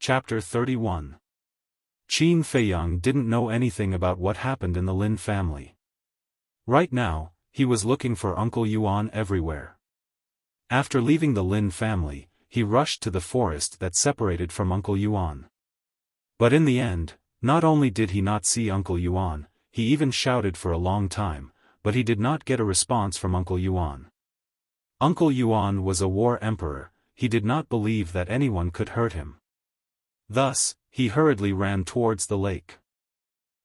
Chapter 31. Qin Feiyang didn't know anything about what happened in the Lin family. Right now, he was looking for Uncle Yuan everywhere. After leaving the Lin family, he rushed to the forest that separated from Uncle Yuan. But in the end, not only did he not see Uncle Yuan, he even shouted for a long time, but he did not get a response from Uncle Yuan. Uncle Yuan was a war emperor, he did not believe that anyone could hurt him. Thus, he hurriedly ran towards the lake.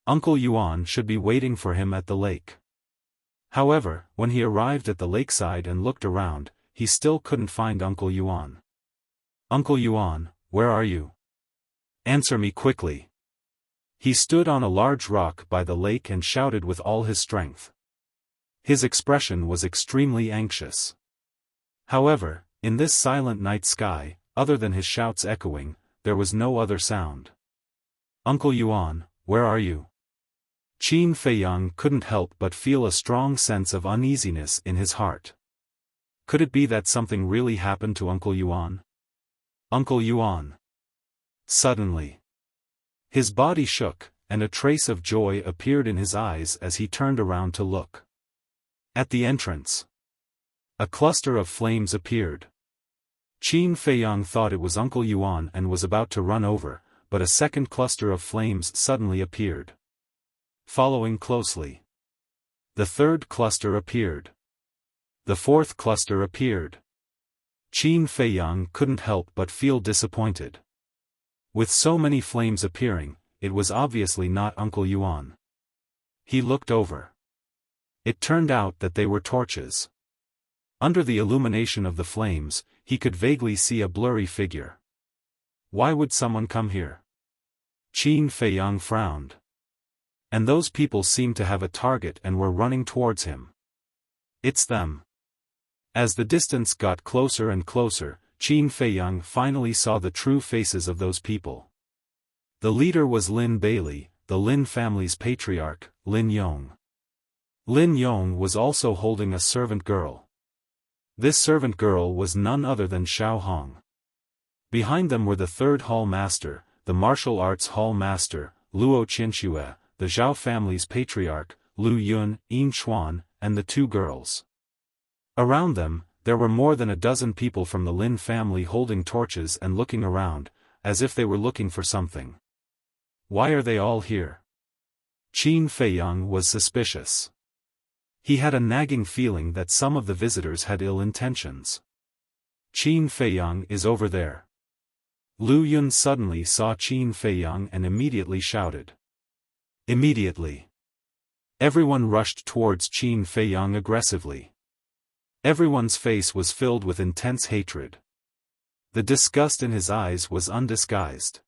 Uncle Yuan should be waiting for him at the lake. However, when he arrived at the lakeside and looked around, he still couldn't find Uncle Yuan. "Uncle Yuan, where are you? Answer me quickly." He stood on a large rock by the lake and shouted with all his strength. His expression was extremely anxious. However, in this silent night sky, other than his shouts echoing, there was no other sound. "Uncle Yuan, where are you?" Qin Feiyang couldn't help but feel a strong sense of uneasiness in his heart. Could it be that something really happened to Uncle Yuan? Uncle Yuan. Suddenly, his body shook, and a trace of joy appeared in his eyes as he turned around to look. At the entrance, a cluster of flames appeared. Qin Feiyang thought it was Uncle Yuan and was about to run over, but a second cluster of flames suddenly appeared. Following closely, the third cluster appeared. The fourth cluster appeared. Qin Feiyang couldn't help but feel disappointed. With so many flames appearing, it was obviously not Uncle Yuan. He looked over. It turned out that they were torches. Under the illumination of the flames, he could vaguely see a blurry figure. Why would someone come here? Qin Feiyang frowned. And those people seemed to have a target and were running towards him. It's them. As the distance got closer and closer, Qin Feiyang finally saw the true faces of those people. The leader was Lin Bailey, the Lin family's patriarch, Lin Yong. Lin Yong was also holding a servant girl. This servant girl was none other than Xiaofan. Behind them were the third hall master, the martial arts hall master, Luo Qinxue, the Zhao family's patriarch, Lu Yun, Yin Xuan, and the two girls. Around them, there were more than a dozen people from the Lin family holding torches and looking around, as if they were looking for something. Why are they all here? Qin Feiyang was suspicious. He had a nagging feeling that some of the visitors had ill intentions. Qin Feiyang is over there. Lu Yun suddenly saw Qin Feiyang and immediately shouted. Immediately, everyone rushed towards Qin Feiyang aggressively. Everyone's face was filled with intense hatred. The disgust in his eyes was undisguised.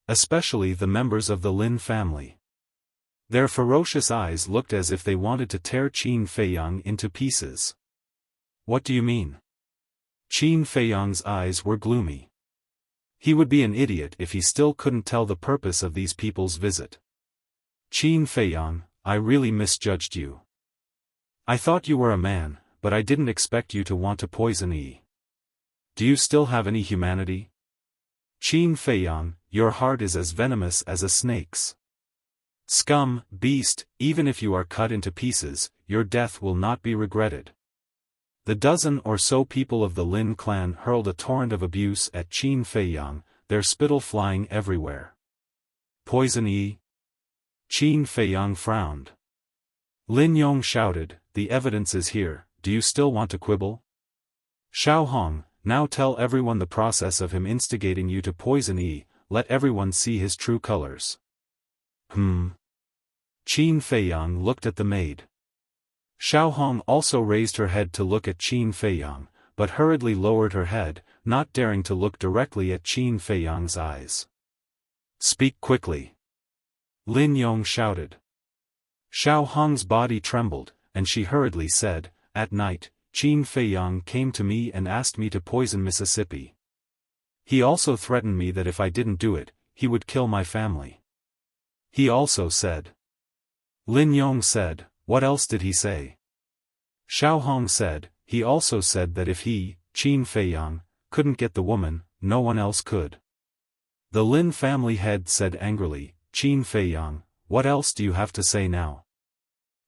Especially the members of the Lin family. Their ferocious eyes looked as if they wanted to tear Qin Feiyang into pieces. What do you mean? Qin Feiyang's eyes were gloomy. He would be an idiot if he still couldn't tell the purpose of these people's visit. Qin Feiyang, I really misjudged you. I thought you were a man, but I didn't expect you to want to poison me. Do you still have any humanity? Qin Feiyang, your heart is as venomous as a snake's. Scum, beast, even if you are cut into pieces, your death will not be regretted. The dozen or so people of the Lin clan hurled a torrent of abuse at Qin Feiyang, their spittle flying everywhere. Poison Yi? Qin Feiyang frowned. Lin Yong shouted, the evidence is here, do you still want to quibble? Xiaofan, now tell everyone the process of him instigating you to poison Yi, let everyone see his true colors. Qin Feiyang looked at the maid. Xiaofan also raised her head to look at Qin Feiyang, but hurriedly lowered her head, not daring to look directly at Qin Feiyang's eyes. Speak quickly. Lin Yong shouted. Xiaofan's body trembled, and she hurriedly said, at night, Qin Feiyang came to me and asked me to poison Mississippi. He also threatened me that if I didn't do it, he would kill my family. He also said. Lin Yong said, what else did he say? Xiaofan said, he also said that if he, Qin Feiyang, couldn't get the woman, no one else could. The Lin family head said angrily, Qin Feiyang, what else do you have to say now?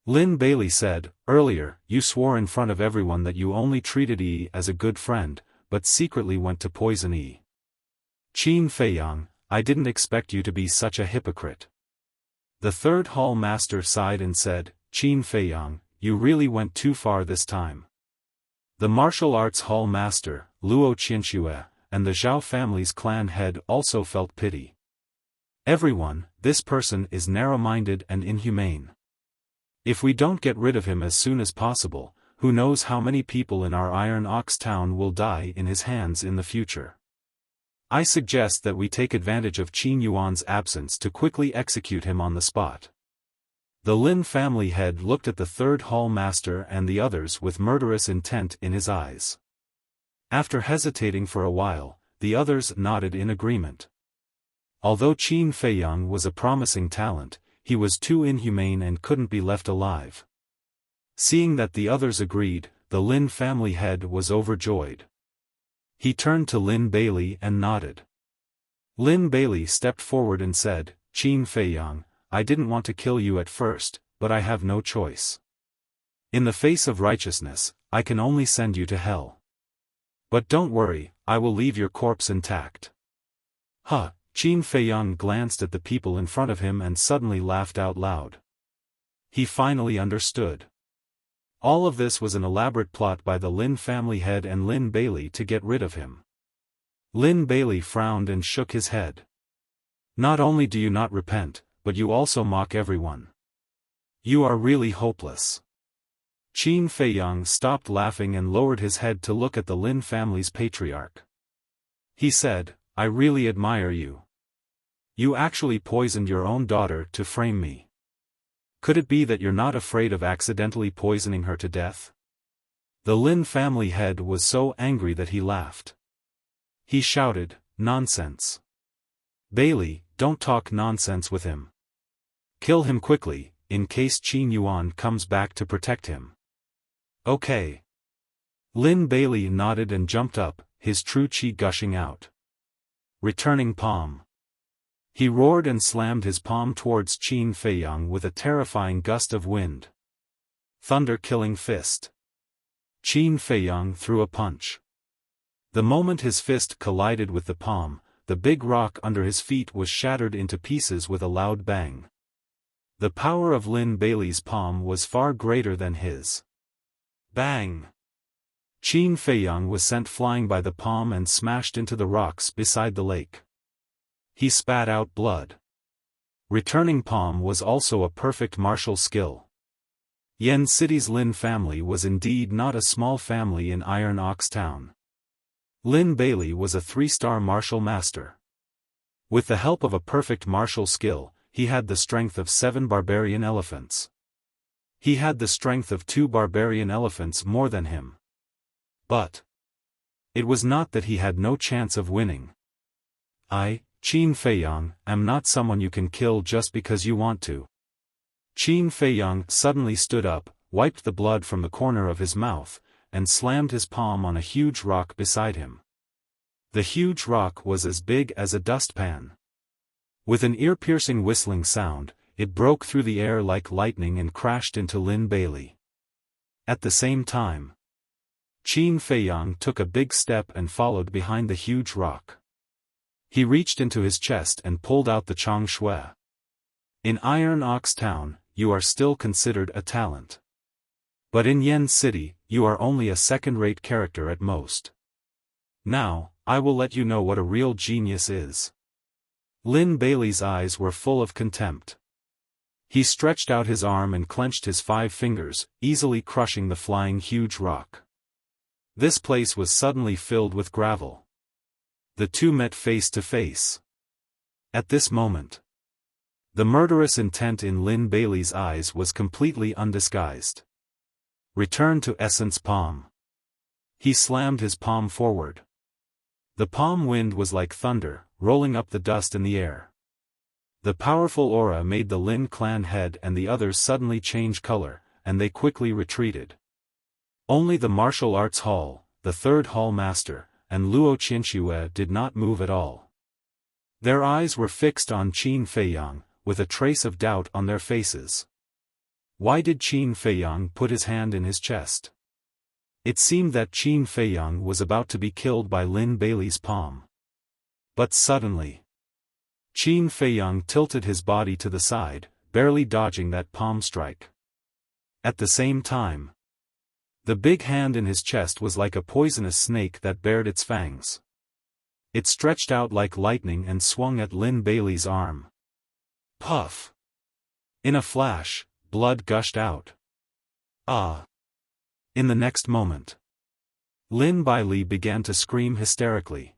Lin Bailey said, earlier, you swore in front of everyone that you only treated Yi as a good friend, but secretly went to poison Yi. Qin Feiyang, I didn't expect you to be such a hypocrite. The third hall master sighed and said, Qin Feiyang, you really went too far this time. The martial arts hall master, Luo Qianxue, and the Zhao family's clan head also felt pity. Everyone, this person is narrow-minded and inhumane. If we don't get rid of him as soon as possible, who knows how many people in our Iron Ox town will die in his hands in the future. I suggest that we take advantage of Qin Yuan's absence to quickly execute him on the spot. The Lin family head looked at the third hall master and the others with murderous intent in his eyes. After hesitating for a while, the others nodded in agreement. Although Qin Feiyang was a promising talent, he was too inhumane and couldn't be left alive. Seeing that the others agreed, the Lin family head was overjoyed. He turned to Lin Bailey and nodded. Lin Bailey stepped forward and said, Qin Feiyang, I didn't want to kill you at first, but I have no choice. In the face of righteousness, I can only send you to hell. But don't worry, I will leave your corpse intact. Huh, Qin Feiyang glanced at the people in front of him and suddenly laughed out loud. He finally understood. All of this was an elaborate plot by the Lin family head and Lin Bailey to get rid of him. Lin Bailey frowned and shook his head. Not only do you not repent, but you also mock everyone. You are really hopeless. Qin Feiyang stopped laughing and lowered his head to look at the Lin family's patriarch. He said, I really admire you. You actually poisoned your own daughter to frame me. Could it be that you're not afraid of accidentally poisoning her to death? The Lin family head was so angry that he laughed. He shouted, nonsense. Bailey, don't talk nonsense with him. Kill him quickly, in case Qin Yuan comes back to protect him. Okay. Lin Bailey nodded and jumped up, his true qi gushing out. Returning palm. He roared and slammed his palm towards Qin Feiyang with a terrifying gust of wind. Thunder-killing fist. Qin Feiyang threw a punch. The moment his fist collided with the palm, the big rock under his feet was shattered into pieces with a loud bang. The power of Lin Bailey's palm was far greater than his. Bang! Qin Feiyang was sent flying by the palm and smashed into the rocks beside the lake. He spat out blood. Returning palm was also a perfect martial skill. Yen City's Lin family was indeed not a small family in Iron Ox Town. Lin Bailey was a 3-star martial master. With the help of a perfect martial skill, he had the strength of 7 barbarian elephants. He had the strength of 2 barbarian elephants more than him. But it was not that he had no chance of winning. I, Qin Feiyang, am not someone you can kill just because you want to. Qin Feiyang suddenly stood up, wiped the blood from the corner of his mouth, and slammed his palm on a huge rock beside him. The huge rock was as big as a dustpan. With an ear-piercing whistling sound, it broke through the air like lightning and crashed into Lin Bailey. At the same time, Qin Feiyang took a big step and followed behind the huge rock. He reached into his chest and pulled out the Chang Shui. In Iron Ox Town, you are still considered a talent. But in Yen City, you are only a second-rate character at most. Now, I will let you know what a real genius is. Lin Bailey's eyes were full of contempt. He stretched out his arm and clenched his 5 fingers, easily crushing the flying huge rock. This place was suddenly filled with gravel. The two met face to face. At this moment, the murderous intent in Lin Bailey's eyes was completely undisguised. Return to essence palm. He slammed his palm forward. The palm wind was like thunder, rolling up the dust in the air. The powerful aura made the Lin clan head and the others suddenly change color, and they quickly retreated. Only the martial arts hall, the third hall master, and Luo Qianxue did not move at all. Their eyes were fixed on Qin Feiyang, with a trace of doubt on their faces. Why did Qin Feiyang put his hand in his chest? It seemed that Qin Feiyang was about to be killed by Lin Beilei's palm. But suddenly, Qin Feiyang tilted his body to the side, barely dodging that palm strike. At the same time, the big hand in his chest was like a poisonous snake that bared its fangs. It stretched out like lightning and swung at Lin Beilei's arm. Puff! In a flash, blood gushed out. Ah! In the next moment, Lin Beilei began to scream hysterically.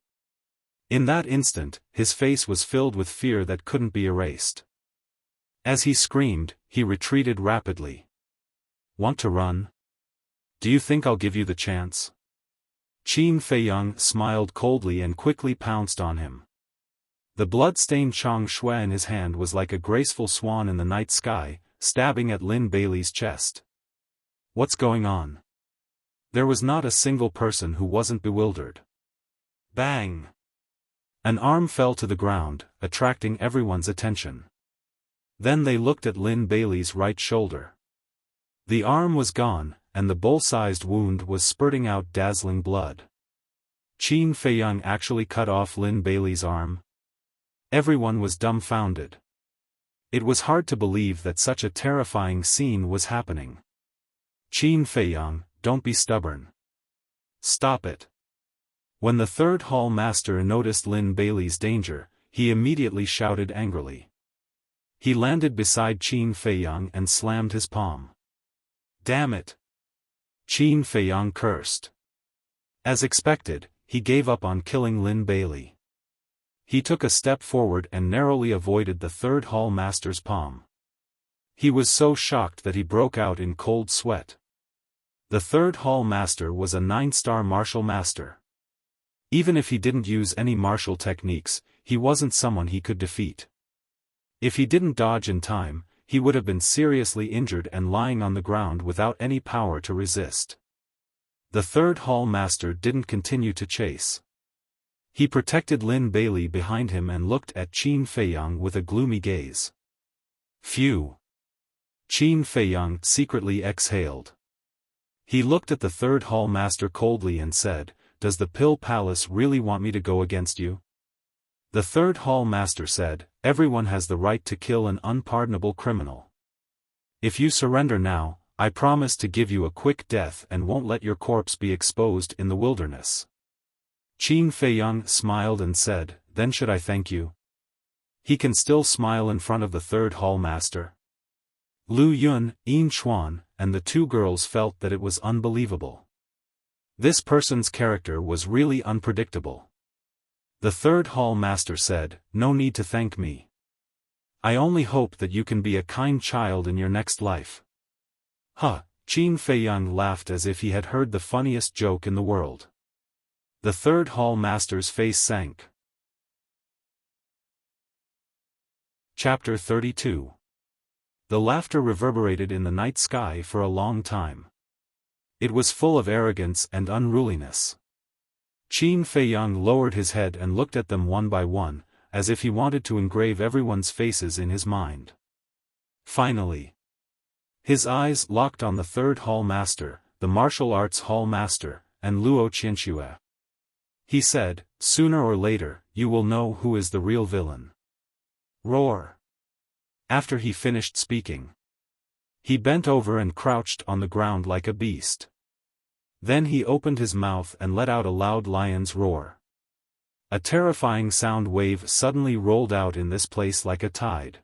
In that instant, his face was filled with fear that couldn't be erased. As he screamed, he retreated rapidly. Want to run? Do you think I'll give you the chance? Qin Feiyang smiled coldly and quickly pounced on him. The blood-stained Chang Shui in his hand was like a graceful swan in the night sky, stabbing at Lin Beilei's chest. What's going on? There was not a single person who wasn't bewildered. Bang! An arm fell to the ground, attracting everyone's attention. Then they looked at Lin Beilei's right shoulder. The arm was gone, and the bowl-sized wound was spurting out dazzling blood. Qin Feiyang actually cut off Lin Beilei's arm. Everyone was dumbfounded. It was hard to believe that such a terrifying scene was happening. Qin Feiyang, don't be stubborn. Stop it. When the third hall master noticed Lin Beilei's danger, he immediately shouted angrily. He landed beside Qin Feiyang and slammed his palm. Damn it! Qin Feiyang cursed. As expected, he gave up on killing Lin Beilei. He took a step forward and narrowly avoided the third hall master's palm. He was so shocked that he broke out in cold sweat. The third hall master was a 9-star martial master. Even if he didn't use any martial techniques, he wasn't someone he could defeat. If he didn't dodge in time, he would have been seriously injured and lying on the ground without any power to resist. The third hall master didn't continue to chase. He protected Lin Beilei behind him and looked at Qin Feiyang with a gloomy gaze. Phew! Qin Feiyang secretly exhaled. He looked at the third hall master coldly and said, "Does the Pill Palace really want me to go against you?" The third hall master said, "Everyone has the right to kill an unpardonable criminal. If you surrender now, I promise to give you a quick death and won't let your corpse be exposed in the wilderness." Qin Feiyang smiled and said, "Then should I thank you?" He can still smile in front of the third hall master. Lu Yun, Yin Chuan, and the two girls felt that it was unbelievable. This person's character was really unpredictable. The third hall master said, "No need to thank me. I only hope that you can be a kind child in your next life." Huh, Qin Feiyang laughed as if he had heard the funniest joke in the world. The third hall master's face sank. Chapter 32. The laughter reverberated in the night sky for a long time. It was full of arrogance and unruliness. Qin Feiyang lowered his head and looked at them one by one, as if he wanted to engrave everyone's faces in his mind. Finally, his eyes locked on the third hall master, the martial arts hall master, and Luo Qianxue. He said, "Sooner or later, you will know who is the real villain." Roar! After he finished speaking, he bent over and crouched on the ground like a beast. Then he opened his mouth and let out a loud lion's roar. A terrifying sound wave suddenly rolled out in this place like a tide.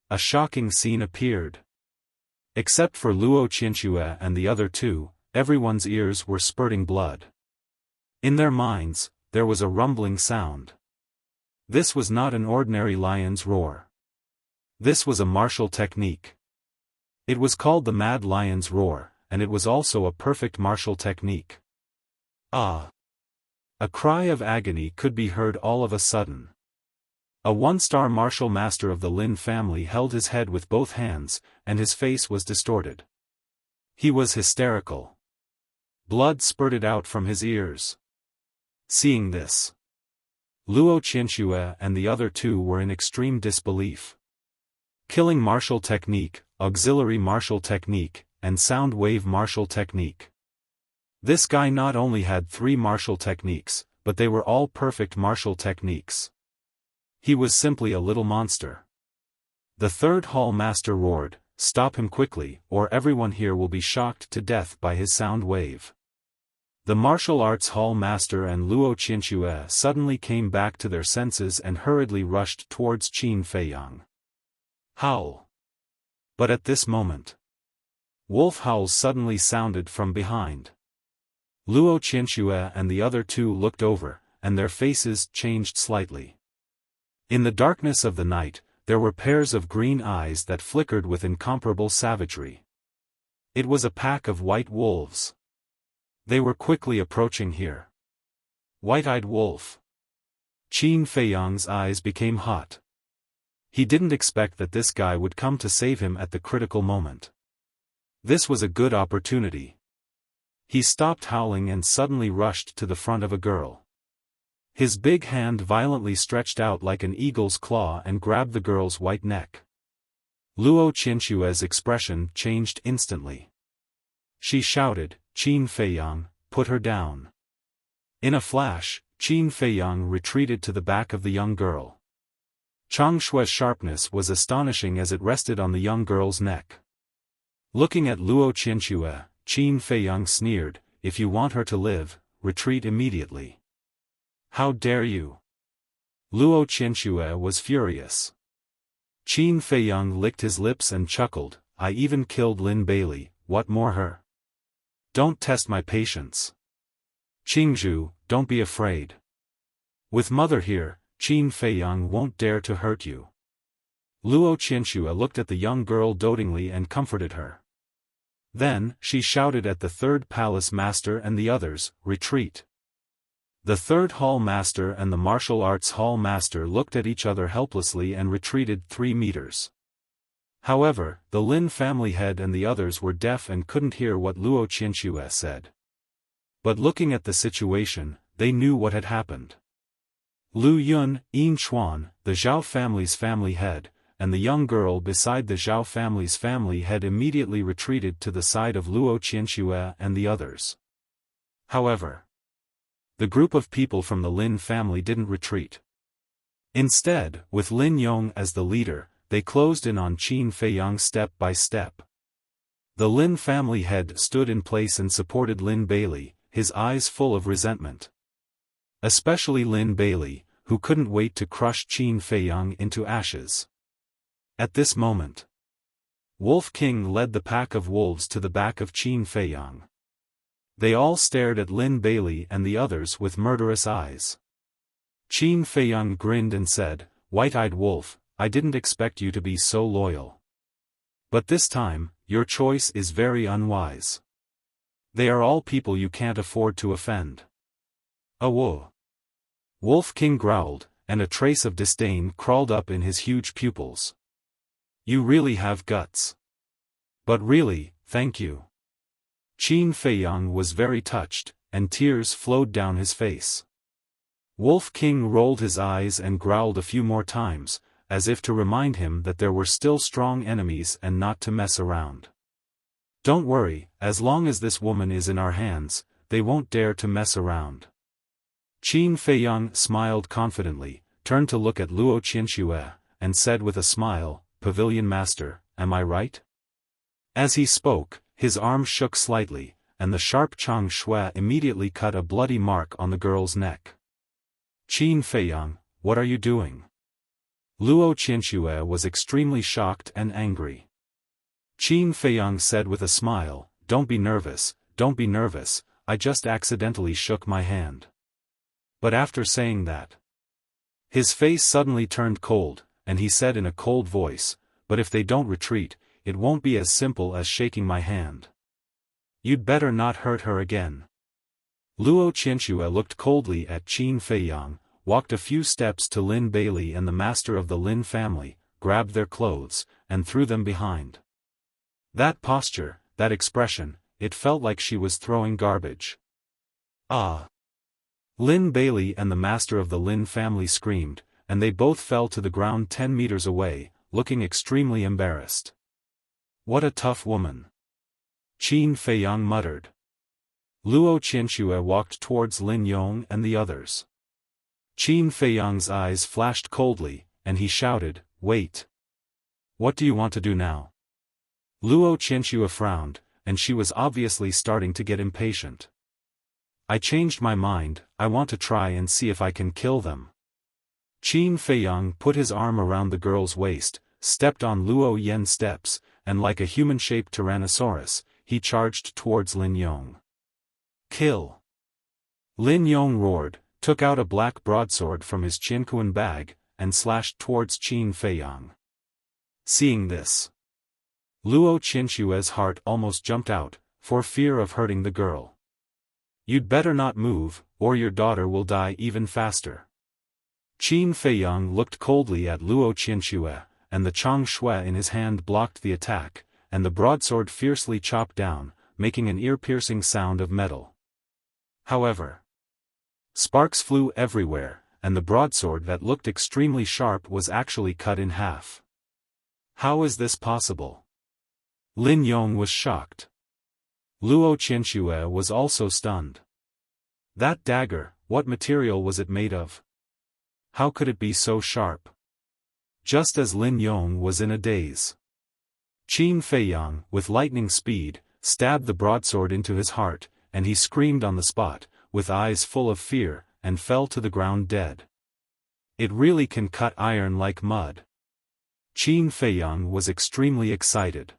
A shocking scene appeared. Except for Luo Qianxue and the other two, everyone's ears were spurting blood. In their minds, there was a rumbling sound. This was not an ordinary lion's roar. This was a martial technique. It was called the Mad Lion's Roar, and it was also a perfect martial technique. Ah! A cry of agony could be heard all of a sudden. A 1-star martial master of the Lin family held his head with both hands, and his face was distorted. He was hysterical. Blood spurted out from his ears. Seeing this, Luo Qianxue and the other two were in extreme disbelief. Killing martial technique, auxiliary martial technique, and sound wave martial technique. This guy not only had 3 martial techniques, but they were all perfect martial techniques. He was simply a little monster. The third hall master roared, "Stop him quickly, or everyone here will be shocked to death by his sound wave." The martial arts hall master and Luo Qianxue suddenly came back to their senses and hurriedly rushed towards Qin Feiyang. Howl! But at this moment, wolf howls suddenly sounded from behind. Luo Qianxue and the other two looked over, and their faces changed slightly. In the darkness of the night, there were pairs of green eyes that flickered with incomparable savagery. It was a pack of white wolves. They were quickly approaching here. White-eyed wolf. Qin Feiyang's eyes became hot. He didn't expect that this guy would come to save him at the critical moment. This was a good opportunity. He stopped howling and suddenly rushed to the front of a girl. His big hand violently stretched out like an eagle's claw and grabbed the girl's white neck. Luo Qianxue's expression changed instantly. She shouted, "Qin Feiyang, put her down." In a flash, Qin Feiyang retreated to the back of the young girl. Chang Shue's sharpness was astonishing as it rested on the young girl's neck. Looking at Luo Qianxue, Qin Feiyang sneered, "If you want her to live, retreat immediately." "How dare you?" Luo Qianxue was furious. Qin Feiyang licked his lips and chuckled, "I even killed Lin Bailey, what more her? Don't test my patience. Qingzhu, don't be afraid. With mother here, Qin Feiyang won't dare to hurt you." Luo Qianxue looked at the young girl dotingly and comforted her. Then, she shouted at the third palace master and the others, "Retreat." The third hall master and the martial arts hall master looked at each other helplessly and retreated 3 meters. However, the Lin family head and the others were deaf and couldn't hear what Luo Qianxue said. But looking at the situation, they knew what had happened. Lu Yun, Yin Chuan, the Zhao family's family head, and the young girl beside the Zhao family's family head immediately retreated to the side of Luo Qianxue and the others. However, the group of people from the Lin family didn't retreat. Instead, with Lin Yong as the leader, they closed in on Qin Feiyang step by step. The Lin family head stood in place and supported Lin Bailey, his eyes full of resentment. Especially Lin Bailey, who couldn't wait to crush Qin Feiyang into ashes. At this moment, Wolf King led the pack of wolves to the back of Qin Feiyang. They all stared at Lin Bailey and the others with murderous eyes. Qin Feiyang grinned and said, "White-eyed wolf, I didn't expect you to be so loyal. But this time, your choice is very unwise. They are all people you can't afford to offend." "Whoa!" Wolf King growled, and a trace of disdain crawled up in his huge pupils. "You really have guts. But really, thank you." Qin Feiyang was very touched, and tears flowed down his face. Wolf King rolled his eyes and growled a few more times, as if to remind him that there were still strong enemies and not to mess around. "Don't worry, as long as this woman is in our hands, they won't dare to mess around." Qin Feiyang smiled confidently, turned to look at Luo Qianxue, and said with a smile, "Pavilion Master, am I right?" As he spoke, his arm shook slightly, and the sharp Chang Shui immediately cut a bloody mark on the girl's neck. "Qin Feiyang, what are you doing?" Luo Qianxue was extremely shocked and angry. Qin Feiyang said with a smile, don't be nervous, I just accidentally shook my hand." But after saying that, his face suddenly turned cold, and he said in a cold voice, "But if they don't retreat, it won't be as simple as shaking my hand. You'd better not hurt her again." Luo Qianxue looked coldly at Qin Feiyang, walked a few steps to Lin Bailey and the master of the Lin family, grabbed their clothes, and threw them behind. That posture, that expression, it felt like she was throwing garbage. "Ah!" Lin Bailey and the master of the Lin family screamed, and they both fell to the ground 10 meters away, looking extremely embarrassed. What a tough woman. Qin Feiyang muttered. Luo Qianxue walked towards Lin Yong and the others. Qin Feiyang's eyes flashed coldly, and he shouted, "Wait. What do you want to do now?" Luo Qianxue frowned, and she was obviously starting to get impatient. "I changed my mind, I want to try and see if I can kill them." Qin Feiyang put his arm around the girl's waist, stepped on Luo Yen's steps, and like a human-shaped tyrannosaurus, he charged towards Lin Yong. "Kill!" Lin Yong roared, took out a black broadsword from his Qianquan bag, and slashed towards Qin Feiyang. Seeing this, Luo Qianxue's heart almost jumped out, for fear of hurting the girl. "You'd better not move, or your daughter will die even faster." Qin Feiyang looked coldly at Luo Qianxue, and the Chang Shui in his hand blocked the attack, and the broadsword fiercely chopped down, making an ear-piercing sound of metal. However, sparks flew everywhere, and the broadsword that looked extremely sharp was actually cut in half. How is this possible? Lin Yong was shocked. Luo Qianxue was also stunned. That dagger, what material was it made of? How could it be so sharp? Just as Lin Yong was in a daze, Qin Feiyang, with lightning speed, stabbed the broadsword into his heart, and he screamed on the spot, with eyes full of fear, and fell to the ground dead. It really can cut iron like mud. Qin Feiyang was extremely excited.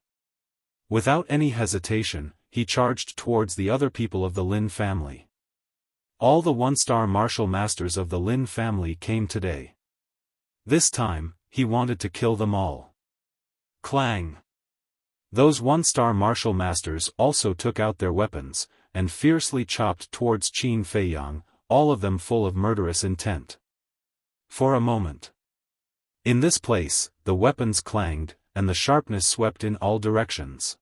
Without any hesitation, he charged towards the other people of the Lin family. All the one-star martial masters of the Lin family came today. This time, he wanted to kill them all. Clang! Those one-star martial masters also took out their weapons, and fiercely chopped towards Qin Feiyang, all of them full of murderous intent. For a moment, in this place, the weapons clanged, and the sharpness swept in all directions.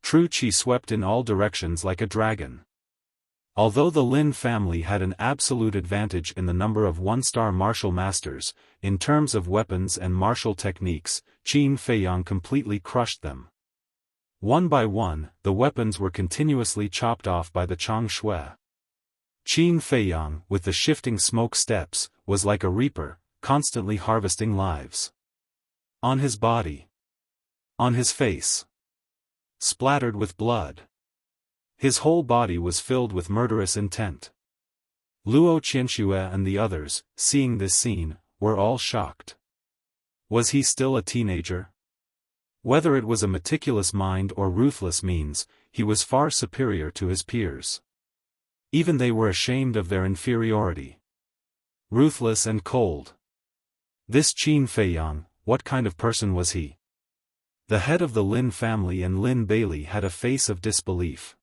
True qi swept in all directions like a dragon. Although the Lin family had an absolute advantage in the number of one-star martial masters, in terms of weapons and martial techniques, Qin Feiyang completely crushed them. One by one, the weapons were continuously chopped off by the Chang Shui. Qin Feiyang, with the shifting smoke steps, was like a reaper, constantly harvesting lives. On his body, on his face, splattered with blood. His whole body was filled with murderous intent. Luo Qianxue and the others, seeing this scene, were all shocked. Was he still a teenager? Whether it was a meticulous mind or ruthless means, he was far superior to his peers. Even they were ashamed of their inferiority. Ruthless and cold. This Qin Feiyang, what kind of person was he? The head of the Lin family and Lin Bailey had a face of disbelief.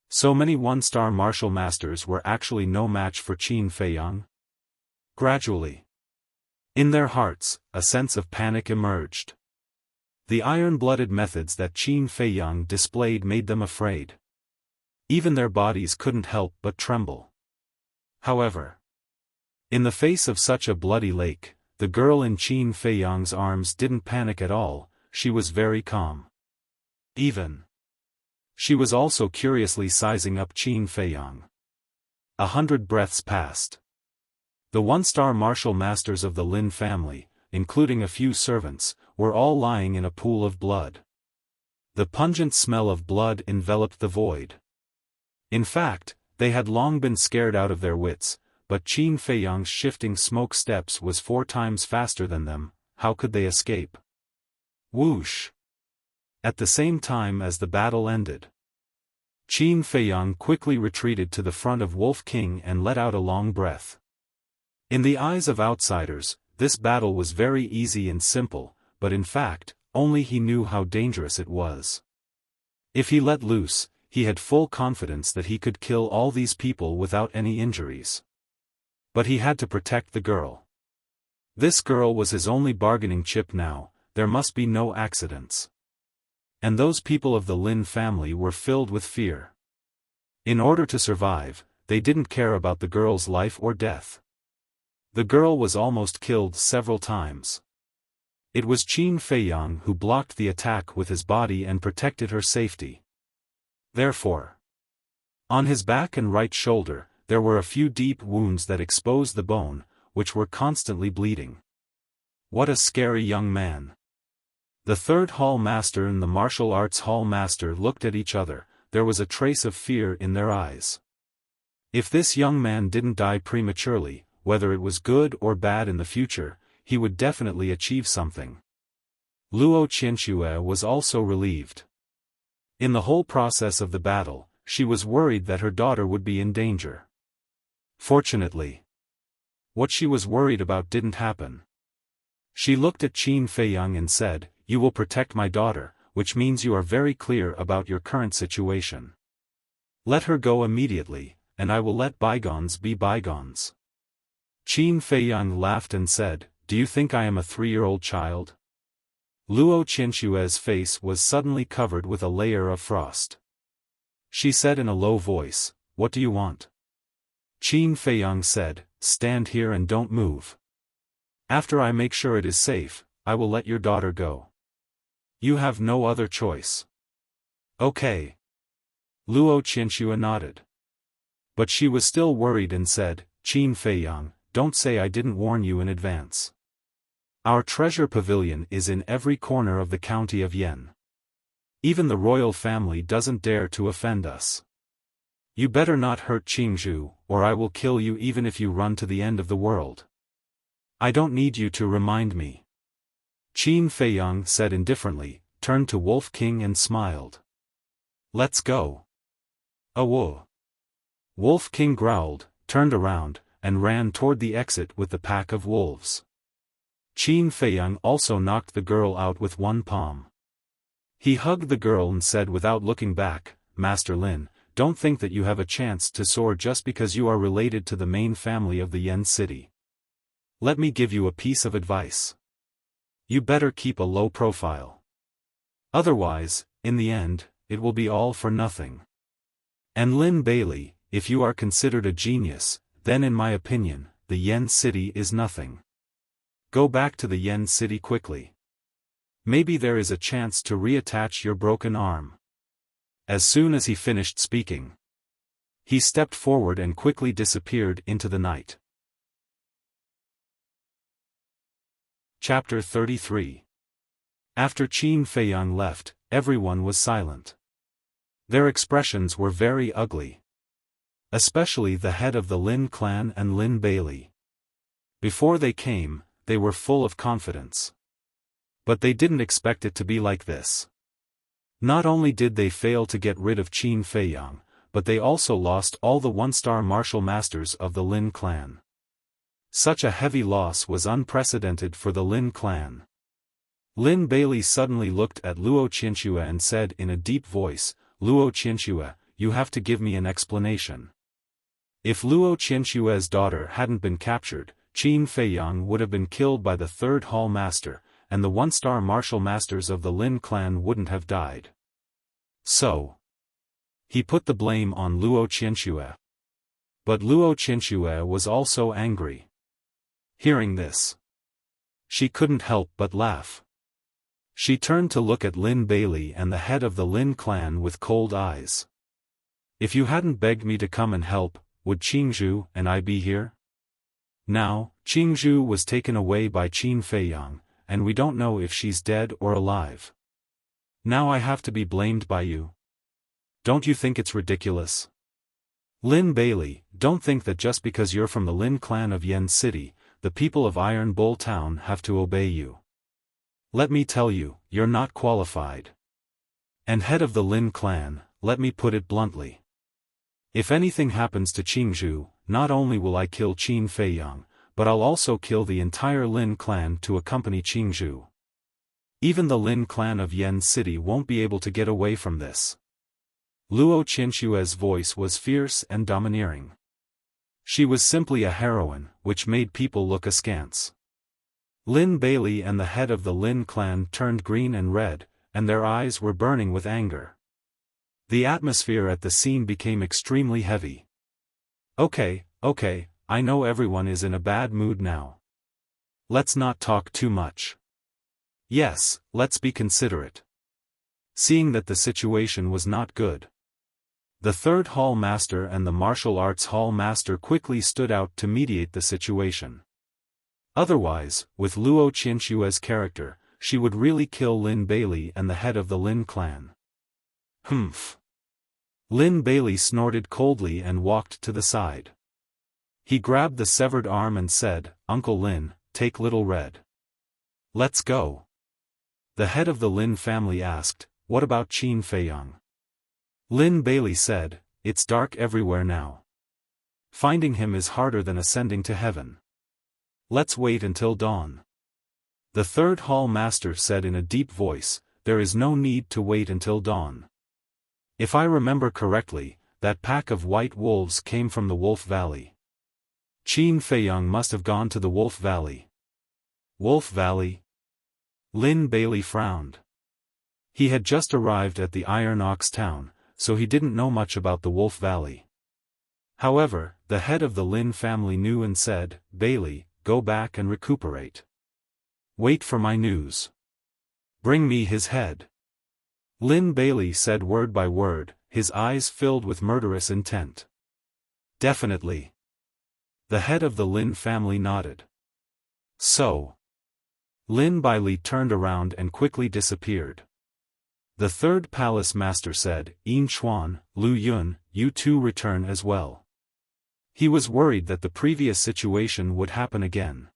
So many one-star martial masters were actually no match for Qin Feiyang? Gradually, in their hearts, a sense of panic emerged. The iron-blooded methods that Qin Feiyang displayed made them afraid. Even their bodies couldn't help but tremble. However, in the face of such a bloody lake, the girl in Qin Feiyang's arms didn't panic at all, she was very calm. She was also curiously sizing up Qin Feiyang. 100 breaths passed. The one-star martial masters of the Lin family, including a few servants, were all lying in a pool of blood. The pungent smell of blood enveloped the void. In fact, they had long been scared out of their wits, but Qin Feiyang's shifting smoke steps was 4 times faster than them. How could they escape? Whoosh! At the same time as the battle ended, Qin Feiyang quickly retreated to the front of Wolf King and let out a long breath. In the eyes of outsiders, this battle was very easy and simple, but in fact, only he knew how dangerous it was. If he let loose, he had full confidence that he could kill all these people without any injuries. But he had to protect the girl. This girl was his only bargaining chip now, there must be no accidents. And those people of the Lin family were filled with fear. In order to survive, they didn't care about the girl's life or death. The girl was almost killed several times. It was Qin Feiyang who blocked the attack with his body and protected her safety. Therefore, on his back and right shoulder, there were a few deep wounds that exposed the bone, which were constantly bleeding. What a scary young man. The third hall master and the martial arts hall master looked at each other. There was a trace of fear in their eyes. If this young man didn't die prematurely, whether it was good or bad in the future, he would definitely achieve something. Luo Qianxue was also relieved. In the whole process of the battle, she was worried that her daughter would be in danger. Fortunately, what she was worried about didn't happen. She looked at Qin Feiyang and said, "You will protect my daughter, which means you are very clear about your current situation. Let her go immediately, and I will let bygones be bygones." Qin Feiyang laughed and said, "Do you think I am a 3-year-old child?" Luo Qianxue's face was suddenly covered with a layer of frost. She said in a low voice, "What do you want?" Qin Feiyang said, "Stand here and don't move. After I make sure it is safe, I will let your daughter go. You have no other choice." "Okay." Luo Qianxue nodded. But she was still worried and said, "Qin Feiyang, don't say I didn't warn you in advance. Our treasure pavilion is in every corner of the county of Yan. Even the royal family doesn't dare to offend us. You better not hurt Qingzhu, or I will kill you even if you run to the end of the world. I don't need you to remind me." Qin Feiyang said indifferently, turned to Wolf King and smiled. "Let's go." "Whoa." Wolf King growled, turned around, and ran toward the exit with the pack of wolves. Qin Feiyang also knocked the girl out with one palm. He hugged the girl and said without looking back, "Master Lin, don't think that you have a chance to soar just because you are related to the main family of the Yan city. Let me give you a piece of advice. You better keep a low profile. Otherwise, in the end, it will be all for nothing. And Lin Bailey, if you are considered a genius, then in my opinion, the Yan city is nothing. Go back to the Yan city quickly. Maybe there is a chance to reattach your broken arm." As soon as he finished speaking, he stepped forward and quickly disappeared into the night. Chapter 33. After Qin Feiyang left, everyone was silent. Their expressions were very ugly. Especially the head of the Lin clan and Lin Bailey. Before they came, they were full of confidence. But they didn't expect it to be like this. Not only did they fail to get rid of Qin Feiyang, but they also lost all the one-star martial masters of the Lin clan. Such a heavy loss was unprecedented for the Lin clan. Lin Bailey suddenly looked at Luo Qianxue and said in a deep voice, "Luo Qianxue, you have to give me an explanation." If Luo Qianxue's daughter hadn't been captured, Qin Feiyang would have been killed by the third hall master, and the one-star martial masters of the Lin clan wouldn't have died. So, he put the blame on Luo Qianxue. But Luo Qianxue was also angry. Hearing this, she couldn't help but laugh. She turned to look at Lin Bailey and the head of the Lin clan with cold eyes. "If you hadn't begged me to come and help, would Qingzhu and I be here? Now, Qingzhu was taken away by Qin Feiyang, and we don't know if she's dead or alive. Now I have to be blamed by you. Don't you think it's ridiculous? Lin Bailey, don't think that just because you're from the Lin clan of Yan City, the people of Iron Bull Town have to obey you. Let me tell you, you're not qualified. And head of the Lin clan, let me put it bluntly. If anything happens to Qingzhu, not only will I kill Qin Feiyang, but I'll also kill the entire Lin clan to accompany Qingzhu. Even the Lin clan of Yan City won't be able to get away from this." Luo Qianxue's voice was fierce and domineering. She was simply a heroine, which made people look askance. Lin Bailey and the head of the Lin clan turned green and red, and their eyes were burning with anger. The atmosphere at the scene became extremely heavy. Okay, I know everyone is in a bad mood now. Let's not talk too much. Yes, let's be considerate. Seeing that the situation was not good, the third hall master and the martial arts hall master quickly stood out to mediate the situation. Otherwise, with Luo Qianxue's character, she would really kill Lin Bailey and the head of the Lin clan. Humph. Lin Bailey snorted coldly and walked to the side. He grabbed the severed arm and said, "Uncle Lin, take Little Red. Let's go." The head of the Lin family asked, "What about Qin Feiyang?" Lin Bailey said, "It's dark everywhere now. Finding him is harder than ascending to heaven. Let's wait until dawn." The third hall master said in a deep voice, "There is no need to wait until dawn. If I remember correctly, that pack of white wolves came from the Wolf Valley. Qin Feiyang must have gone to the Wolf Valley." Wolf Valley? Lin Bailey frowned. He had just arrived at the Iron Ox town, so he didn't know much about the Wolf Valley. However, the head of the Lin family knew and said, "Bailey, go back and recuperate. Wait for my news. Bring me his head." Lin Bailey said word by word, his eyes filled with murderous intent. "Definitely." The head of the Lin family nodded. So. Lin Bailey turned around and quickly disappeared. The third palace master said, "Yin Chuan, Lu Yun, you two return as well." He was worried that the previous situation would happen again.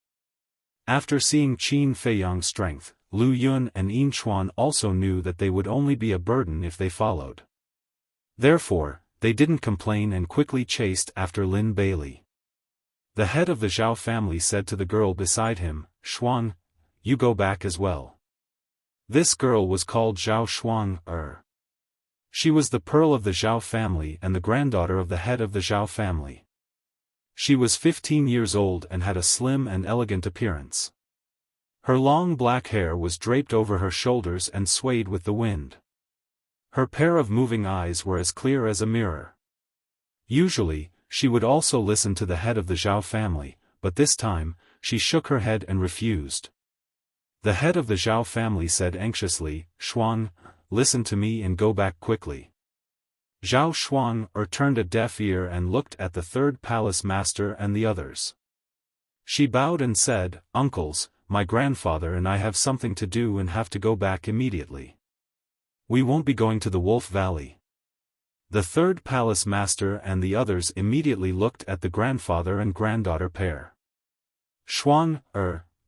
After seeing Qin Feiyang's strength, Lu Yun and Yin Chuan also knew that they would only be a burden if they followed. Therefore, they didn't complain and quickly chased after Lin Bailey. The head of the Zhao family said to the girl beside him, "Xuan, you go back as well." This girl was called Zhao Xuan. She was the pearl of the Zhao family and the granddaughter of the head of the Zhao family. She was 15 years old and had a slim and elegant appearance. Her long black hair was draped over her shoulders and swayed with the wind. Her pair of moving eyes were as clear as a mirror. Usually, she would also listen to the head of the Zhao family, but this time, she shook her head and refused. The head of the Zhao family said anxiously, "Xuan, listen to me and go back quickly." Zhao Xuan turned a deaf ear and looked at the third palace master and the others. She bowed and said, "Uncles, my grandfather and I have something to do and have to go back immediately. We won't be going to the Wolf Valley." The third palace master and the others immediately looked at the grandfather and granddaughter pair. Xuan,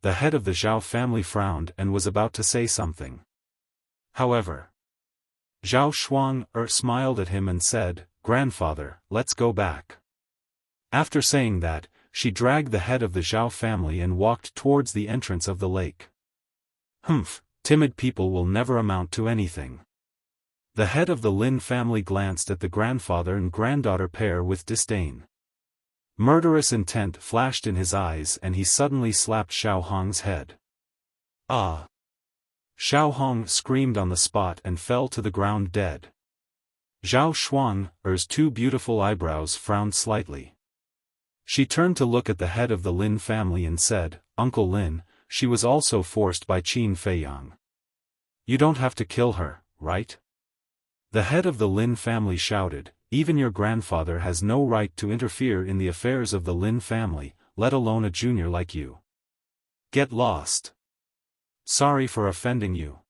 the head of the Zhao family frowned and was about to say something. However, Zhao Xuan smiled at him and said, "Grandfather, let's go back." After saying that, she dragged the head of the Zhao family and walked towards the entrance of the lake. Humph, timid people will never amount to anything. The head of the Lin family glanced at the grandfather and granddaughter pair with disdain. Murderous intent flashed in his eyes and he suddenly slapped Xiao Hong's head. "Ah!" Xiao Hong screamed on the spot and fell to the ground dead. Zhao Xuan's two beautiful eyebrows frowned slightly. She turned to look at the head of the Lin family and said, "Uncle Lin, she was also forced by Qin Feiyang. You don't have to kill her, right?" The head of the Lin family shouted, "Even your grandfather has no right to interfere in the affairs of the Lin family, let alone a junior like you. Get lost. Sorry for offending you."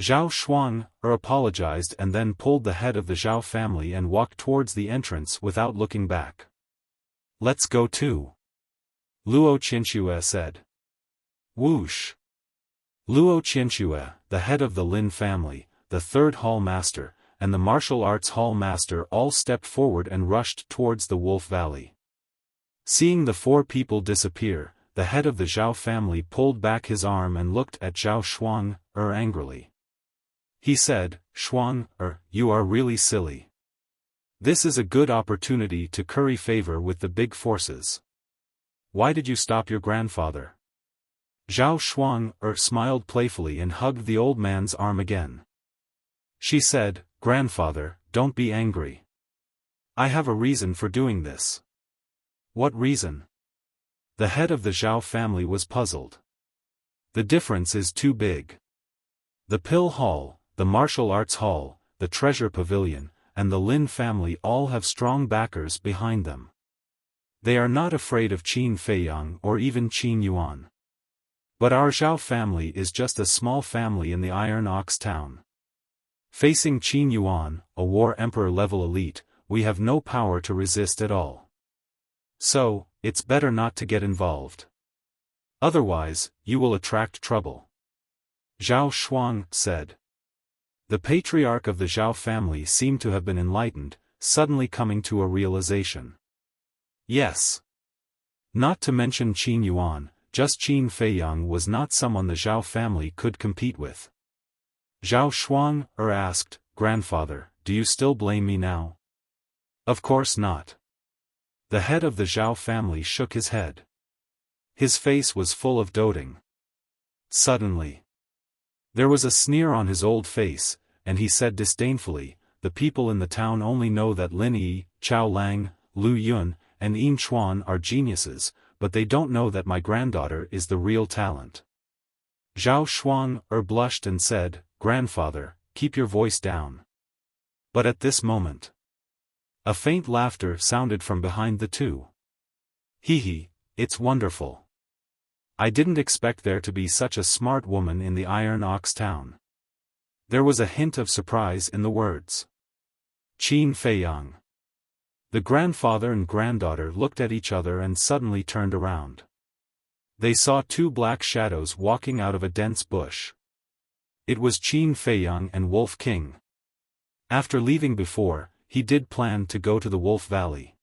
Zhao Xuan apologized and then pulled the head of the Zhao family and walked towards the entrance without looking back. "Let's go too," Luo Qianxue said. Whoosh! Luo Qianxue, the head of the Lin family, the third hall master, and the martial arts hall master all stepped forward and rushed towards the Wolf Valley. Seeing the four people disappear, the head of the Zhao family pulled back his arm and looked at Zhao Xuan angrily. He said, "Xuan, you are really silly. This is a good opportunity to curry favor with the big forces. Why did you stop your grandfather?" Zhao Xuan smiled playfully and hugged the old man's arm again. She said, "Grandfather, don't be angry. I have a reason for doing this. What reason? The head of the Zhao family was puzzled. The difference is too big. The Pill Hall, the Martial Arts Hall, the Treasure Pavilion, and the Lin family all have strong backers behind them. They are not afraid of Qin Feiyang or even Qin Yuan. But our Zhao family is just a small family in the Iron Ox town. Facing Qin Yuan, a war emperor-level elite, we have no power to resist at all. So, it's better not to get involved. Otherwise, you will attract trouble. Zhao Shuang said. The patriarch of the Zhao family seemed to have been enlightened, suddenly coming to a realization. Yes. Not to mention Qin Yuan, just Qin Feiyang was not someone the Zhao family could compete with. Zhao Shuang asked, "Grandfather, do you still blame me now?" Of course not. The head of the Zhao family shook his head. His face was full of doting. Suddenly, there was a sneer on his old face, and he said disdainfully, "The people in the town only know that Lin Yi, Chao Lang, Lu Yun, and Yin Chuan are geniuses, but they don't know that my granddaughter is the real talent." Zhao Shuang blushed and said, "Grandfather, keep your voice down." But at this moment, a faint laughter sounded from behind the two. "Hee, it's wonderful. I didn't expect there to be such a smart woman in the Iron Ox town." There was a hint of surprise in the words. Qin Feiyang. The grandfather and granddaughter looked at each other and suddenly turned around. They saw two black shadows walking out of a dense bush. It was Qin Feiyang and Wolf King. After leaving before, he did plan to go to the Wolf Valley.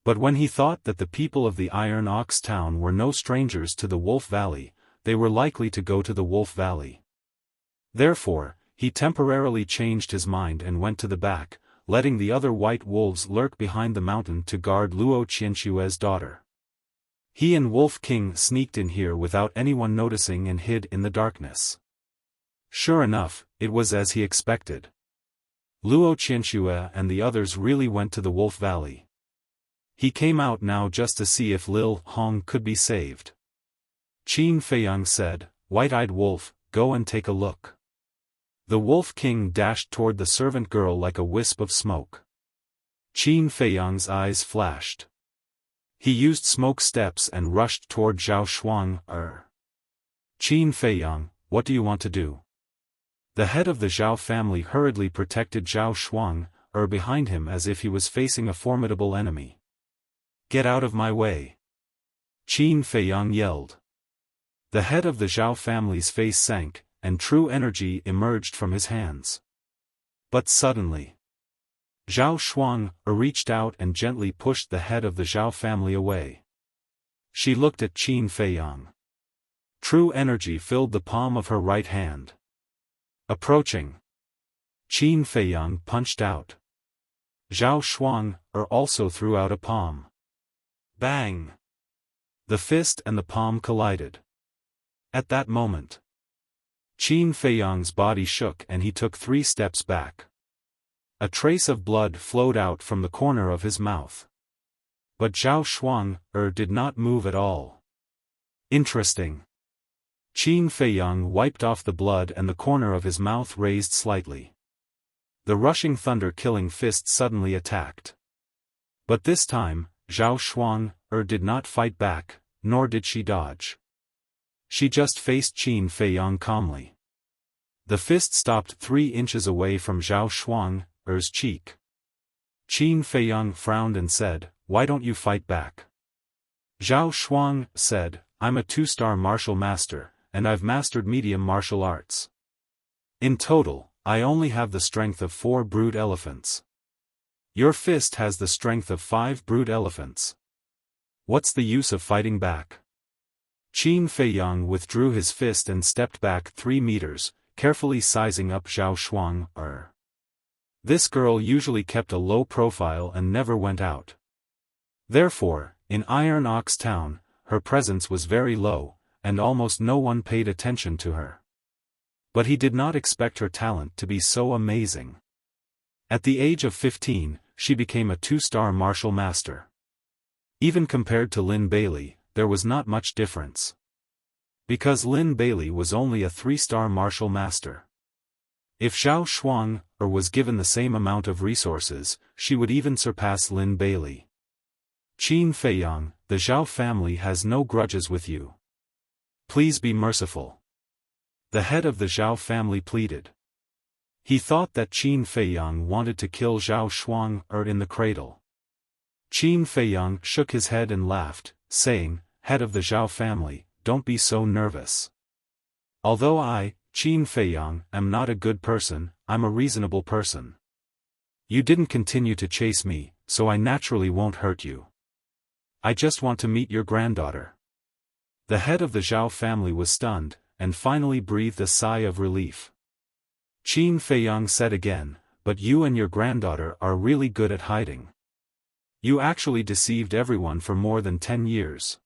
But when he thought that the people of the Iron Ox town were no strangers to the Wolf Valley, they were likely to go to the Wolf Valley. Therefore, he temporarily changed his mind and went to the back, letting the other white wolves lurk behind the mountain to guard Luo Qianshue's daughter. He and Wolf King sneaked in here without anyone noticing and hid in the darkness. Sure enough, it was as he expected. Luo Qianshue and the others really went to the Wolf Valley. He came out now just to see if Lil Hong could be saved. Qin Feiyang said, "White-eyed wolf, go and take a look." The Wolf King dashed toward the servant girl like a wisp of smoke. Qin Feiyang's eyes flashed. He used smoke steps and rushed toward Zhao Shuang. Qin Feiyang, what do you want to do? The head of the Zhao family hurriedly protected Zhao Shuang behind him as if he was facing a formidable enemy. "Get out of my way!" Qin Feiyang yelled. The head of the Zhao family's face sank, and true energy emerged from his hands. But suddenly, Zhao Shuang reached out and gently pushed the head of the Zhao family away. She looked at Qin Feiyang. True energy filled the palm of her right hand. Approaching, Qin Feiyang punched out. Zhao Shuang also threw out a palm. Bang! The fist and the palm collided. At that moment, Qin Feiyang's body shook and he took 3 steps back. A trace of blood flowed out from the corner of his mouth. But Zhao Shuang did not move at all. Interesting. Qin Feiyang wiped off the blood and the corner of his mouth raised slightly. The rushing thunder-killing fist suddenly attacked. But this time, Zhao Shuang did not fight back, nor did she dodge. She just faced Qin Feiyang calmly. The fist stopped 3 inches away from Zhao Shuang's cheek. Qin Feiyang frowned and said, "Why don't you fight back?" Zhao Shuang said, "I'm a 2-star martial master, and I've mastered medium martial arts. In total, I only have the strength of 4 brood elephants. Your fist has the strength of 5 brood elephants. What's the use of fighting back?" Qin Feiyang withdrew his fist and stepped back 3 meters, carefully sizing up Zhao Shuang. This girl usually kept a low profile and never went out. Therefore, in Iron Ox Town, her presence was very low, and almost no one paid attention to her. But he did not expect her talent to be so amazing. At the age of 15, she became a 2-star martial master. Even compared to Lin Bailey, there was not much difference. Because Lin Bailey was only a 3-star martial master. If Zhao Shuang was given the same amount of resources, she would even surpass Lin Bailey. Qin Feiyang, the Zhao family has no grudges with you. Please be merciful. The head of the Zhao family pleaded. He thought that Qin Feiyang wanted to kill Zhao Shuang in the cradle. Qin Feiyang shook his head and laughed, saying, "Head of the Zhao family, don't be so nervous. Although I, Qin Feiyang, am not a good person, I'm a reasonable person. You didn't continue to chase me, so I naturally won't hurt you. I just want to meet your granddaughter." The head of the Zhao family was stunned, and finally breathed a sigh of relief. Qin Feiyang said again, "But you and your granddaughter are really good at hiding. You actually deceived everyone for more than 10 years.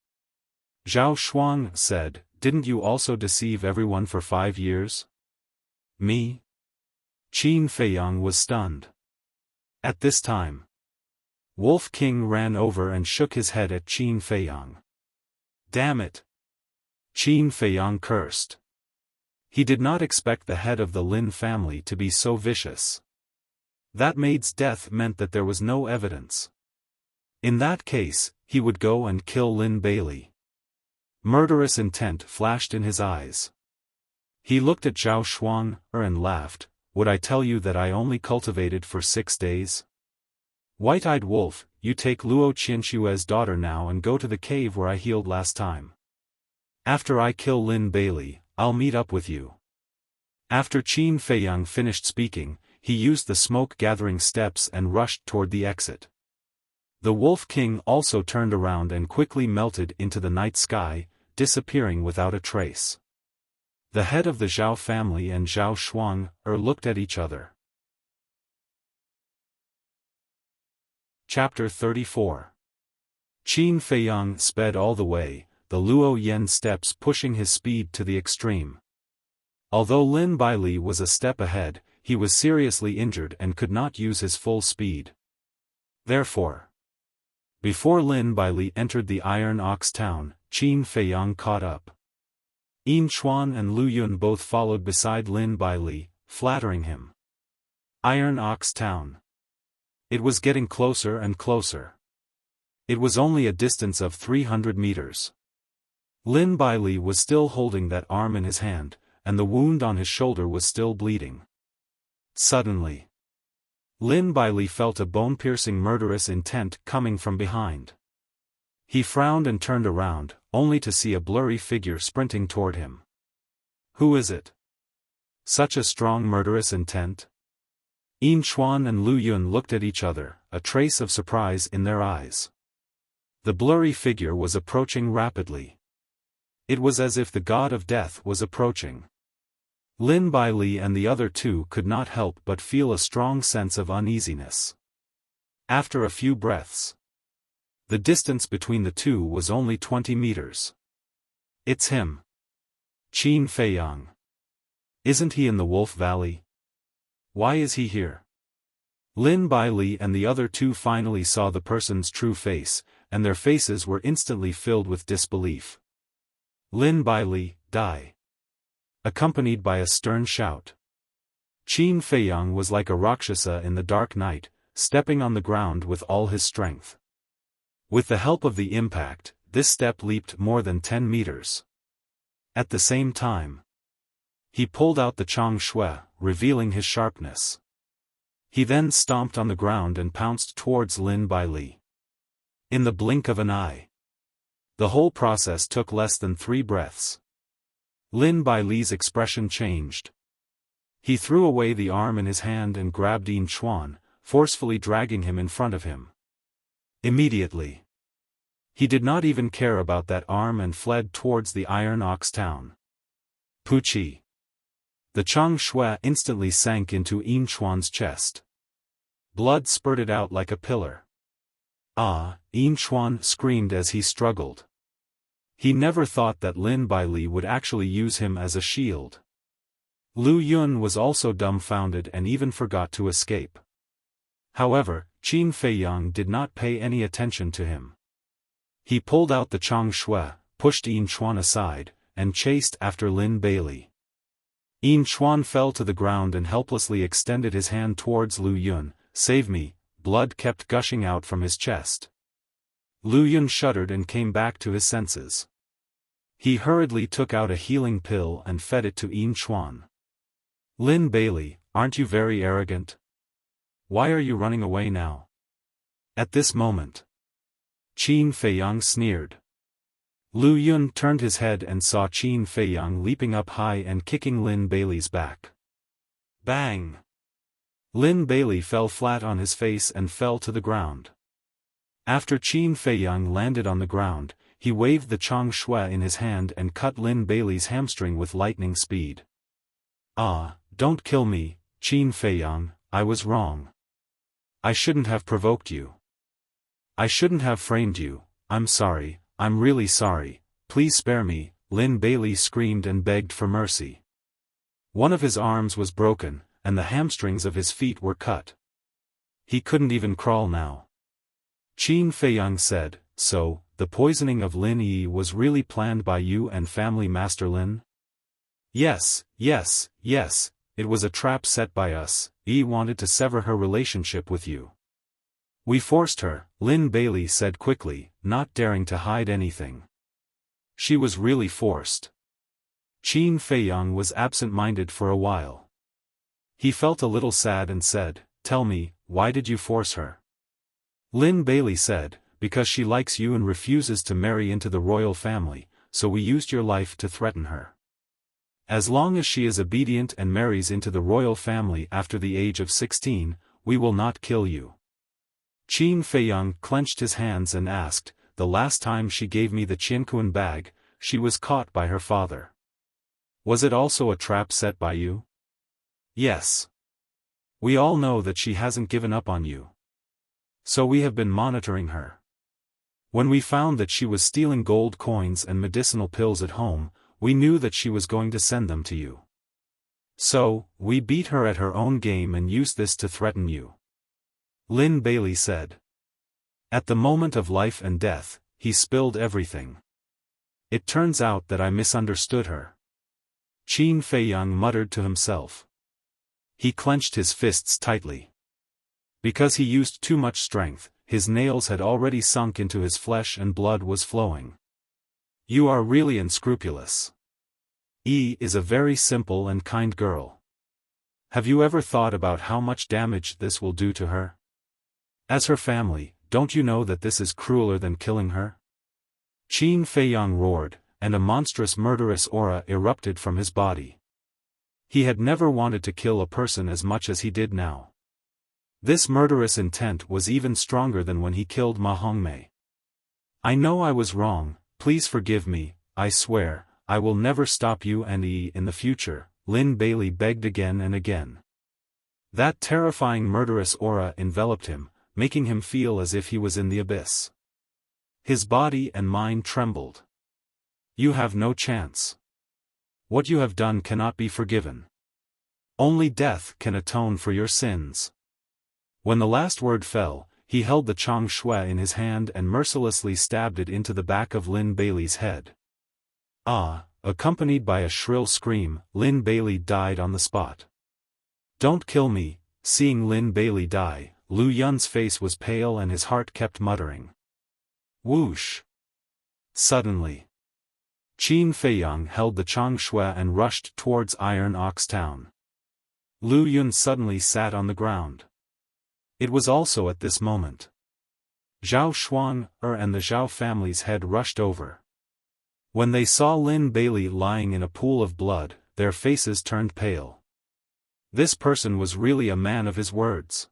Zhao Shuang said, "Didn't you also deceive everyone for 5 years?" Me? Qin Feiyang was stunned. At this time, Wolf King ran over and shook his head at Qin Feiyang. "Damn it!" Qin Feiyang cursed. He did not expect the head of the Lin family to be so vicious. That maid's death meant that there was no evidence. In that case, he would go and kill Lin Bailey. Murderous intent flashed in his eyes. He looked at Zhao Shuang and laughed, "Would I tell you that I only cultivated for 6 days? White-eyed wolf, you take Luo Qianshue's daughter now and go to the cave where I healed last time. After I kill Lin Bailey, I'll meet up with you." After Qin Feiyang finished speaking, he used the smoke-gathering steps and rushed toward the exit. The Wolf King also turned around and quickly melted into the night sky, disappearing without a trace. The head of the Zhao family and Zhao Shuang looked at each other. Chapter 34. Qin Feiyang sped all the way, the Luo Yan steps pushing his speed to the extreme. Although Lin Bailey was a step ahead, he was seriously injured and could not use his full speed. Therefore, before Lin Bailey entered the Iron Ox town, Qin Feiyang caught up. Yin Chuan and Lu Yun both followed beside Lin Bailey, flattering him. Iron Ox town. It was getting closer and closer. It was only a distance of 300 meters. Lin Bailey was still holding that arm in his hand, and the wound on his shoulder was still bleeding. Suddenly, Lin Bailey felt a bone-piercing murderous intent coming from behind. He frowned and turned around, only to see a blurry figure sprinting toward him. Who is it? Such a strong murderous intent? Yin Chuan and Lu Yun looked at each other, a trace of surprise in their eyes. The blurry figure was approaching rapidly. It was as if the god of death was approaching. Lin Bailey and the other two could not help but feel a strong sense of uneasiness. After a few breaths, the distance between the two was only 20 meters. It's him. Qin Feiyang. Isn't he in the Wolf Valley? Why is he here? Lin Bailey and the other two finally saw the person's true face, and their faces were instantly filled with disbelief. Lin Bailey, die! Accompanied by a stern shout. Qin Feiyang was like a Rakshasa in the dark night, stepping on the ground with all his strength. With the help of the impact, this step leaped more than 10 meters. At the same time, he pulled out the Chang Shui, revealing his sharpness. He then stomped on the ground and pounced towards Lin Bailey. In the blink of an eye. The whole process took less than 3 breaths. Lin Bailey's expression changed. He threw away the arm in his hand and grabbed Yin Chuan, forcefully dragging him in front of him. Immediately, he did not even care about that arm and fled towards the Iron Ox town. Puchi. The Chang Shui instantly sank into Yin Chuan's chest. Blood spurted out like a pillar. Ah! Yin Chuan screamed as he struggled. He never thought that Lin Bailey would actually use him as a shield. Lu Yun was also dumbfounded and even forgot to escape. However, Qin Feiyang did not pay any attention to him. He pulled out the Chang Shui, pushed Yin Chuan aside, and chased after Lin Bailey. Yin Chuan fell to the ground and helplessly extended his hand towards Lu Yun. "Save me," blood kept gushing out from his chest. Lu Yun shuddered and came back to his senses. He hurriedly took out a healing pill and fed it to Yin Chuan. "Lin Bailey, aren't you very arrogant? Why are you running away now?" At this moment, Qin Feiyang sneered. Lu Yun turned his head and saw Qin Feiyang leaping up high and kicking Lin Bailey's back. Bang! Lin Bailey fell flat on his face and fell to the ground. After Qin Feiyang landed on the ground, he waved the Chang Shui in his hand and cut Lin Bailey's hamstring with lightning speed. "Ah, don't kill me, Qin Feiyang, I was wrong. I shouldn't have provoked you. I shouldn't have framed you, I'm sorry, I'm really sorry, please spare me," Lin Bailey screamed and begged for mercy. One of his arms was broken, and the hamstrings of his feet were cut. He couldn't even crawl now. Qin Feiyang said, "So, the poisoning of Lin Yi was really planned by you and family Master Lin?" Yes, it was a trap set by us. Yi wanted to sever her relationship with you. We forced her," Lin Bailey said quickly, not daring to hide anything. She was really forced. Qin Feiyang was absent-minded for a while. He felt a little sad and said, "Tell me, why did you force her?" Lin Bailey said, "Because she likes you and refuses to marry into the royal family, so we used your life to threaten her. As long as she is obedient and marries into the royal family after the age of 16, we will not kill you." Qin Feiyang clenched his hands and asked, "The last time she gave me the Qianquan bag, she was caught by her father. Was it also a trap set by you?" "Yes. We all know that she hasn't given up on you. So we have been monitoring her. When we found that she was stealing gold coins and medicinal pills at home, we knew that she was going to send them to you. So, we beat her at her own game and used this to threaten you," Lin Bailey said. "At the moment of life and death, he spilled everything. It turns out that I misunderstood her." Qin Feiyang muttered to himself. He clenched his fists tightly. Because he used too much strength, his nails had already sunk into his flesh and blood was flowing. "You are really unscrupulous. Yi is a very simple and kind girl. Have you ever thought about how much damage this will do to her? As her family, don't you know that this is crueler than killing her?" Qin Feiyang roared, and a monstrous murderous aura erupted from his body. He had never wanted to kill a person as much as he did now. This murderous intent was even stronger than when he killed Ma Hongmei. "I know I was wrong, please forgive me, I swear, I will never stop you and Yi in the future," Lin Bailey begged again and again. That terrifying murderous aura enveloped him, making him feel as if he was in the abyss. His body and mind trembled. "You have no chance. What you have done cannot be forgiven. Only death can atone for your sins." When the last word fell, he held the Chang Shui in his hand and mercilessly stabbed it into the back of Lin Bailey's head. "Ah!" Accompanied by a shrill scream, Lin Bailey died on the spot. "Don't kill me." Seeing Lin Bailey die, Lu Yun's face was pale and his heart kept muttering. Whoosh! Suddenly, Qin Feiyang held the Chang Shui and rushed towards Iron Ox Town. Lu Yun suddenly sat on the ground. It was also at this moment Zhao Xuan and the Zhao family's head rushed over. When they saw Lin Bailey lying in a pool of blood, their faces turned pale. This person was really a man of his words.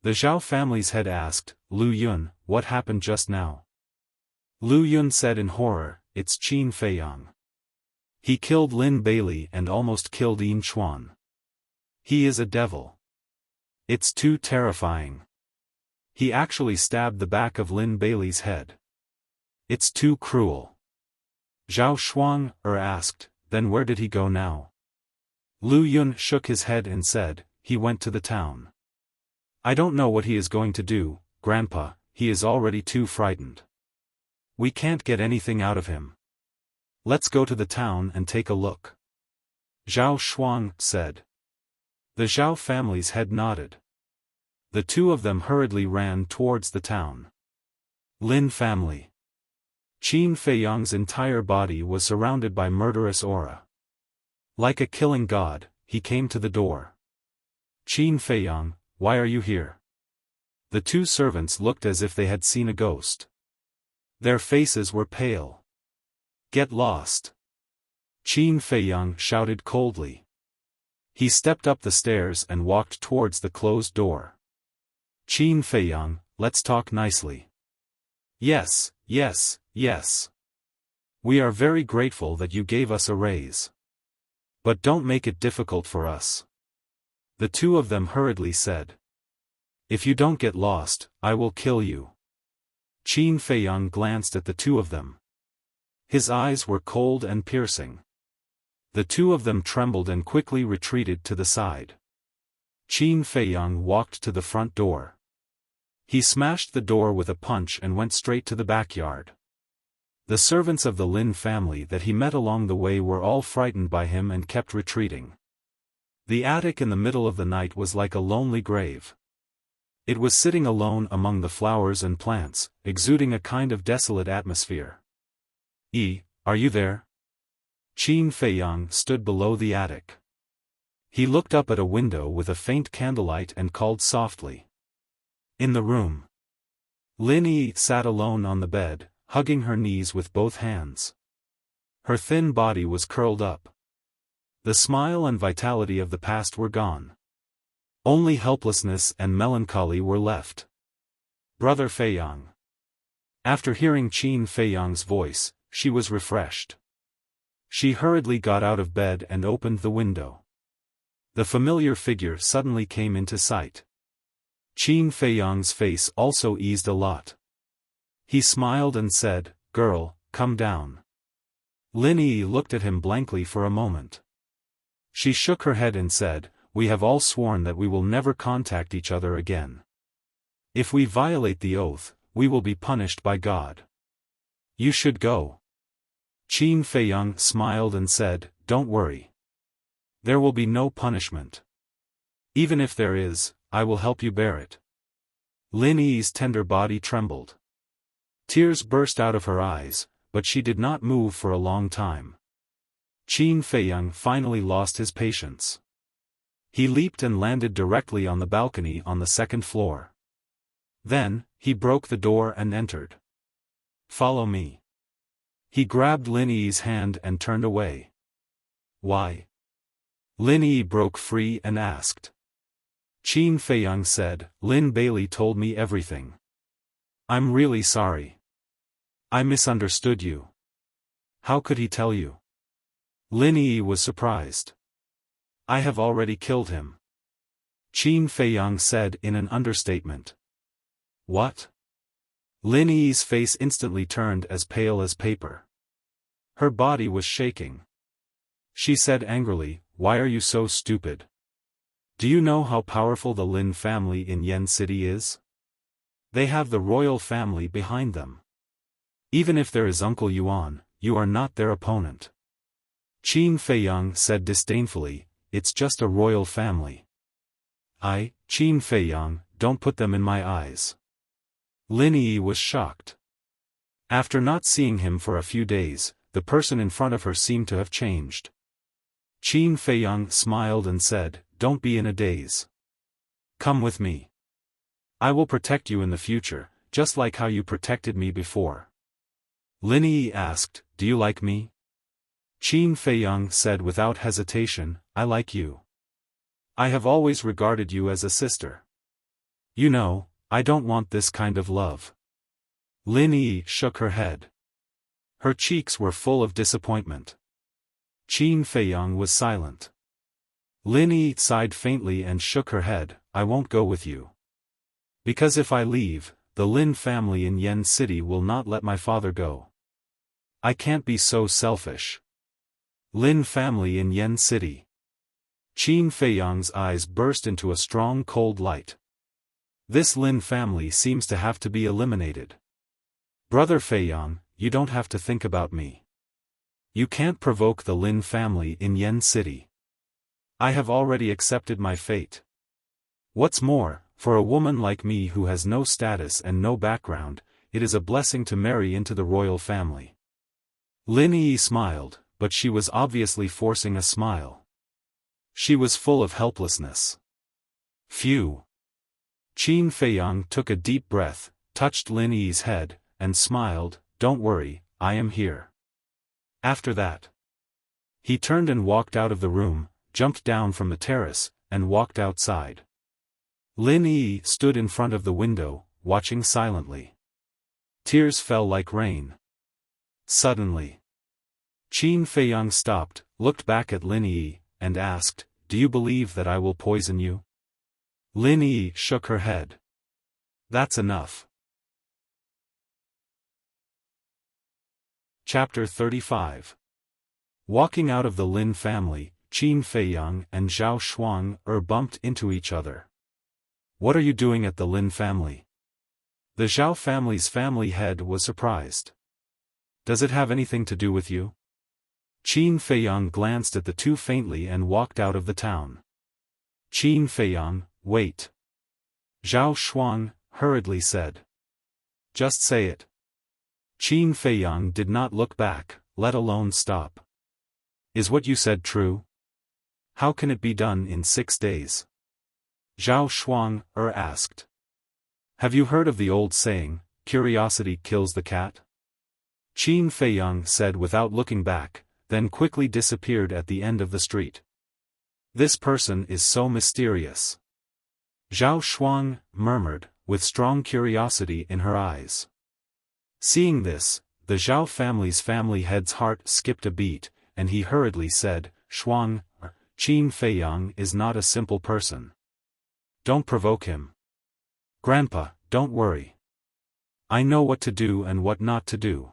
The Zhao family's head asked, "Lu Yun, what happened just now?" Lu Yun said in horror, "It's Qin Feiyang. He killed Lin Bailey and almost killed Yin Chuan. He is a devil. It's too terrifying. He actually stabbed the back of Lin Bailey's head. It's too cruel." Zhao Xuan asked, "Then where did he go now?" Lu Yun shook his head and said, "He went to the town. I don't know what he is going to do, Grandpa, he is already too frightened." We can't get anything out of him. Let's go to the town and take a look. Zhao Shuang said. The Zhao family's head nodded. The two of them hurriedly ran towards the town. Lin family. Qin Feiyang's entire body was surrounded by murderous aura. Like a killing god, he came to the door. Qin Feiyang, why are you here? The two servants looked as if they had seen a ghost. Their faces were pale. Get lost! Qin Feiyang shouted coldly. He stepped up the stairs and walked towards the closed door. Qin Feiyang, let's talk nicely. Yes, yes, yes. We are very grateful that you gave us a raise. But don't make it difficult for us. The two of them hurriedly said. If you don't get lost, I will kill you. Qin Feiyang glanced at the two of them. His eyes were cold and piercing. The two of them trembled and quickly retreated to the side. Qin Feiyang walked to the front door. He smashed the door with a punch and went straight to the backyard. The servants of the Lin family that he met along the way were all frightened by him and kept retreating. The attic in the middle of the night was like a lonely grave. It was sitting alone among the flowers and plants, exuding a kind of desolate atmosphere. Are you there? Qin Feiyang stood below the attic. He looked up at a window with a faint candlelight and called softly. In the room. Lin Yi sat alone on the bed, hugging her knees with both hands. Her thin body was curled up. The smile and vitality of the past were gone. Only helplessness and melancholy were left. Brother Feiyang. After hearing Qin Feiyang's voice, she was refreshed. She hurriedly got out of bed and opened the window. The familiar figure suddenly came into sight. Qin Feiyang's face also eased a lot. He smiled and said, "Girl, come down." Lin Yi looked at him blankly for a moment. She shook her head and said, "We have all sworn that we will never contact each other again. If we violate the oath, we will be punished by God. You should go." Qin Feiyang smiled and said, "Don't worry. There will be no punishment. Even if there is, I will help you bear it." Lin Yi's tender body trembled. Tears burst out of her eyes, but she did not move for a long time. Qin Feiyang finally lost his patience. He leaped and landed directly on the balcony on the second floor. Then, he broke the door and entered. "Follow me." He grabbed Lin Yi's hand and turned away. "Why?" Lin Yi broke free and asked. Qin Feiyang said, "Lin Bailey told me everything. I'm really sorry. I misunderstood you." "How could he tell you?" Lin Yi was surprised. "I have already killed him," Qin Feiyang said in an understatement. "What?" Lin Yi's face instantly turned as pale as paper. Her body was shaking. She said angrily, "Why are you so stupid? Do you know how powerful the Lin family in Yen City is? They have the royal family behind them. Even if there is Uncle Yuan, you are not their opponent." Qin Feiyang said disdainfully, "It's just a royal family." Qin Feiyang, don't put them in my eyes." Lin Yi was shocked. After not seeing him for a few days, the person in front of her seemed to have changed. Qin Feiyang smiled and said, "Don't be in a daze. Come with me. I will protect you in the future, just like how you protected me before." Lin Yi asked, "Do you like me?" Qin Feiyang said without hesitation, "I like you. I have always regarded you as a sister. You know, I don't want this kind of love." Lin Yi shook her head. Her cheeks were full of disappointment. Qin Feiyang was silent. Lin Yi sighed faintly and shook her head, "I won't go with you. Because if I leave, the Lin family in Yen City will not let my father go. I can't be so selfish." Lin family in Yen City. Qin Feiyang's eyes burst into a strong cold light. This Lin family seems to have to be eliminated. "Brother Feiyang, you don't have to think about me. You can't provoke the Lin family in Yen City. I have already accepted my fate. What's more, for a woman like me who has no status and no background, it is a blessing to marry into the royal family. Lin Yi smiled, but she was obviously forcing a smile. She was full of helplessness. Phew. Qin Feiyang took a deep breath, touched Lin Yi's head, and smiled, "Don't worry, I am here." After that, he turned and walked out of the room, jumped down from the terrace, and walked outside. Lin Yi stood in front of the window, watching silently. Tears fell like rain. Suddenly, Qin Feiyang stopped, looked back at Lin Yi, and asked, "Do you believe that I will poison you?" Lin Yi shook her head. "That's enough." Chapter 35. Walking out of the Lin family, Qin Feiyang and Zhao Shuang bumped into each other. "What are you doing at the Lin family?" The Zhao family's family head was surprised. "Does it have anything to do with you?" Qin Feiyang glanced at the two faintly and walked out of the town. "Qin Feiyang, wait." Zhao Shuang hurriedly said. "Just say it." Qin Feiyang did not look back, let alone stop. "Is what you said true? How can it be done in 6 days?" Zhao Shuang asked. "Have you heard of the old saying, curiosity kills the cat?" Qin Feiyang said without looking back, then quickly disappeared at the end of the street. "This person is so mysterious," Zhao Shuang murmured, with strong curiosity in her eyes. Seeing this, the Zhao family's family head's heart skipped a beat, and he hurriedly said, "Shuang, Qin Feiyang is not a simple person. Don't provoke him. Grandpa, don't worry. I know what to do and what not to do.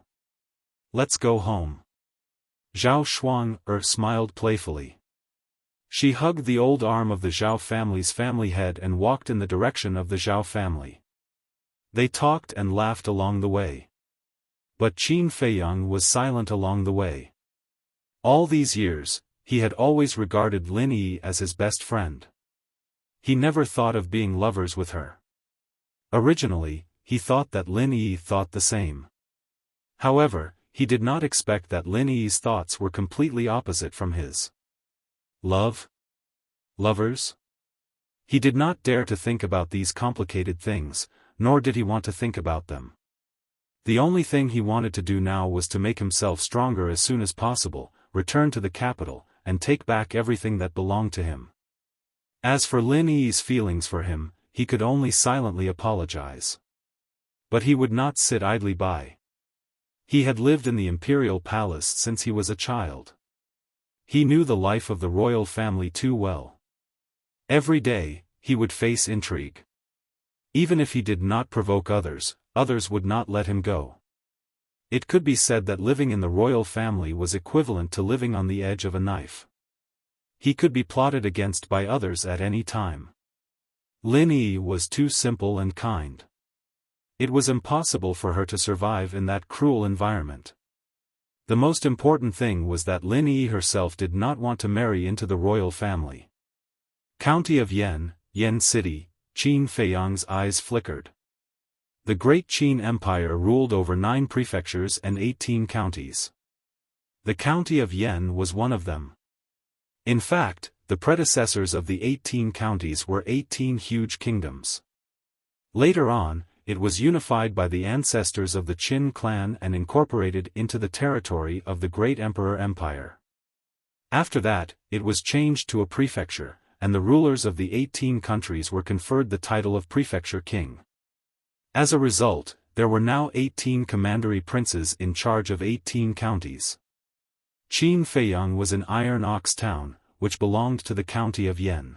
Let's go home." Zhao Shuang smiled playfully. She hugged the old arm of the Zhao family's family head and walked in the direction of the Zhao family. They talked and laughed along the way. But Qin Feiyang was silent along the way. All these years, he had always regarded Lin Yi as his best friend. He never thought of being lovers with her. Originally, he thought that Lin Yi thought the same. However, he did not expect that Lin Yi's thoughts were completely opposite from his. Love? Lovers? He did not dare to think about these complicated things, nor did he want to think about them. The only thing he wanted to do now was to make himself stronger as soon as possible, return to the capital, and take back everything that belonged to him. As for Lin Yi's feelings for him, he could only silently apologize. But he would not sit idly by. He had lived in the imperial palace since he was a child. He knew the life of the royal family too well. Every day, he would face intrigue. Even if he did not provoke others, others would not let him go. It could be said that living in the royal family was equivalent to living on the edge of a knife. He could be plotted against by others at any time. Lin Yi was too simple and kind. It was impossible for her to survive in that cruel environment. The most important thing was that Lin Yi herself did not want to marry into the royal family. County of Yen, Yen City, Qin Feiyang's eyes flickered. The Great Qin Empire ruled over 9 prefectures and 18 counties. The county of Yen was one of them. In fact, the predecessors of the 18 counties were 18 huge kingdoms. Later on, it was unified by the ancestors of the Qin clan and incorporated into the territory of the Great Emperor Empire. After that, it was changed to a prefecture, and the rulers of the 18 countries were conferred the title of prefecture king. As a result, there were now 18 commandery princes in charge of 18 counties. Qin Feiyang was in Iron Ox Town, which belonged to the county of Yen.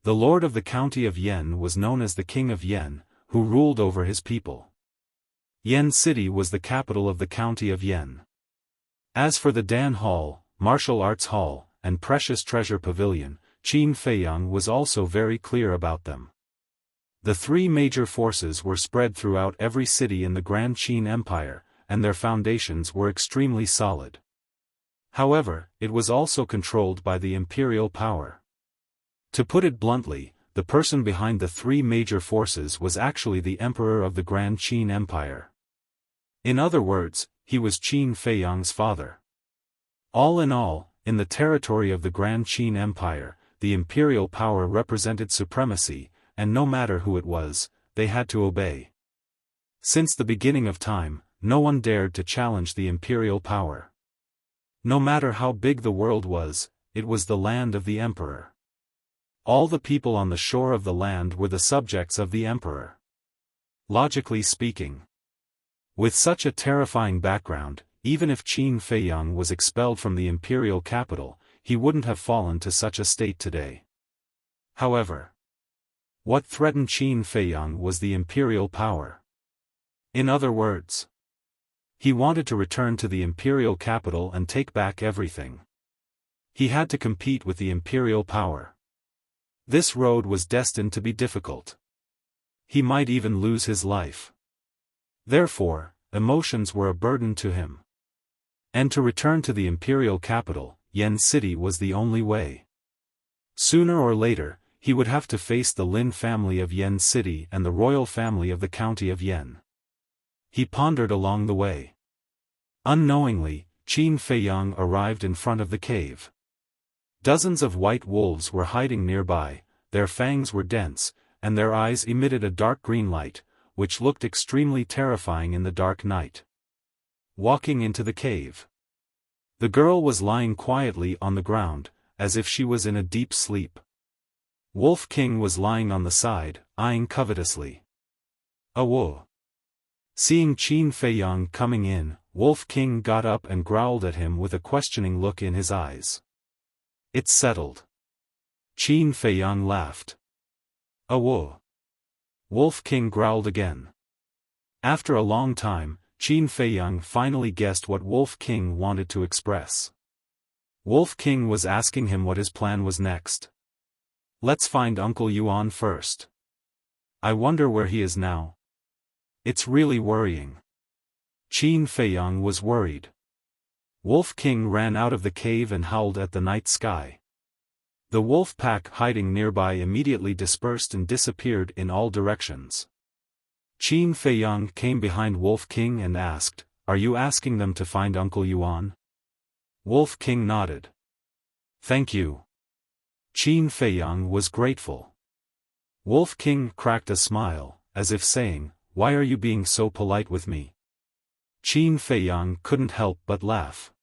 The lord of the county of Yen was known as the King of Yen, who ruled over his people. Yen City was the capital of the county of Yen. As for the Dan Hall, Martial Arts Hall, and Precious Treasure Pavilion, Qin Feiyang was also very clear about them. The 3 major forces were spread throughout every city in the Grand Qin Empire, and their foundations were extremely solid. However, it was also controlled by the imperial power. To put it bluntly, the person behind the three major forces was actually the emperor of the Grand Qin Empire. In other words, he was Qin Feiyang's father. All in all, in the territory of the Grand Qin Empire, the imperial power represented supremacy, and no matter who it was, they had to obey. Since the beginning of time, no one dared to challenge the imperial power. No matter how big the world was, it was the land of the emperor. All the people on the shore of the land were the subjects of the emperor. Logically speaking. With such a terrifying background, even if Qin Feiyang was expelled from the imperial capital, he wouldn't have fallen to such a state today. However, what threatened Qin Feiyang was the imperial power. In other words, he wanted to return to the imperial capital and take back everything. He had to compete with the imperial power. This road was destined to be difficult. He might even lose his life. Therefore, emotions were a burden to him. And to return to the imperial capital, Yen City was the only way. Sooner or later, he would have to face the Lin family of Yen City and the royal family of the county of Yen. He pondered along the way. Unknowingly, Qin Feiyang arrived in front of the cave. Dozens of white wolves were hiding nearby, their fangs were dense, and their eyes emitted a dark green light, which looked extremely terrifying in the dark night. Walking into the cave. The girl was lying quietly on the ground, as if she was in a deep sleep. Wolf King was lying on the side, eyeing covetously. Whoa! Seeing Qin Feiyang coming in, Wolf King got up and growled at him with a questioning look in his eyes. It's settled. Qin Feiyang laughed. Whoa! Wolf King growled again. After a long time, Qin Feiyang finally guessed what Wolf King wanted to express. Wolf King was asking him what his plan was next. Let's find Uncle Yuan first. I wonder where he is now. It's really worrying. Qin Feiyang was worried. Wolf King ran out of the cave and howled at the night sky. The wolf pack hiding nearby immediately dispersed and disappeared in all directions. Qin Feiyang came behind Wolf King and asked, "Are you asking them to find Uncle Yuan?" Wolf King nodded. "Thank you." Qin Feiyang was grateful. Wolf King cracked a smile, as if saying, "Why are you being so polite with me?" Qin Feiyang couldn't help but laugh.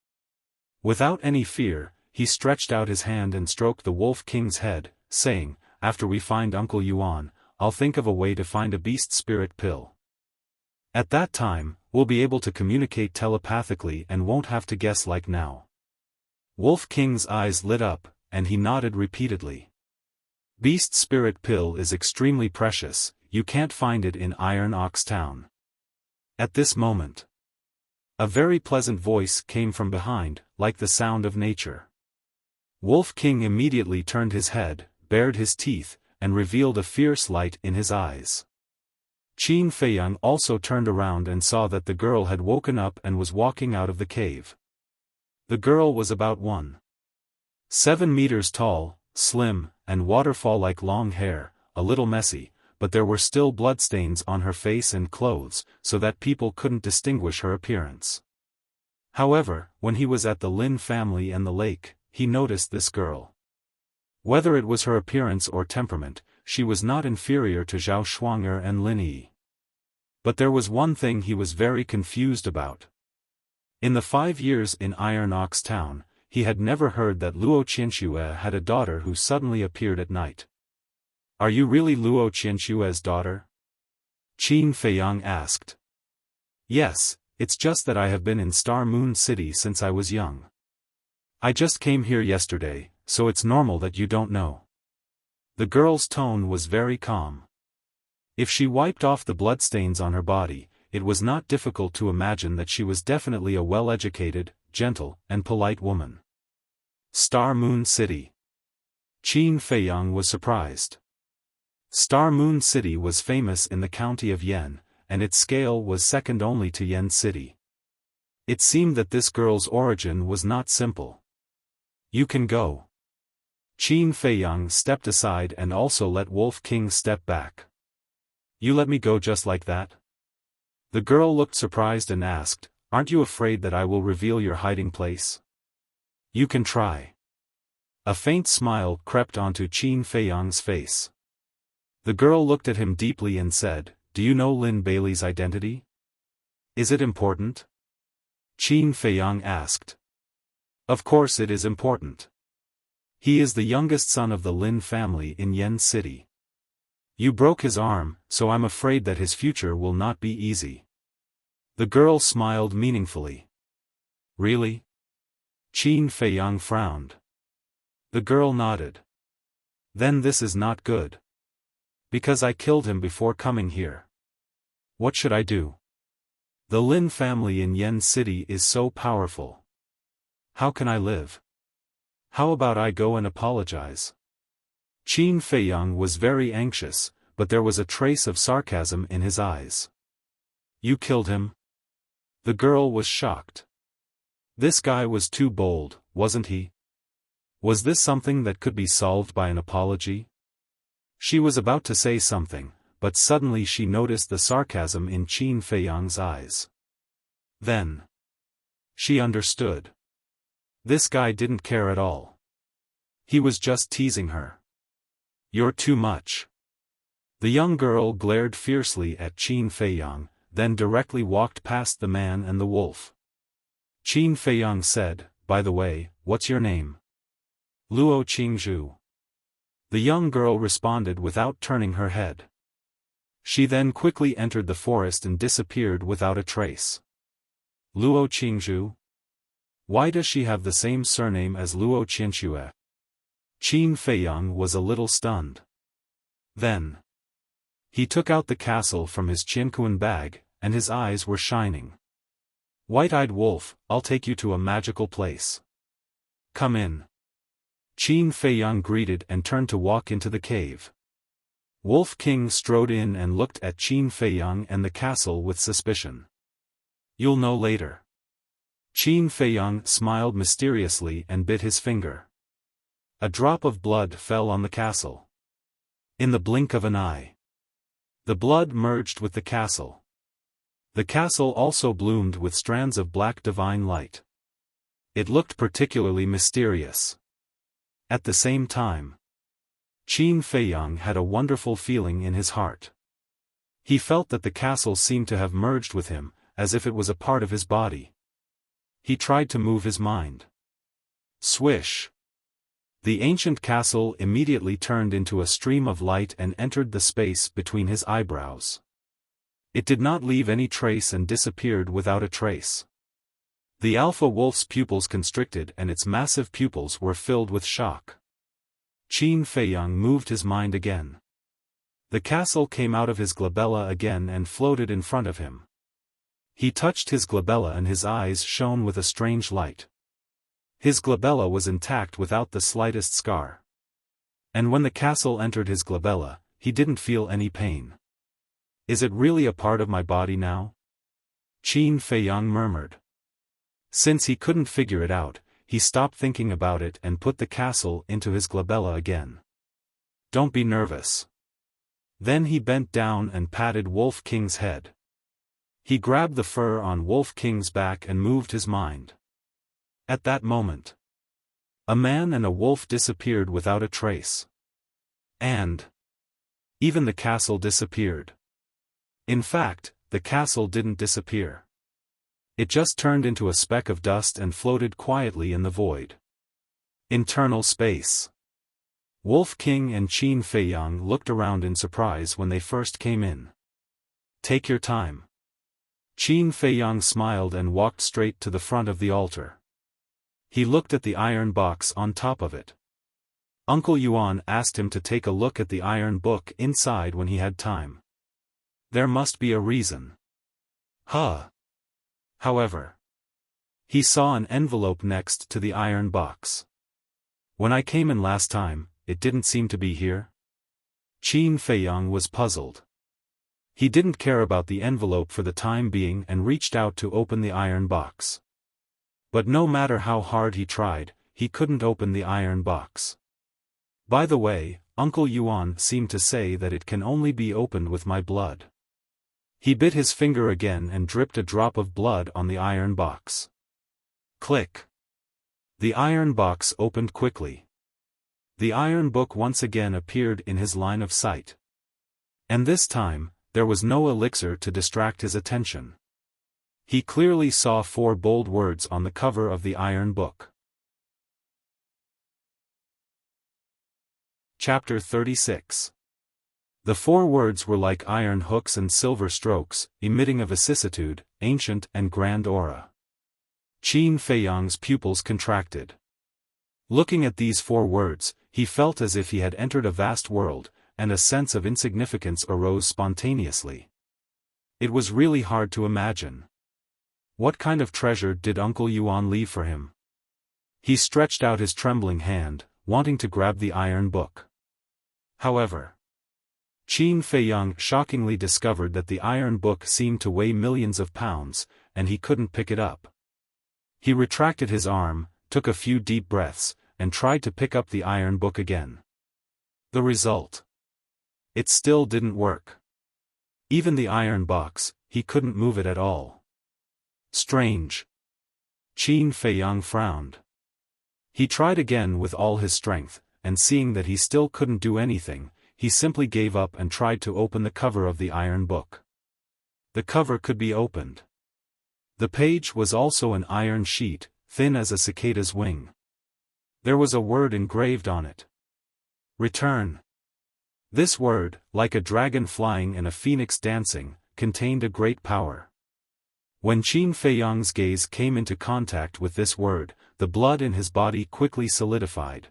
Without any fear, he stretched out his hand and stroked the Wolf King's head, saying, "After we find Uncle Yuan, I'll think of a way to find a beast spirit pill. At that time, we'll be able to communicate telepathically and won't have to guess like now." Wolf King's eyes lit up, and he nodded repeatedly. Beast spirit pill is extremely precious, you can't find it in Iron Ox Town. At this moment, a very pleasant voice came from behind, like the sound of nature. Wolf King immediately turned his head, bared his teeth, and revealed a fierce light in his eyes. Qin Feiyang also turned around and saw that the girl had woken up and was walking out of the cave. The girl was about 1.7 meters tall, slim, and waterfall-like long hair, a little messy, but there were still bloodstains on her face and clothes, so that people couldn't distinguish her appearance. However, when he was at the Lin family and the lake, he noticed this girl. Whether it was her appearance or temperament, she was not inferior to Zhao Shuang'er and Lin Yi. But there was one thing he was very confused about. In the 5 years in Iron Ox Town, he had never heard that Luo Qianxue had a daughter who suddenly appeared at night. "Are you really Luo Qianxue's daughter?" Qin Feiyang asked. "Yes, it's just that I have been in Star Moon City since I was young. I just came here yesterday, so it's normal that you don't know." The girl's tone was very calm. If she wiped off the bloodstains on her body, it was not difficult to imagine that she was definitely a well-educated, gentle, and polite woman. Star Moon City. Qin Feiyang was surprised. Star Moon City was famous in the county of Yen, and its scale was second only to Yen City. It seemed that this girl's origin was not simple. You can go. Qin Feiyang stepped aside and also let Wolf King step back. You let me go just like that? The girl looked surprised and asked, aren't you afraid that I will reveal your hiding place? You can try. A faint smile crept onto Qin Feiyang's face. The girl looked at him deeply and said, do you know Lin Bailey's identity? Is it important? Qin Feiyang asked. Of course it is important. He is the youngest son of the Lin family in Yen City. You broke his arm, so I'm afraid that his future will not be easy. The girl smiled meaningfully. Really? Qin Feiyang frowned. The girl nodded. Then this is not good. Because I killed him before coming here. What should I do? The Lin family in Yen City is so powerful. How can I live? How about I go and apologize? Qin Feiyang was very anxious, but there was a trace of sarcasm in his eyes. You killed him? The girl was shocked. This guy was too bold, wasn't he? Was this something that could be solved by an apology? She was about to say something, but suddenly she noticed the sarcasm in Qin Feiyang's eyes. Then she understood. This guy didn't care at all. He was just teasing her. You're too much. The young girl glared fiercely at Qin Feiyang, then directly walked past the man and the wolf. Qin Feiyang said, by the way, what's your name? Luo Qingzhu. The young girl responded without turning her head. She then quickly entered the forest and disappeared without a trace. Luo Qingzhu? Why does she have the same surname as Luo Qianxue? Qin Feiyang was a little stunned. Then he took out the castle from his Qianquan bag, and his eyes were shining. White-eyed wolf, I'll take you to a magical place. Come in. Qin Feiyang greeted and turned to walk into the cave. Wolf King strode in and looked at Qin Feiyang and the castle with suspicion. You'll know later. Qin Feiyang smiled mysteriously and bit his finger. A drop of blood fell on the castle. In the blink of an eye, the blood merged with the castle. The castle also bloomed with strands of black divine light. It looked particularly mysterious. At the same time, Qin Feiyang had a wonderful feeling in his heart. He felt that the castle seemed to have merged with him, as if it was a part of his body. He tried to move his mind. Swish! The ancient castle immediately turned into a stream of light and entered the space between his eyebrows. It did not leave any trace and disappeared without a trace. The alpha wolf's pupils constricted and its massive pupils were filled with shock. Qin Feiyang moved his mind again. The castle came out of his glabella again and floated in front of him. He touched his glabella and his eyes shone with a strange light. His glabella was intact without the slightest scar. And when the castle entered his glabella, he didn't feel any pain. Is it really a part of my body now? Qin Feiyang murmured. Since he couldn't figure it out, he stopped thinking about it and put the castle into his glabella again. Don't be nervous. Then he bent down and patted Wolf King's head. He grabbed the fur on Wolf King's back and moved his mind. At that moment, a man and a wolf disappeared without a trace. And even the castle disappeared. In fact, the castle didn't disappear. It just turned into a speck of dust and floated quietly in the void. Internal space. Wolf King and Qin Feiyang looked around in surprise when they first came in. Take your time. Qin Feiyang smiled and walked straight to the front of the altar. He looked at the iron box on top of it. Uncle Yuan asked him to take a look at the iron book inside when he had time. There must be a reason. However, he saw an envelope next to the iron box. When I came in last time, it didn't seem to be here. Qin Feiyang was puzzled. He didn't care about the envelope for the time being and reached out to open the iron box. But no matter how hard he tried, he couldn't open the iron box. By the way, Uncle Yuan seemed to say that it can only be opened with my blood. He bit his finger again and dripped a drop of blood on the iron box. Click. The iron box opened quickly. The iron book once again appeared in his line of sight. And this time, there was no elixir to distract his attention. He clearly saw 4 bold words on the cover of the iron book. Chapter 36. The 4 words were like iron hooks and silver strokes, emitting a vicissitude, ancient and grand aura. Qin Feiyang's pupils contracted. Looking at these 4 words, he felt as if he had entered a vast world, and a sense of insignificance arose spontaneously. It was really hard to imagine. What kind of treasure did Uncle Yuan leave for him? He stretched out his trembling hand, wanting to grab the iron book. However, Qin Feiyang shockingly discovered that the iron book seemed to weigh millions of pounds, and he couldn't pick it up. He retracted his arm, took a few deep breaths, and tried to pick up the iron book again. The result? It still didn't work. Even the iron box, he couldn't move it at all. Strange. Qin Feiyang frowned. He tried again with all his strength, and seeing that he still couldn't do anything, he simply gave up and tried to open the cover of the iron book. The cover could be opened. The page was also an iron sheet, thin as a cicada's wing. There was a word engraved on it. Return. This word, like a dragon flying and a phoenix dancing, contained a great power. When Qin Feiyang's gaze came into contact with this word, the blood in his body quickly solidified.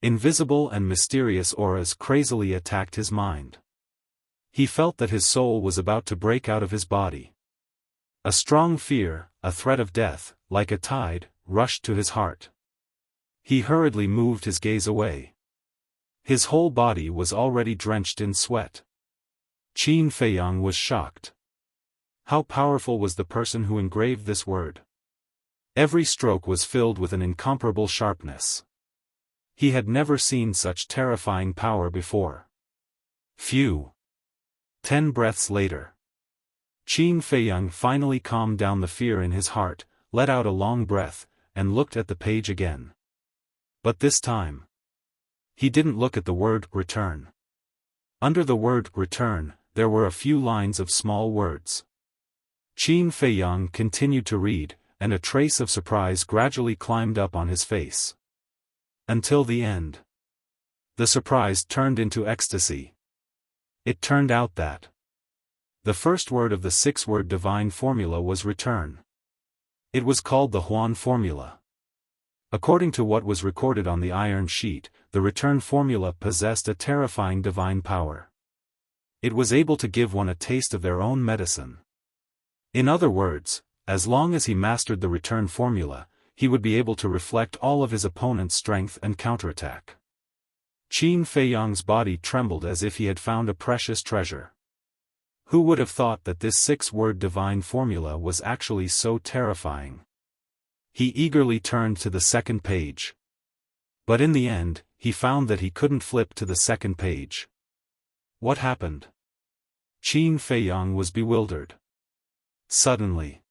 Invisible and mysterious auras crazily attacked his mind. He felt that his soul was about to break out of his body. A strong fear, a threat of death, like a tide, rushed to his heart. He hurriedly moved his gaze away. His whole body was already drenched in sweat. Qin Feiyang was shocked. How powerful was the person who engraved this word? Every stroke was filled with an incomparable sharpness. He had never seen such terrifying power before. Phew! 10 breaths later. Qin Feiyang finally calmed down the fear in his heart, let out a long breath, and looked at the page again. But this time, he didn't look at the word return. Under the word return, there were a few lines of small words. Qin Feiyang continued to read, and a trace of surprise gradually climbed up on his face. Until the end. The surprise turned into ecstasy. It turned out that the first word of the 6-word divine formula was return. It was called the Huan formula. According to what was recorded on the iron sheet, the return formula possessed a terrifying divine power. It was able to give one a taste of their own medicine. In other words, as long as he mastered the return formula, he would be able to reflect all of his opponent's strength and counterattack. Qin Feiyang's body trembled as if he had found a precious treasure. Who would have thought that this 6-word divine formula was actually so terrifying? He eagerly turned to the 2nd page. But in the end, he found that he couldn't flip to the 2nd page. What happened? Qin Feiyang was bewildered. Suddenly,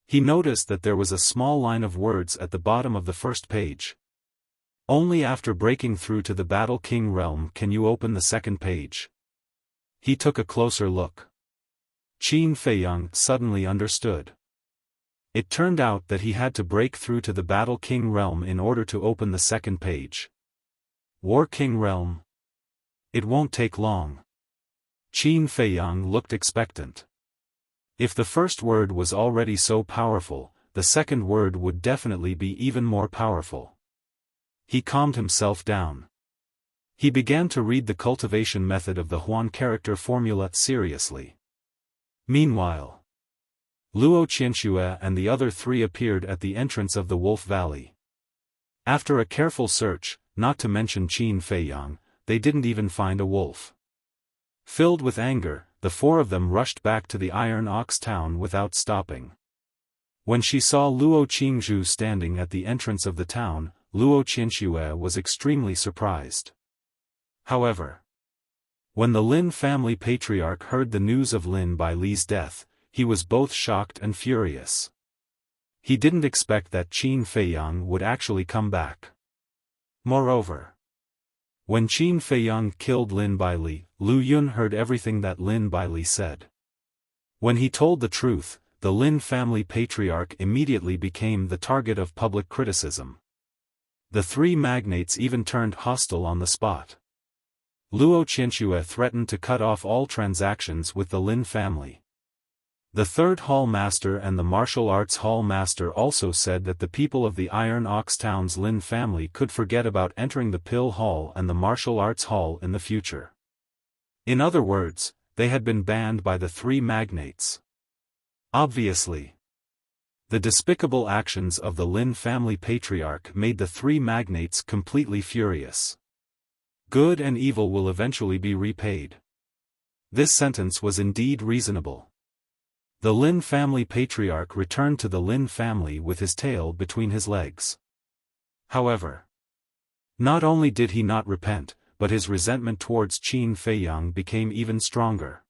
he noticed that there was a small line of words at the bottom of the 1st page. Only after breaking through to the Battle King realm can you open the 2nd page. He took a closer look. Qin Feiyang suddenly understood. It turned out that he had to break through to the Battle King realm in order to open the 2nd page. War King realm? It won't take long. Qin Feiyang looked expectant. If the first word was already so powerful, the 2nd word would definitely be even more powerful. He calmed himself down. He began to read the cultivation method of the Huan character formula seriously. Meanwhile, Luo Qianxue and the other 3 appeared at the entrance of the Wolf Valley. After a careful search, not to mention Qin Feiyang, they didn't even find a wolf. Filled with anger, the four of them rushed back to the Iron Ox town without stopping. When she saw Luo Qingzhu standing at the entrance of the town, Luo Qianxue was extremely surprised. However, when the Lin family patriarch heard the news of Lin Baili's death, he was both shocked and furious. He didn't expect that Qin Feiyang would actually come back. Moreover, when Qin Feiyang killed Lin Baili, Lu Yun heard everything that Lin Baili said. When he told the truth, the Lin family patriarch immediately became the target of public criticism. The three magnates even turned hostile on the spot. Luo Qianxue threatened to cut off all transactions with the Lin family. The third hall master and the martial arts hall master also said that the people of the Iron Ox town's Lin family could forget about entering the Pill Hall and the martial arts hall in the future. In other words, they had been banned by the three magnates. Obviously, the despicable actions of the Lin family patriarch made the three magnates completely furious. Good and evil will eventually be repaid. This sentence was indeed reasonable. The Lin family patriarch returned to the Lin family with his tail between his legs. However, not only did he not repent, but his resentment towards Qin Feiyang became even stronger.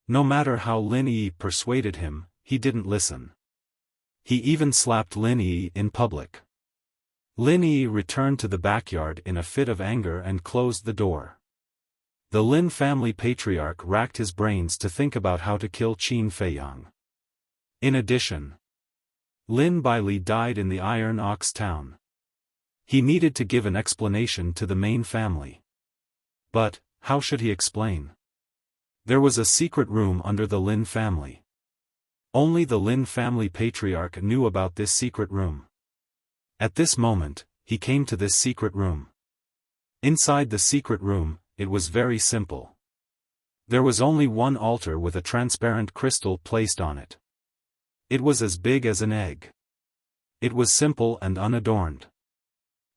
No matter how Lin Yi persuaded him, he didn't listen. He even slapped Lin Yi in public. Lin Yi returned to the backyard in a fit of anger and closed the door. The Lin family patriarch racked his brains to think about how to kill Qin Feiyang. In addition, Lin Baili died in the Iron Ox town. He needed to give an explanation to the main family. But, how should he explain? There was a secret room under the Lin family. Only the Lin family patriarch knew about this secret room. At this moment, he came to this secret room. Inside the secret room, it was very simple. There was only one altar with a transparent crystal placed on it. It was as big as an egg. It was simple and unadorned.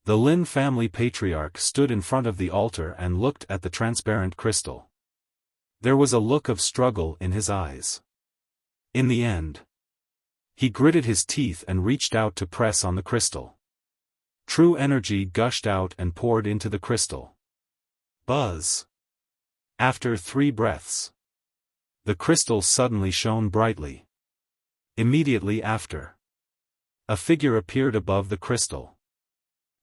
The Lin family patriarch stood in front of the altar and looked at the transparent crystal. There was a look of struggle in his eyes. In the end, he gritted his teeth and reached out to press on the crystal. True energy gushed out and poured into the crystal. Buzz! After 3 breaths, the crystal suddenly shone brightly. Immediately after, a figure appeared above the crystal.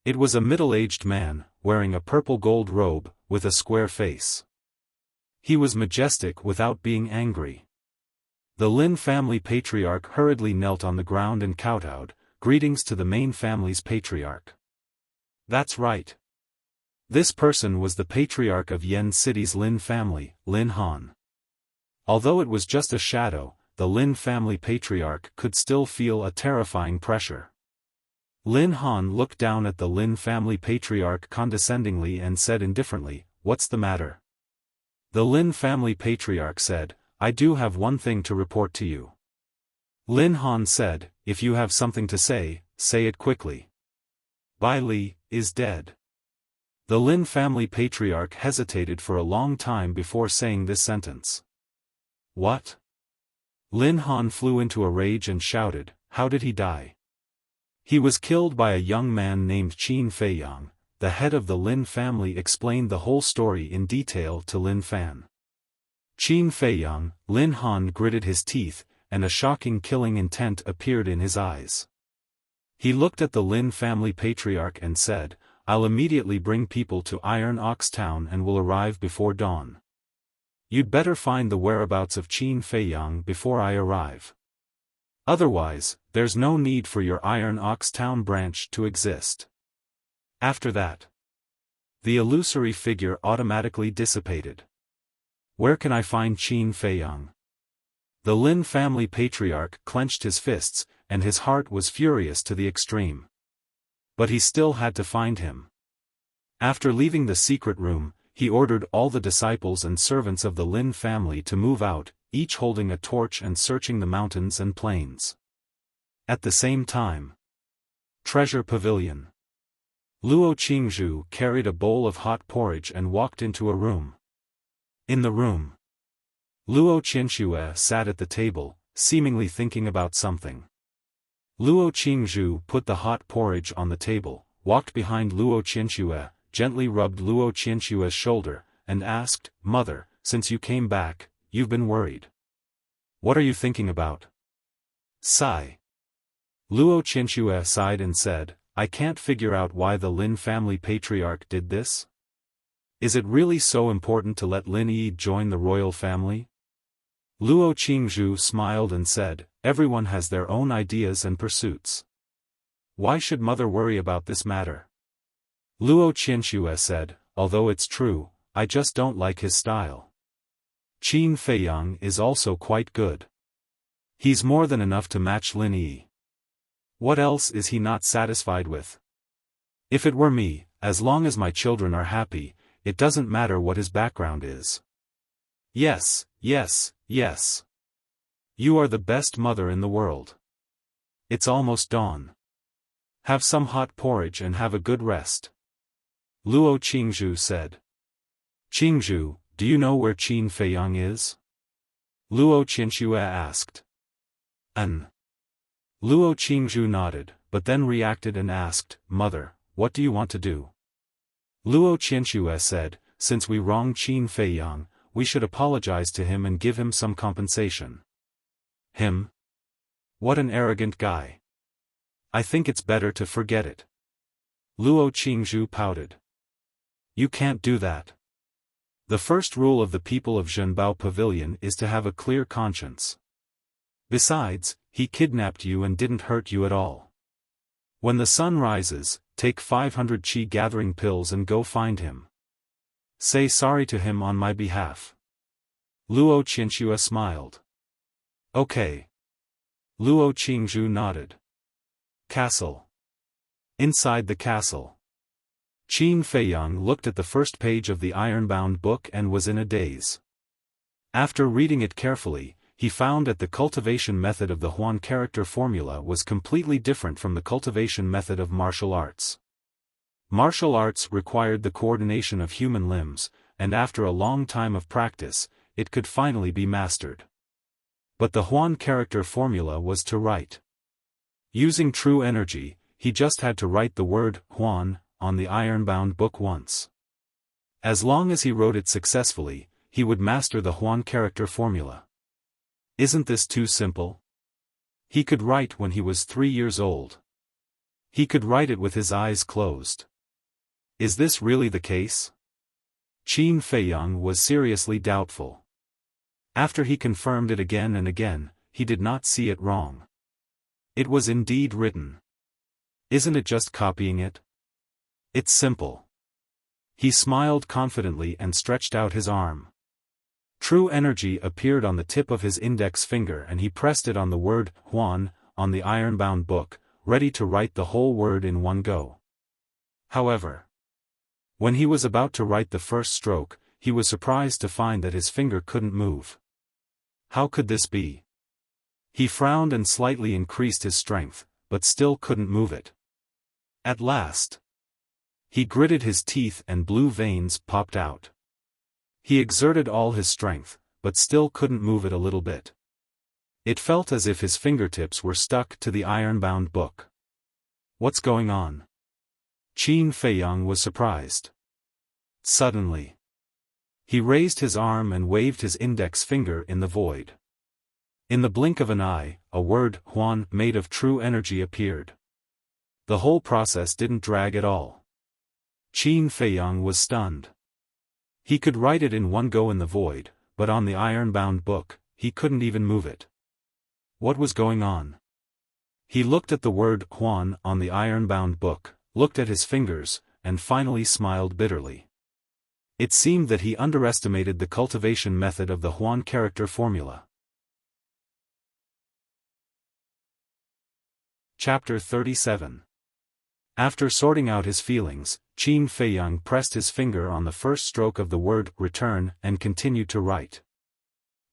It was a middle-aged man, wearing a purple gold robe, with a square face. He was majestic without being angry. The Lin family patriarch hurriedly knelt on the ground and kowtowed, greetings to the main family's patriarch. That's right. This person was the patriarch of Yen City's Lin family, Lin Han. Although it was just a shadow, the Lin family patriarch could still feel a terrifying pressure. Lin Han looked down at the Lin family patriarch condescendingly and said indifferently, "What's the matter?" The Lin family patriarch said, "I do have one thing to report to you." Lin Han said, "If you have something to say, say it quickly." Bai Li is dead. The Lin family patriarch hesitated for a long time before saying this sentence. What? Lin Han flew into a rage and shouted, "How did he die?" He was killed by a young man named Qin Feiyang. The head of the Lin family explained the whole story in detail to Lin Fan. Qin Feiyang, Lin Han gritted his teeth, and a shocking killing intent appeared in his eyes. He looked at the Lin family patriarch and said, "I'll immediately bring people to Iron Ox Town and will arrive before dawn. You'd better find the whereabouts of Qin Feiyang before I arrive. Otherwise, there's no need for your Iron Ox Town branch to exist." After that, the illusory figure automatically dissipated. Where can I find Qin Feiyang? The Lin family patriarch clenched his fists, and his heart was furious to the extreme. But he still had to find him. After leaving the secret room, he ordered all the disciples and servants of the Lin family to move out, each holding a torch and searching the mountains and plains. At the same time, Treasure Pavilion. Luo Qingzhu carried a bowl of hot porridge and walked into a room. In the room, Luo Qianxue sat at the table, seemingly thinking about something. Luo Qingzhu put the hot porridge on the table, walked behind Luo Qianxue, gently rubbed Luo Qianxue's shoulder, and asked, "Mother, since you came back, you've been worried. What are you thinking about?" Sigh. Luo Qianxue sighed and said, "I can't figure out why the Lin family patriarch did this. Is it really so important to let Lin Yi join the royal family?" Luo Qingzhu smiled and said, "Everyone has their own ideas and pursuits. Why should mother worry about this matter?" Luo Qianxue said, "Although it's true, I just don't like his style. Qin Feiyang is also quite good. He's more than enough to match Lin Yi. What else is he not satisfied with? If it were me, as long as my children are happy, it doesn't matter what his background is." "Yes, yes, yes. You are the best mother in the world. It's almost dawn. Have some hot porridge and have a good rest," Luo Qingzhu said. "Qingzhu, do you know where Qin Feiyang is?" Luo Qianxue asked. Luo Qingzhu nodded, but then reacted and asked, "Mother, what do you want to do?" Luo Qianxue said, "Since we wronged Qin Feiyang, we should apologize to him and give him some compensation." "Him? What an arrogant guy. I think it's better to forget it." Luo Qingzhu pouted. "You can't do that. The first rule of the people of Zhenbao Pavilion is to have a clear conscience. Besides, he kidnapped you and didn't hurt you at all. When the sun rises, take 500 qi gathering pills and go find him. Say sorry to him on my behalf." Luo Qianxue smiled. "Okay." Luo Qingzhu nodded. Castle. Inside the castle, Qin Feiyang looked at the first page of the iron-bound book and was in a daze. After reading it carefully, he found that the cultivation method of the Huan character formula was completely different from the cultivation method of martial arts. Martial arts required the coordination of human limbs, and after a long time of practice, it could finally be mastered. But the Huan character formula was to write. Using true energy, he just had to write the word Huan on the iron-bound book once. As long as he wrote it successfully, he would master the Huan character formula. Isn't this too simple? He could write when he was 3 years old. He could write it with his eyes closed. Is this really the case? Qin Feiyang was seriously doubtful. After he confirmed it again and again, he did not see it wrong. It was indeed written. Isn't it just copying it? It's simple. He smiled confidently and stretched out his arm. True energy appeared on the tip of his index finger and he pressed it on the word Huan on the iron-bound book, ready to write the whole word in one go. However, when he was about to write the first stroke, he was surprised to find that his finger couldn't move. How could this be? He frowned and slightly increased his strength, but still couldn't move it. At last, he gritted his teeth and blue veins popped out. He exerted all his strength, but still couldn't move it a little bit. It felt as if his fingertips were stuck to the iron-bound book. What's going on? Qin Feiyang was surprised. Suddenly, he raised his arm and waved his index finger in the void. In the blink of an eye, a word Huan made of true energy appeared. The whole process didn't drag at all. Qin Feiyang was stunned. He could write it in one go in the void, but on the iron-bound book, he couldn't even move it. What was going on? He looked at the word Huan on the iron-bound book, looked at his fingers, and finally smiled bitterly. It seemed that he underestimated the cultivation method of the Huan character formula. Chapter 37. After sorting out his feelings, Qin Feiyang pressed his finger on the first stroke of the word return and continued to write.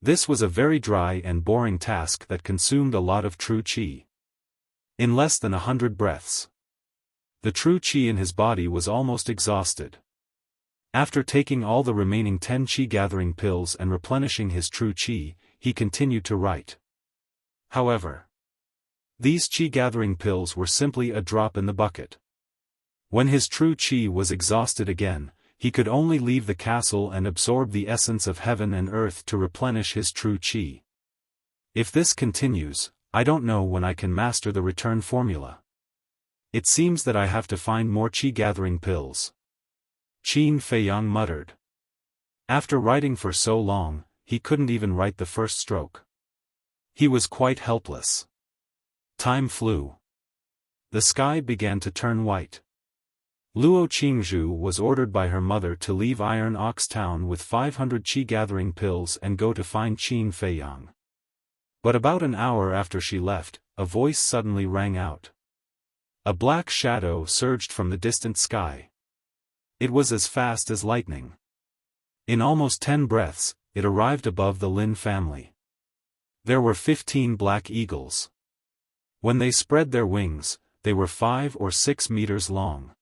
This was a very dry and boring task that consumed a lot of true qi. In less than 100 breaths, the true qi in his body was almost exhausted. After taking all the remaining 10 qi-gathering pills and replenishing his true qi, he continued to write. However, these qi-gathering pills were simply a drop in the bucket. When his true qi was exhausted again, he could only leave the castle and absorb the essence of heaven and earth to replenish his true qi. If this continues, I don't know when I can master the return formula. It seems that I have to find more qi-gathering pills. Qin Feiyang muttered. After writing for so long, he couldn't even write the first stroke. He was quite helpless. Time flew. The sky began to turn white. Luo Qingzhu was ordered by her mother to leave Iron Ox Town with 500 qi-gathering pills and go to find Qin Feiyang. But about an hour after she left, a voice suddenly rang out. A black shadow surged from the distant sky. It was as fast as lightning. In almost 10 breaths, it arrived above the Lin family. There were 15 black eagles. When they spread their wings, they were 5 or 6 meters long.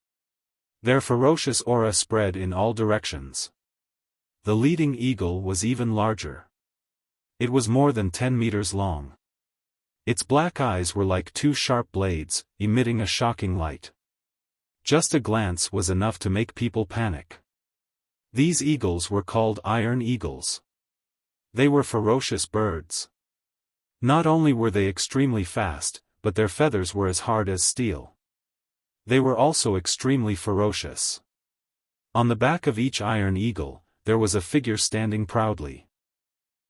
Their ferocious aura spread in all directions. The leading eagle was even larger. It was more than 10 meters long. Its black eyes were like 2 sharp blades, emitting a shocking light. Just a glance was enough to make people panic. These eagles were called iron eagles. They were ferocious birds. Not only were they extremely fast, but their feathers were as hard as steel. They were also extremely ferocious. On the back of each iron eagle, there was a figure standing proudly.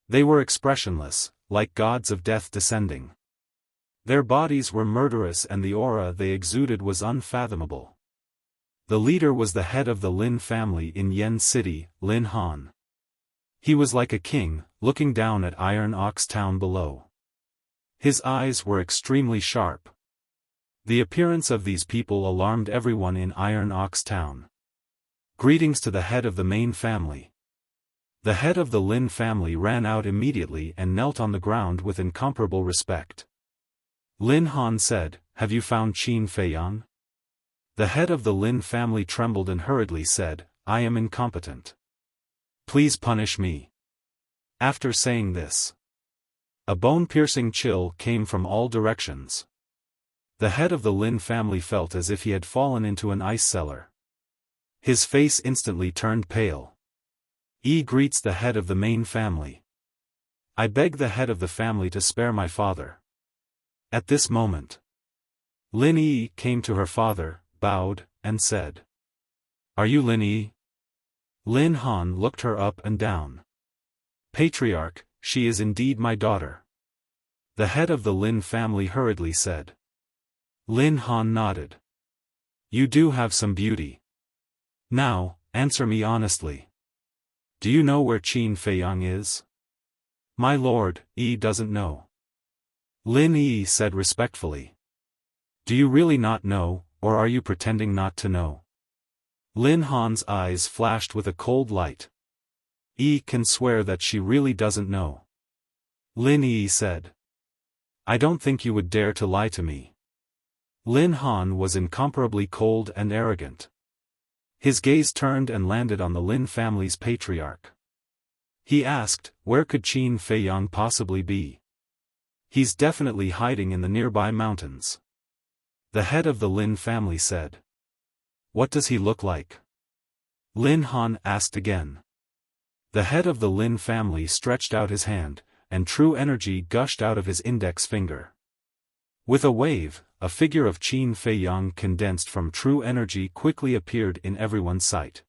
They were expressionless, like gods of death descending. Their bodies were murderous and the aura they exuded was unfathomable. The leader was the head of the Lin family in Yen City, Lin Han. He was like a king, looking down at Iron Ox Town below. His eyes were extremely sharp. The appearance of these people alarmed everyone in Iron Ox Town. Greetings to the head of the main family. The head of the Lin family ran out immediately and knelt on the ground with incomparable respect. Lin Han said, "Have you found Qin Feiyang?" The head of the Lin family trembled and hurriedly said, "I am incompetent. Please punish me." After saying this, a bone-piercing chill came from all directions. The head of the Lin family felt as if he had fallen into an ice cellar. His face instantly turned pale. He greets the head of the main family. "I beg the head of the family to spare my father." At this moment, Lin Yi came to her father, bowed, and said, "Are you Lin Yi?" Lin Han looked her up and down. "Patriarch, she is indeed my daughter." The head of the Lin family hurriedly said. Lin Han nodded. "You do have some beauty. Now, answer me honestly. Do you know where Qin Feiyang is?" "My lord, Yi doesn't know." Lin Yi said respectfully. "Do you really not know, or are you pretending not to know?" Lin Han's eyes flashed with a cold light. "Yi can swear that she really doesn't know." Lin Yi said. "I don't think you would dare to lie to me." Lin Han was incomparably cold and arrogant. His gaze turned and landed on the Lin family's patriarch. He asked, "Where could Qin Feiyang possibly be?" "He's definitely hiding in the nearby mountains." The head of the Lin family said. "What does he look like?" Lin Han asked again. The head of the Lin family stretched out his hand, and true energy gushed out of his index finger. With a wave, a figure of Qin Feiyang condensed from true energy quickly appeared in everyone's sight.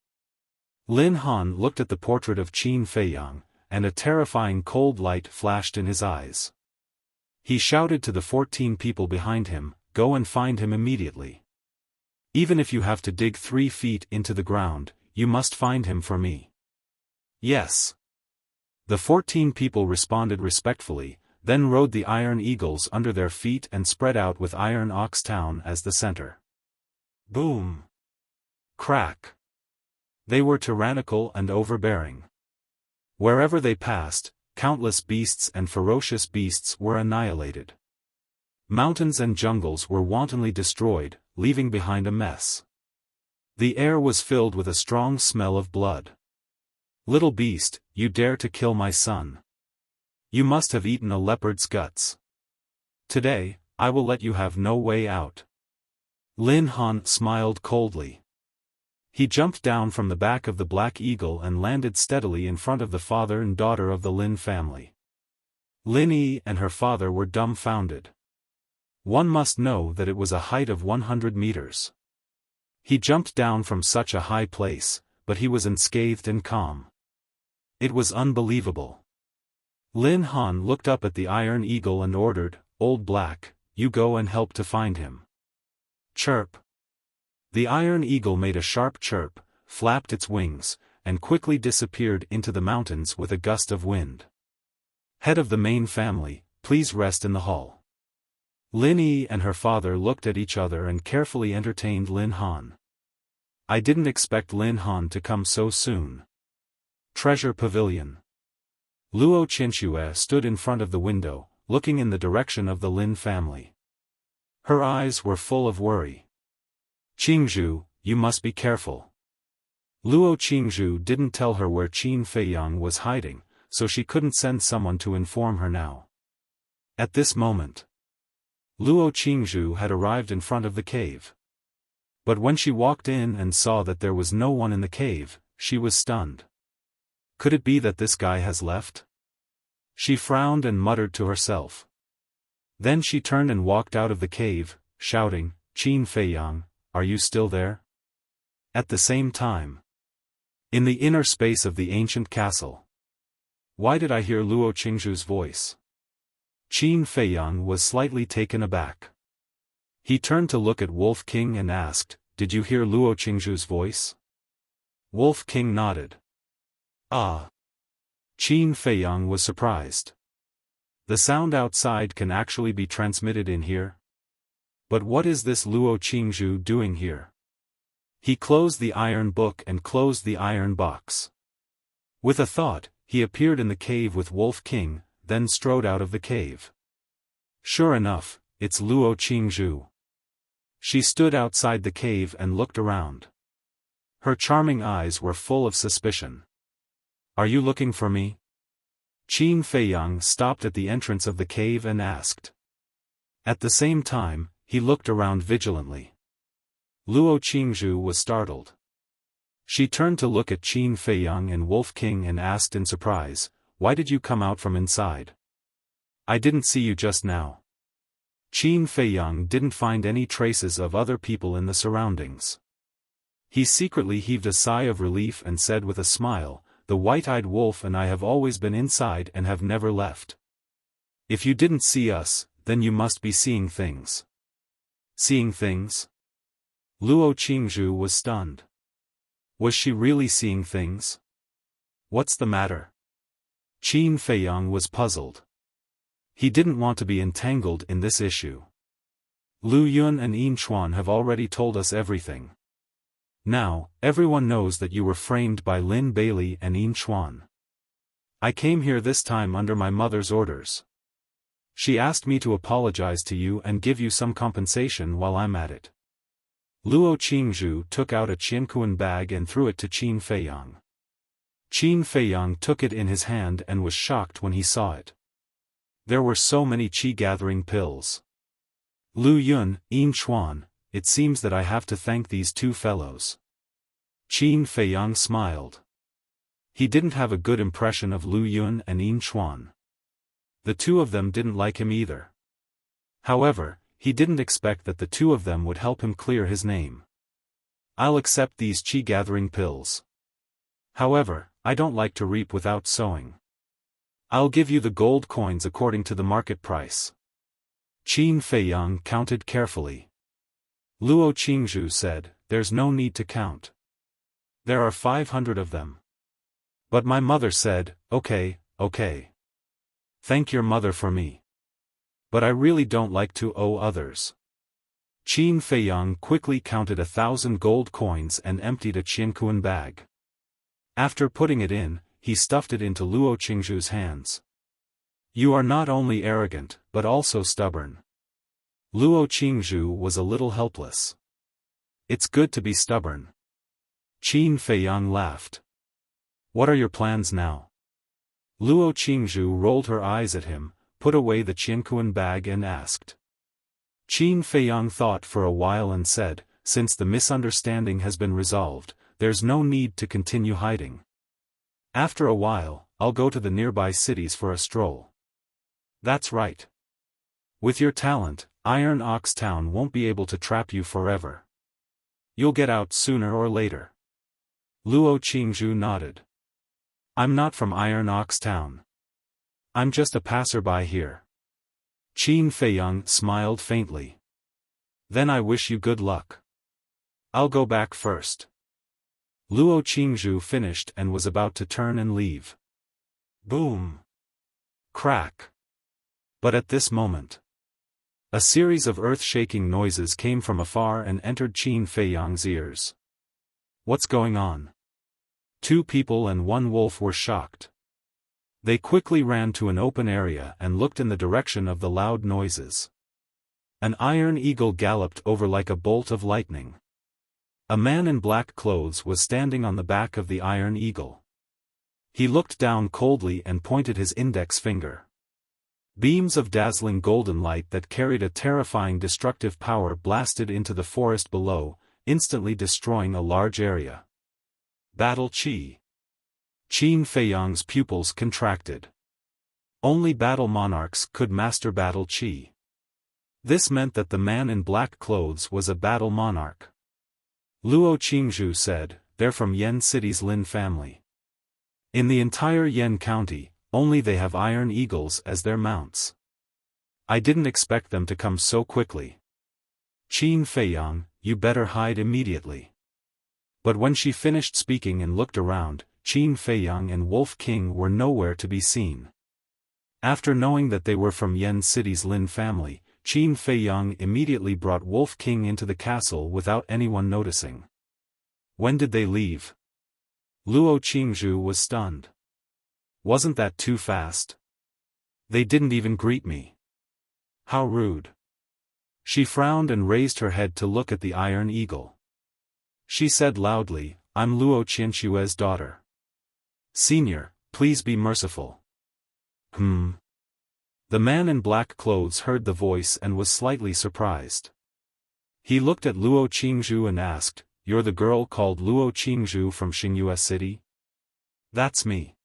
Lin Han looked at the portrait of Qin Feiyang, and a terrifying cold light flashed in his eyes. He shouted to the 14 people behind him, "Go and find him immediately. Even if you have to dig 3 feet into the ground, you must find him for me." "Yes." The 14 people responded respectfully, then rode the iron eagles under their feet and spread out with Iron Ox Town as the center. Boom! Crack! They were tyrannical and overbearing. Wherever they passed, countless beasts and ferocious beasts were annihilated. Mountains and jungles were wantonly destroyed, leaving behind a mess. The air was filled with a strong smell of blood. "Little beast, you dare to kill my son. You must have eaten a leopard's guts. Today, I will let you have no way out." Lin Han smiled coldly. He jumped down from the back of the Black Eagle and landed steadily in front of the father and daughter of the Lin family. Lin Yi and her father were dumbfounded. One must know that it was a height of 100 meters. He jumped down from such a high place, but he was unscathed and calm. It was unbelievable. Lin Han looked up at the Iron Eagle and ordered, "Old Black, you go and help to find him." Chirp. The Iron Eagle made a sharp chirp, flapped its wings, and quickly disappeared into the mountains with a gust of wind. "Head of the main family, please rest in the hall." Lin Yi and her father looked at each other and carefully entertained Lin Han. "I didn't expect Lin Han to come so soon." Treasure Pavilion. Luo Qinxue stood in front of the window, looking in the direction of the Lin family. Her eyes were full of worry. "Qingzhu, you must be careful." Luo Qingzhu didn't tell her where Qin Feiyang was hiding, so she couldn't send someone to inform her now. At this moment, Luo Qingzhu had arrived in front of the cave. But when she walked in and saw that there was no one in the cave, she was stunned. Could it be that this guy has left? She frowned and muttered to herself. Then she turned and walked out of the cave, shouting, "Qin Feiyang, are you still there?" At the same time, in the inner space of the ancient castle. Why did I hear Luo Qingzhu's voice? Qin Feiyang was slightly taken aback. He turned to look at Wolf King and asked, "Did you hear Luo Qingzhu's voice?" Wolf King nodded. "Ah." Qin Feiyang was surprised. The sound outside can actually be transmitted in here? But what is this Luo Qingzhu doing here? He closed the iron book and closed the iron box. With a thought, he appeared in the cave with Wolf King, then strode out of the cave. Sure enough, it's Luo Qingzhu. She stood outside the cave and looked around. Her charming eyes were full of suspicion. "Are you looking for me?" Qin Feiyang stopped at the entrance of the cave and asked. At the same time, he looked around vigilantly. Luo Qingzhu was startled. She turned to look at Qin Feiyang and Wolf King and asked in surprise, "Why did you come out from inside? I didn't see you just now." Qin Feiyang didn't find any traces of other people in the surroundings. He secretly heaved a sigh of relief and said with a smile, "The white-eyed wolf and I have always been inside and have never left. If you didn't see us, then you must be seeing things." Seeing things? Luo Qingzhu was stunned. Was she really seeing things? What's the matter? Qin Feiyang was puzzled. He didn't want to be entangled in this issue. Lu Yun and Yin Chuan have already told us everything. Now, everyone knows that you were framed by Lin Bailey and Yin Chuan. I came here this time under my mother's orders. She asked me to apologize to you and give you some compensation while I'm at it. Luo Qingzhu took out a Qiankuan bag and threw it to Qin Feiyang. Qin Feiyang took it in his hand and was shocked when he saw it. There were so many qi-gathering pills. Lu Yun, Yin Chuan, it seems that I have to thank these two fellows. Qin Feiyang smiled. He didn't have a good impression of Lu Yun and Yin Chuan. The two of them didn't like him either. However, he didn't expect that the two of them would help him clear his name. I'll accept these qi-gathering pills. However, I don't like to reap without sowing. I'll give you the gold coins according to the market price. Qin Feiyang counted carefully. Luo Qingzhu said, "There's no need to count. There are 500 of them." But my mother said, okay. Thank your mother for me. But I really don't like to owe others. Qin Feiyang quickly counted 1,000 gold coins and emptied a Qiankuan bag. After putting it in, he stuffed it into Luo Qingzhu's hands. You are not only arrogant, but also stubborn. Luo Qingzhu was a little helpless. It's good to be stubborn. Qin Feiyang laughed. What are your plans now? Luo Qingzhu rolled her eyes at him, put away the Qianquan bag and asked. Qin Feiyang thought for a while and said, since the misunderstanding has been resolved, there's no need to continue hiding. After a while, I'll go to the nearby cities for a stroll. That's right. With your talent, Iron Ox Town won't be able to trap you forever. You'll get out sooner or later. Luo Qingzhu nodded. I'm not from Iron Ox Town. I'm just a passerby here. Qin Feiyang smiled faintly. Then I wish you good luck. I'll go back first. Luo Qingzhu finished and was about to turn and leave. Boom! Crack! But at this moment, a series of earth-shaking noises came from afar and entered Qin Feiyang's ears. What's going on? 2 people and 1 wolf were shocked. They quickly ran to an open area and looked in the direction of the loud noises. An iron eagle galloped over like a bolt of lightning. A man in black clothes was standing on the back of the iron eagle. He looked down coldly and pointed his index finger. Beams of dazzling golden light that carried a terrifying destructive power blasted into the forest below, instantly destroying a large area. Battle Qi. Qin Feiyang's pupils contracted. Only battle monarchs could master Battle Qi. This meant that the man in black clothes was a battle monarch. Luo Qingzhu said, they're from Yen City's Lin family. In the entire Yen County, only they have iron eagles as their mounts. I didn't expect them to come so quickly. Qin Feiyang, you better hide immediately. But when she finished speaking and looked around, Qin Feiyang and Wolf King were nowhere to be seen. After knowing that they were from Yen City's Lin family, Qin Feiyang immediately brought Wolf King into the castle without anyone noticing. When did they leave? Luo Qingzhu was stunned. Wasn't that too fast? They didn't even greet me. How rude. She frowned and raised her head to look at the iron eagle. She said loudly, I'm Luo Qianshue's daughter. Senior, please be merciful. The man in black clothes heard the voice and was slightly surprised. He looked at Luo Qingzhu and asked, you're the girl called Luo Qingzhu from Xingyue City? That's me.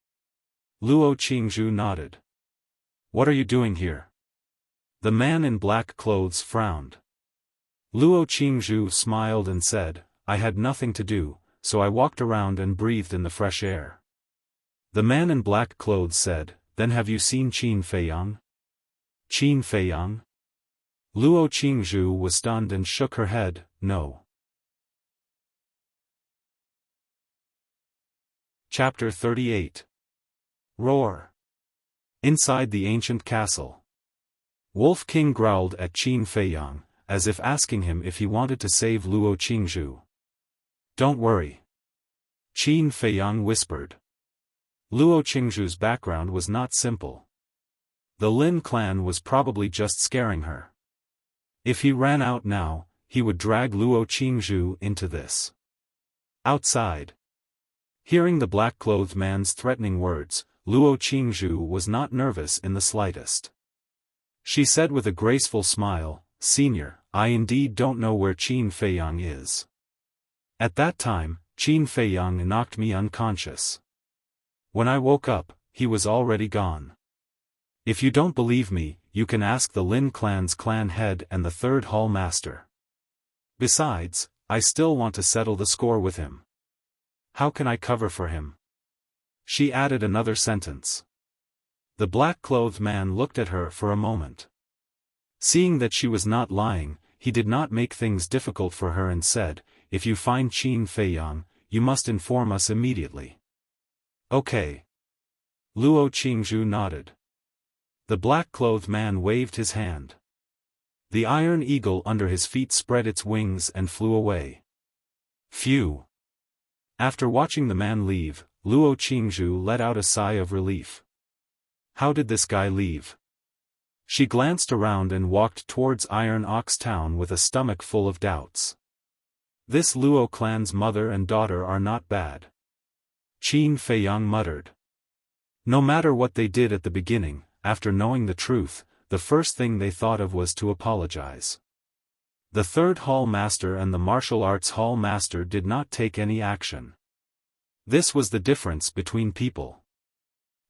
Luo Qingzhu nodded. What are you doing here? The man in black clothes frowned. Luo Qingzhu smiled and said, I had nothing to do, so I walked around and breathed in the fresh air. The man in black clothes said, then have you seen Qin Feiyang? Qin Feiyang? Luo Qingzhu was stunned and shook her head, no. Chapter 38. Roar. Inside the ancient castle. Wolf King growled at Qin Feiyang, as if asking him if he wanted to save Luo Qingzhu. Don't worry. Qin Feiyang whispered. Luo Qingzhu's background was not simple. The Lin clan was probably just scaring her. If he ran out now, he would drag Luo Qingzhu into this. Outside. Hearing the black-clothed man's threatening words, Luo Qingzhu was not nervous in the slightest. She said with a graceful smile, Senior, I indeed don't know where Qin Feiyang is. At that time, Qin Feiyang knocked me unconscious. When I woke up, he was already gone. If you don't believe me, you can ask the Lin clan's clan head and the third hall master. Besides, I still want to settle the score with him. How can I cover for him? She added another sentence. The black-clothed man looked at her for a moment. Seeing that she was not lying, he did not make things difficult for her and said, if you find Qin Feiyang, you must inform us immediately. Okay. Luo Qingzhu nodded. The black-clothed man waved his hand. The iron eagle under his feet spread its wings and flew away. Phew. After watching the man leave, Luo Qingzhu let out a sigh of relief. How did this guy leave? She glanced around and walked towards Iron Ox Town with a stomach full of doubts. This Luo clan's mother and daughter are not bad. Qin Feiyang muttered. No matter what they did at the beginning, after knowing the truth, the first thing they thought of was to apologize. The third hall master and the martial arts hall master did not take any action. This was the difference between people.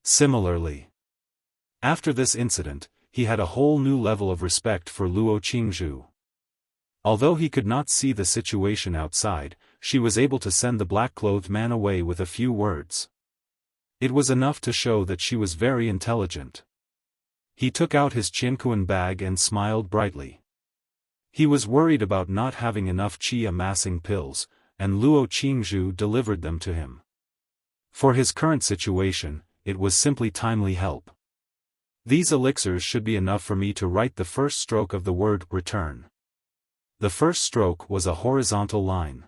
Similarly, after this incident, he had a whole new level of respect for Luo Qingzhu. Although he could not see the situation outside, she was able to send the black-clothed man away with a few words. It was enough to show that she was very intelligent. He took out his Qinkuan bag and smiled brightly. He was worried about not having enough qi amassing pills, and Luo Qingzhu delivered them to him. For his current situation, it was simply timely help. These elixirs should be enough for me to write the first stroke of the word return. The first stroke was a horizontal line.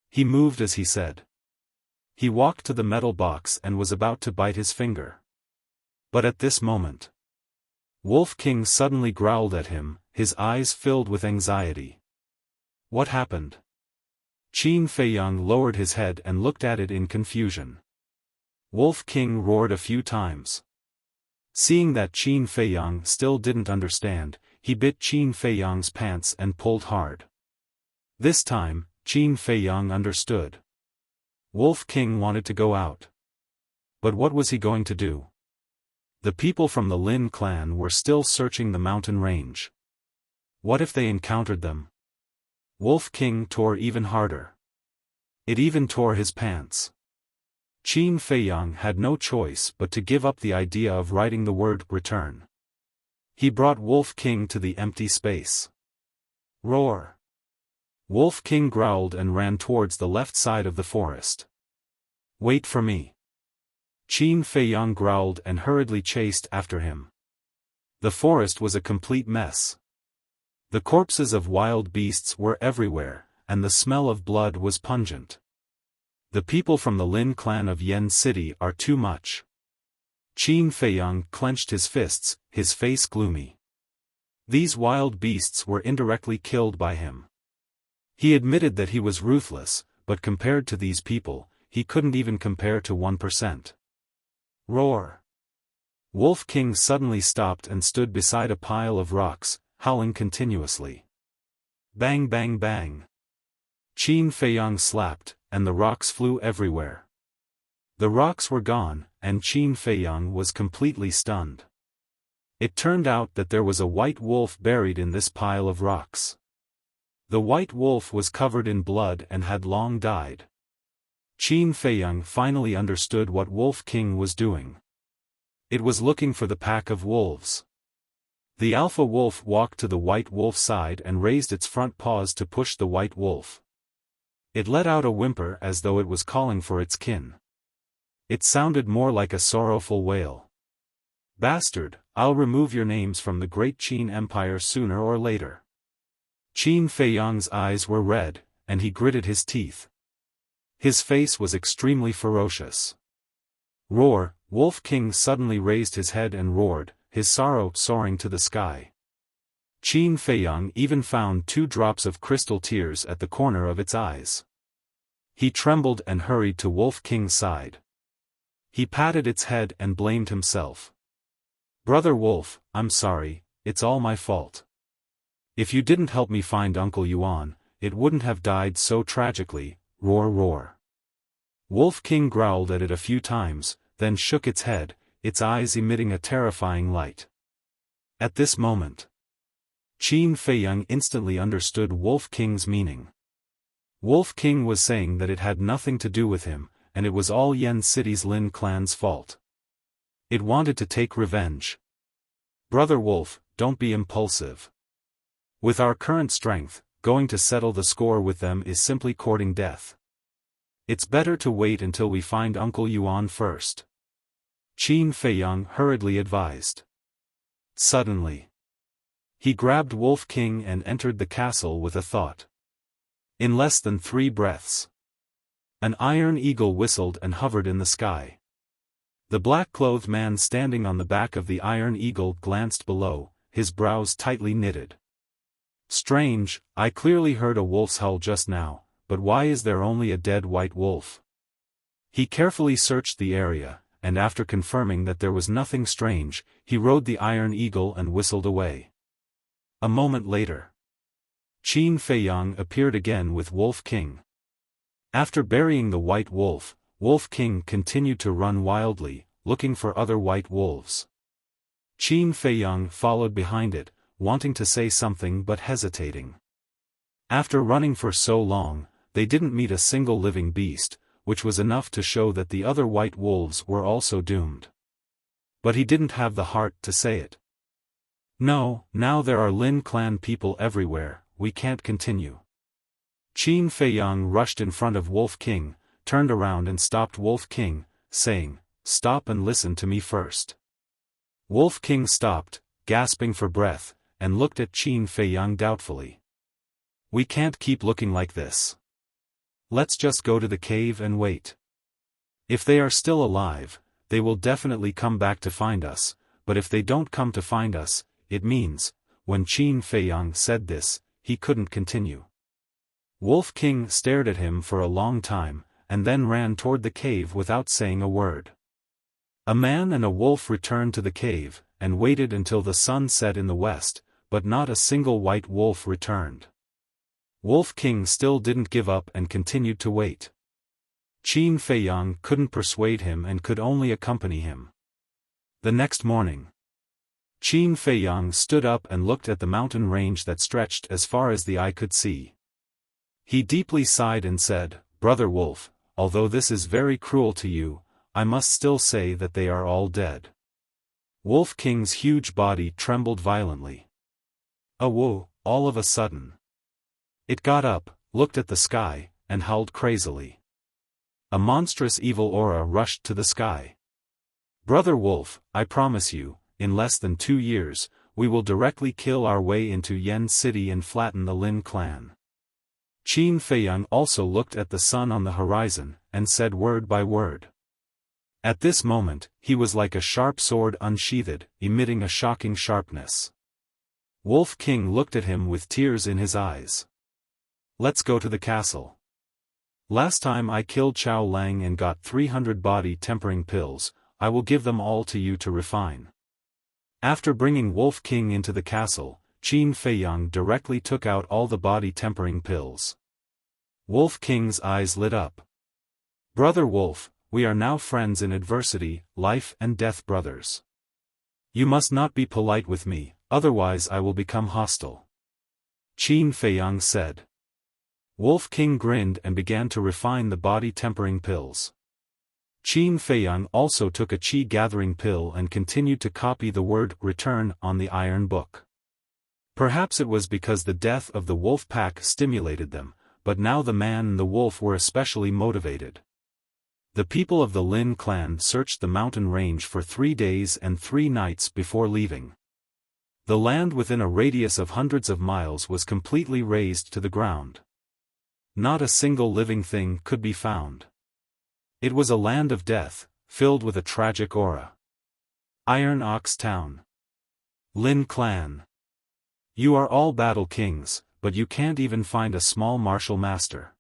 He moved as he said. He walked to the metal box and was about to bite his finger. But at this moment, Wolf King suddenly growled at him, his eyes filled with anxiety. What happened? Qin Feiyang lowered his head and looked at it in confusion. Wolf King roared a few times. Seeing that Qin Feiyang still didn't understand, he bit Qin Feiyang's pants and pulled hard. This time, Qin Feiyang understood. Wolf King wanted to go out. But what was he going to do? The people from the Lin clan were still searching the mountain range. What if they encountered them? Wolf King tore even harder. It even tore his pants. Qin Feiyang had no choice but to give up the idea of writing the word return. He brought Wolf King to the empty space. Roar! Wolf King growled and ran towards the left side of the forest. Wait for me. Qin Feiyang growled and hurriedly chased after him. The forest was a complete mess. The corpses of wild beasts were everywhere, and the smell of blood was pungent. The people from the Lin clan of Yen City are too much. Qin Feiyang clenched his fists, his face gloomy. These wild beasts were indirectly killed by him. He admitted that he was ruthless, but compared to these people, he couldn't even compare to 1%. Roar! Wolf King suddenly stopped and stood beside a pile of rocks, howling continuously. Bang bang bang! Qin Feiyang slapped, and the rocks flew everywhere. The rocks were gone, and Qin Feiyang was completely stunned. It turned out that there was a white wolf buried in this pile of rocks. The white wolf was covered in blood and had long died. Qin Feiyang finally understood what Wolf King was doing. It was looking for the pack of wolves. The alpha wolf walked to the white wolf's side and raised its front paws to push the white wolf. It let out a whimper as though it was calling for its kin. It sounded more like a sorrowful wail. Bastard, I'll remove your names from the great Qin Empire sooner or later. Qin Feiyang's eyes were red, and he gritted his teeth. His face was extremely ferocious. Roar! Wolf King suddenly raised his head and roared, his sorrow soaring to the sky. Qin Feiyang even found 2 drops of crystal tears at the corner of its eyes. He trembled and hurried to Wolf King's side. He patted its head and blamed himself. Brother Wolf, I'm sorry, it's all my fault. If you didn't help me find Uncle Yuan, it wouldn't have died so tragically. Roar roar. Wolf King growled at it a few times, then shook its head, its eyes emitting a terrifying light. At this moment, Qin Feiyang instantly understood Wolf King's meaning. Wolf King was saying that it had nothing to do with him, and it was all Yen City's Lin clan's fault. It wanted to take revenge. Brother Wolf, don't be impulsive. With our current strength, going to settle the score with them is simply courting death. It's better to wait until we find Uncle Yuan first. Qin Feiyang hurriedly advised. Suddenly, he grabbed Wolf King and entered the castle with a thought. In less than 3 breaths, an iron eagle whistled and hovered in the sky. The black-clothed man standing on the back of the iron eagle glanced below, his brows tightly knitted. Strange, I clearly heard a wolf's howl just now, but why is there only a dead white wolf? He carefully searched the area, and after confirming that there was nothing strange, he rode the iron eagle and whistled away. A moment later, Qin Feiyang appeared again with Wolf King. After burying the white wolf, Wolf King continued to run wildly, looking for other white wolves. Qin Feiyang followed behind it, wanting to say something but hesitating. After running for so long, they didn't meet a single living beast, which was enough to show that the other white wolves were also doomed. But he didn't have the heart to say it. No, now there are Lin clan people everywhere, we can't continue. Qin Feiyang rushed in front of Wolf King, turned around and stopped Wolf King, saying, "Stop and listen to me first." Wolf King stopped, gasping for breath, and looked at Qin Feiyang doubtfully. "We can't keep looking like this. Let's just go to the cave and wait. If they are still alive, they will definitely come back to find us, but if they don't come to find us, it means," when Qin Feiyang said this, he couldn't continue. Wolf King stared at him for a long time, and then ran toward the cave without saying a word. A man and a wolf returned to the cave, and waited until the sun set in the west, but not a single white wolf returned. Wolf King still didn't give up and continued to wait. Qin Feiyang couldn't persuade him and could only accompany him. The next morning, Qin Feiyang stood up and looked at the mountain range that stretched as far as the eye could see. He deeply sighed and said, "Brother Wolf, although this is very cruel to you, I must still say that they are all dead." Wolf King's huge body trembled violently. Whoa, all of a sudden. It got up, looked at the sky, and howled crazily. A monstrous evil aura rushed to the sky. "Brother Wolf, I promise you, in less than 2 years, we will directly kill our way into Yen City and flatten the Lin clan." Qin Feiyang also looked at the sun on the horizon, and said word by word. At this moment, he was like a sharp sword unsheathed, emitting a shocking sharpness. Wolf King looked at him with tears in his eyes. "Let's go to the castle. Last time I killed Chao Lang and got 300 body tempering pills, I will give them all to you to refine." After bringing Wolf King into the castle, Qin Feiyang directly took out all the body tempering pills. Wolf King's eyes lit up. "Brother Wolf, we are now friends in adversity, life and death brothers. You must not be polite with me, otherwise I will become hostile," Qin Feiyang said. Wolf King grinned and began to refine the body tempering pills. Qin Feiyang also took a qi gathering pill and continued to copy the word "return" on the iron book. Perhaps it was because the death of the wolf pack stimulated them, but now the man and the wolf were especially motivated. The people of the Lin clan searched the mountain range for 3 days and 3 nights before leaving. The land within a radius of hundreds of miles was completely razed to the ground. Not a single living thing could be found. It was a land of death, filled with a tragic aura. Iron Ox Town. Lin clan. You are all battle kings, but you can't even find a small martial master.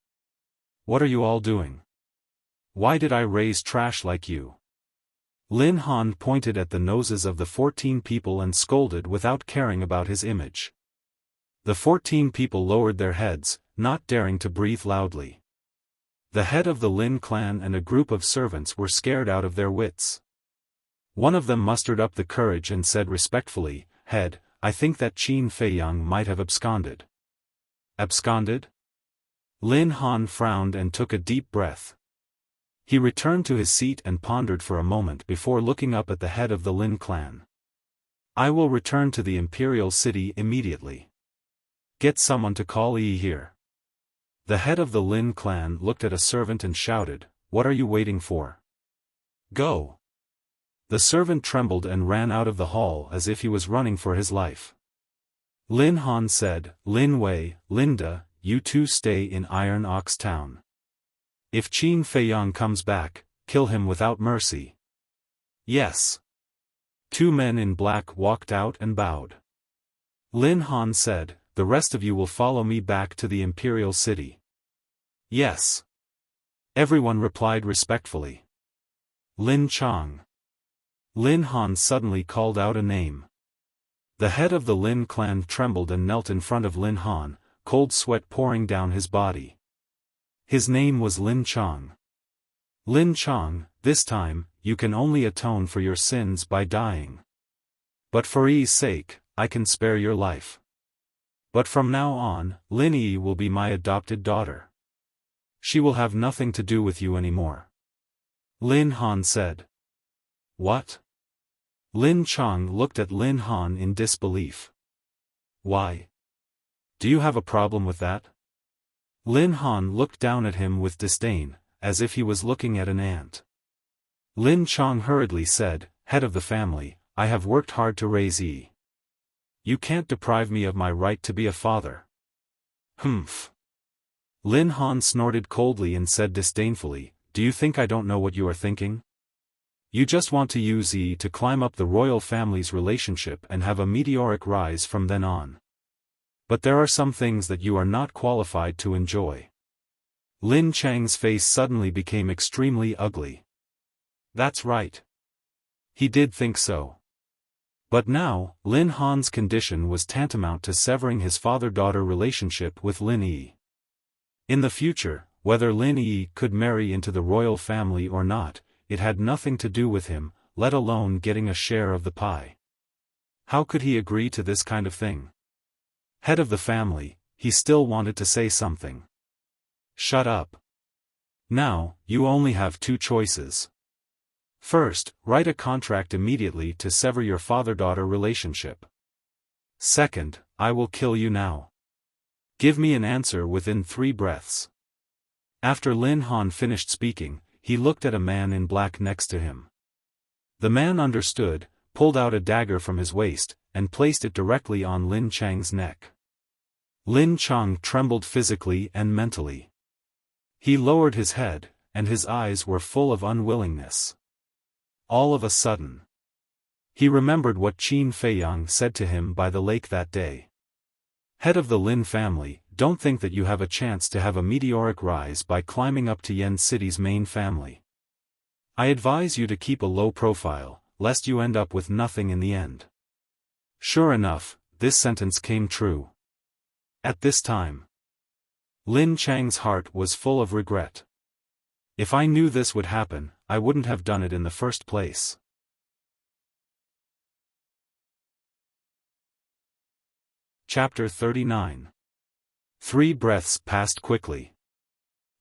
What are you all doing? Why did I raise trash like you? Lin Han pointed at the noses of the 14 people and scolded without caring about his image. The 14 people lowered their heads, not daring to breathe loudly. The head of the Lin clan and a group of servants were scared out of their wits. One of them mustered up the courage and said respectfully, "Head, I think that Qin Feiyang might have absconded." Absconded? Lin Han frowned and took a deep breath. He returned to his seat and pondered for a moment before looking up at the head of the Lin clan. "I will return to the imperial city immediately. Get someone to call Yi here." The head of the Lin clan looked at a servant and shouted, "What are you waiting for? Go." The servant trembled and ran out of the hall as if he was running for his life. Lin Han said, "Lin Wei, Linda, you two stay in Iron Ox Town. If Qin Feiyang comes back, kill him without mercy." "Yes." 2 men in black walked out and bowed. Lin Han said, the rest of you will follow me back to the imperial city. Yes. Everyone replied respectfully. Lin Chang. Lin Han suddenly called out a name. The head of the Lin clan trembled and knelt in front of Lin Han, cold sweat pouring down his body. His name was Lin Chang. Lin Chang, this time, you can only atone for your sins by dying. But for Yi's sake, I can spare your life. But from now on, Lin Yi will be my adopted daughter. She will have nothing to do with you anymore. Lin Han said. What? Lin Chang looked at Lin Han in disbelief. Why? Do you have a problem with that? Lin Han looked down at him with disdain, as if he was looking at an ant. Lin Chang hurriedly said, Head of the family, I have worked hard to raise Yi. You can't deprive me of my right to be a father. Humph. Lin Han snorted coldly and said disdainfully, Do you think I don't know what you are thinking? You just want to use Yi to climb up the royal family's relationship and have a meteoric rise from then on. But there are some things that you are not qualified to enjoy. Lin Chang's face suddenly became extremely ugly. That's right. He did think so. But now, Lin Han's condition was tantamount to severing his father-daughter relationship with Lin Yi. In the future, whether Lin Yi could marry into the royal family or not, it had nothing to do with him, let alone getting a share of the pie. How could he agree to this kind of thing? Head of the family, he still wanted to say something. Shut up. Now, you only have two choices. First, write a contract immediately to sever your father-daughter relationship. Second, I will kill you now. Give me an answer within 3 breaths. After Lin Han finished speaking, he looked at a man in black next to him. The man understood, pulled out a dagger from his waist, and placed it directly on Lin Chang's neck. Lin Chang trembled physically and mentally. He lowered his head, and his eyes were full of unwillingness. All of a sudden, he remembered what Qin Feiyang said to him by the lake that day. Head of the Lin family, don't think that you have a chance to have a meteoric rise by climbing up to Yan City's main family. I advise you to keep a low profile, lest you end up with nothing in the end. Sure enough, this sentence came true. At this time, Lin Chang's heart was full of regret. If I knew this would happen, I wouldn't have done it in the first place. Chapter 39. 3 breaths passed quickly.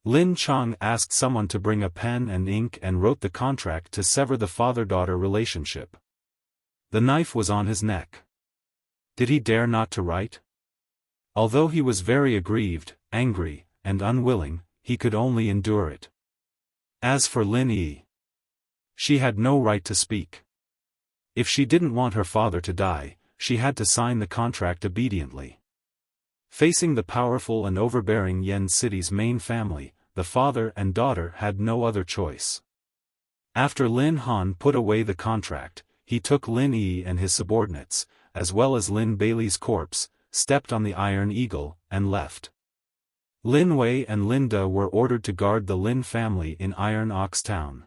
Lin Chang asked someone to bring a pen and ink and wrote the contract to sever the father-daughter relationship. The knife was on his neck. Did he dare not to write? Although he was very aggrieved, angry, and unwilling, he could only endure it. As for Lin Yi, she had no right to speak. If she didn't want her father to die, she had to sign the contract obediently. Facing the powerful and overbearing Yan City's main family, the father and daughter had no other choice. After Lin Han put away the contract, he took Lin Yi and his subordinates, as well as Lin Bailey's corpse, stepped on the Iron Eagle, and left. Lin Wei and Linda were ordered to guard the Lin family in Iron Ox Town.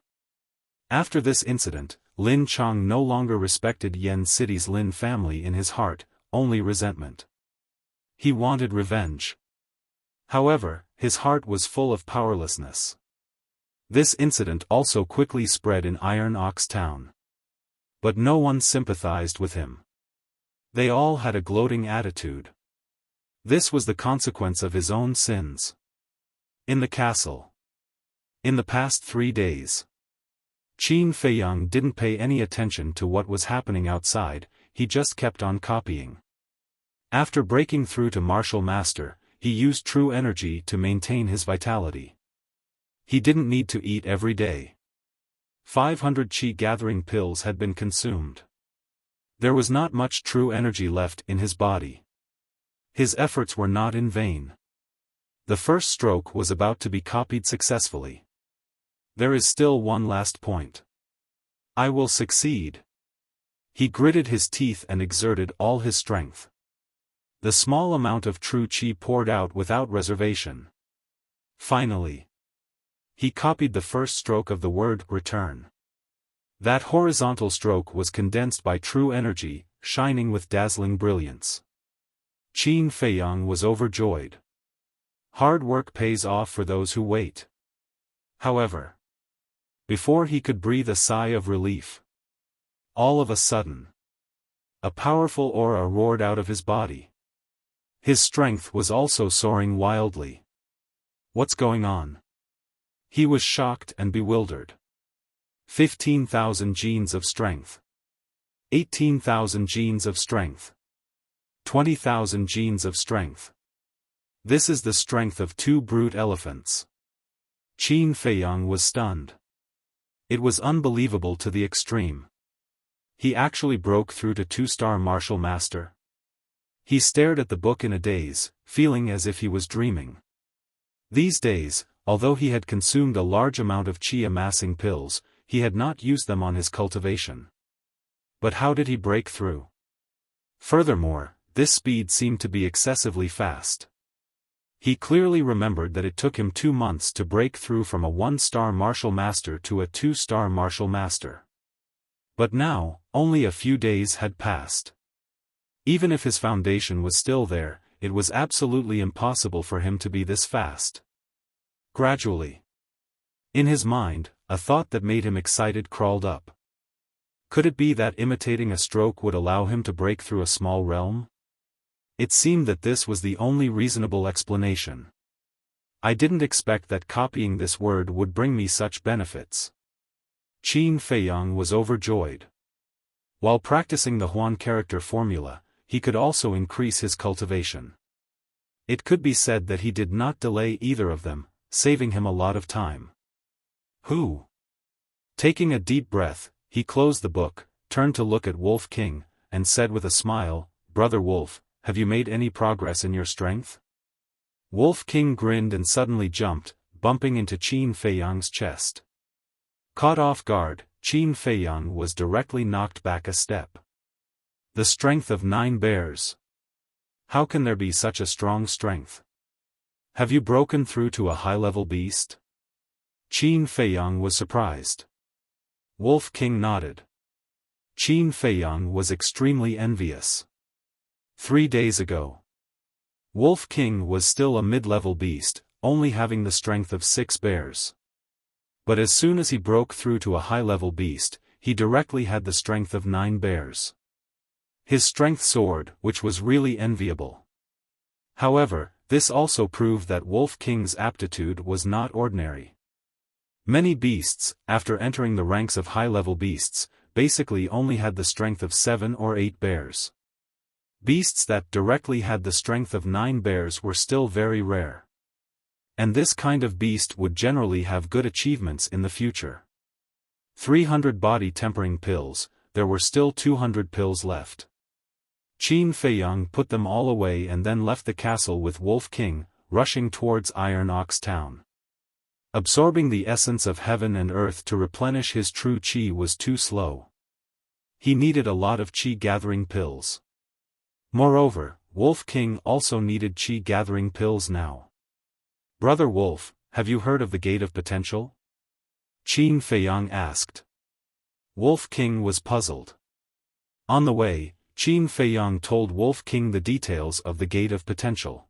After this incident, Lin Chang no longer respected Yan City's Lin family in his heart, only resentment. He wanted revenge. However, his heart was full of powerlessness. This incident also quickly spread in Iron Ox Town. But no one sympathized with him. They all had a gloating attitude. This was the consequence of his own sins. In the castle. In the past 3 days, Qin Feiyang didn't pay any attention to what was happening outside, he just kept on copying. After breaking through to Martial Master, he used true energy to maintain his vitality. He didn't need to eat every day. 500 Qi gathering pills had been consumed. There was not much true energy left in his body. His efforts were not in vain. The first stroke was about to be copied successfully. There is still one last point. I will succeed. He gritted his teeth and exerted all his strength. The small amount of true qi poured out without reservation. Finally, he copied the first stroke of the word return. That horizontal stroke was condensed by true energy, shining with dazzling brilliance. Qin Feiyang was overjoyed. Hard work pays off for those who wait. However, before he could breathe a sigh of relief, all of a sudden, a powerful aura roared out of his body. His strength was also soaring wildly. What's going on? He was shocked and bewildered. 15,000 genes of strength. 18,000 genes of strength. 20,000 genes of strength. This is the strength of 2 brute elephants. Qin Feiyang was stunned. It was unbelievable to the extreme. He actually broke through to 2-star martial master. He stared at the book in a daze, feeling as if he was dreaming. These days, although he had consumed a large amount of qi amassing pills, he had not used them on his cultivation. But how did he break through? Furthermore, this speed seemed to be excessively fast. He clearly remembered that it took him 2 months to break through from a 1-star martial master to a 2-star martial master. But now, only a few days had passed. Even if his foundation was still there, it was absolutely impossible for him to be this fast. Gradually, in his mind, a thought that made him excited crawled up. Could it be that imitating a stroke would allow him to break through a small realm? It seemed that this was the only reasonable explanation. I didn't expect that copying this word would bring me such benefits. Qin Feiyang was overjoyed. While practicing the Huan character formula, he could also increase his cultivation. It could be said that he did not delay either of them, saving him a lot of time. Taking a deep breath, he closed the book, turned to look at Wolf King, and said with a smile, "Brother Wolf, have you made any progress in your strength?" Wolf King grinned and suddenly jumped, bumping into Qin Feiyang's chest. Caught off guard, Qin Feiyang was directly knocked back a step. The strength of 9 bears. How can there be such a strong strength? Have you broken through to a high-level beast? Qin Feiyang was surprised. Wolf King nodded. Qin Feiyang was extremely envious. 3 days ago, Wolf King was still a mid-level beast, only having the strength of 6 bears. But as soon as he broke through to a high-level beast, he directly had the strength of 9 bears. His strength soared, which was really enviable. However, this also proved that Wolf King's aptitude was not ordinary. Many beasts, after entering the ranks of high-level beasts, basically only had the strength of 7 or 8 bears. Beasts that directly had the strength of 9 bears were still very rare. And this kind of beast would generally have good achievements in the future. 300 body tempering pills, there were still 200 pills left. Qin Feiyang put them all away and then left the castle with Wolf King, rushing towards Iron Ox Town. Absorbing the essence of heaven and earth to replenish his true qi was too slow. He needed a lot of qi-gathering pills. Moreover, Wolf King also needed qi-gathering pills now. "Brother Wolf, have you heard of the Gate of Potential?" Qin Feiyang asked. Wolf King was puzzled. On the way, Qin Feiyang told Wolf King the details of the Gate of Potential.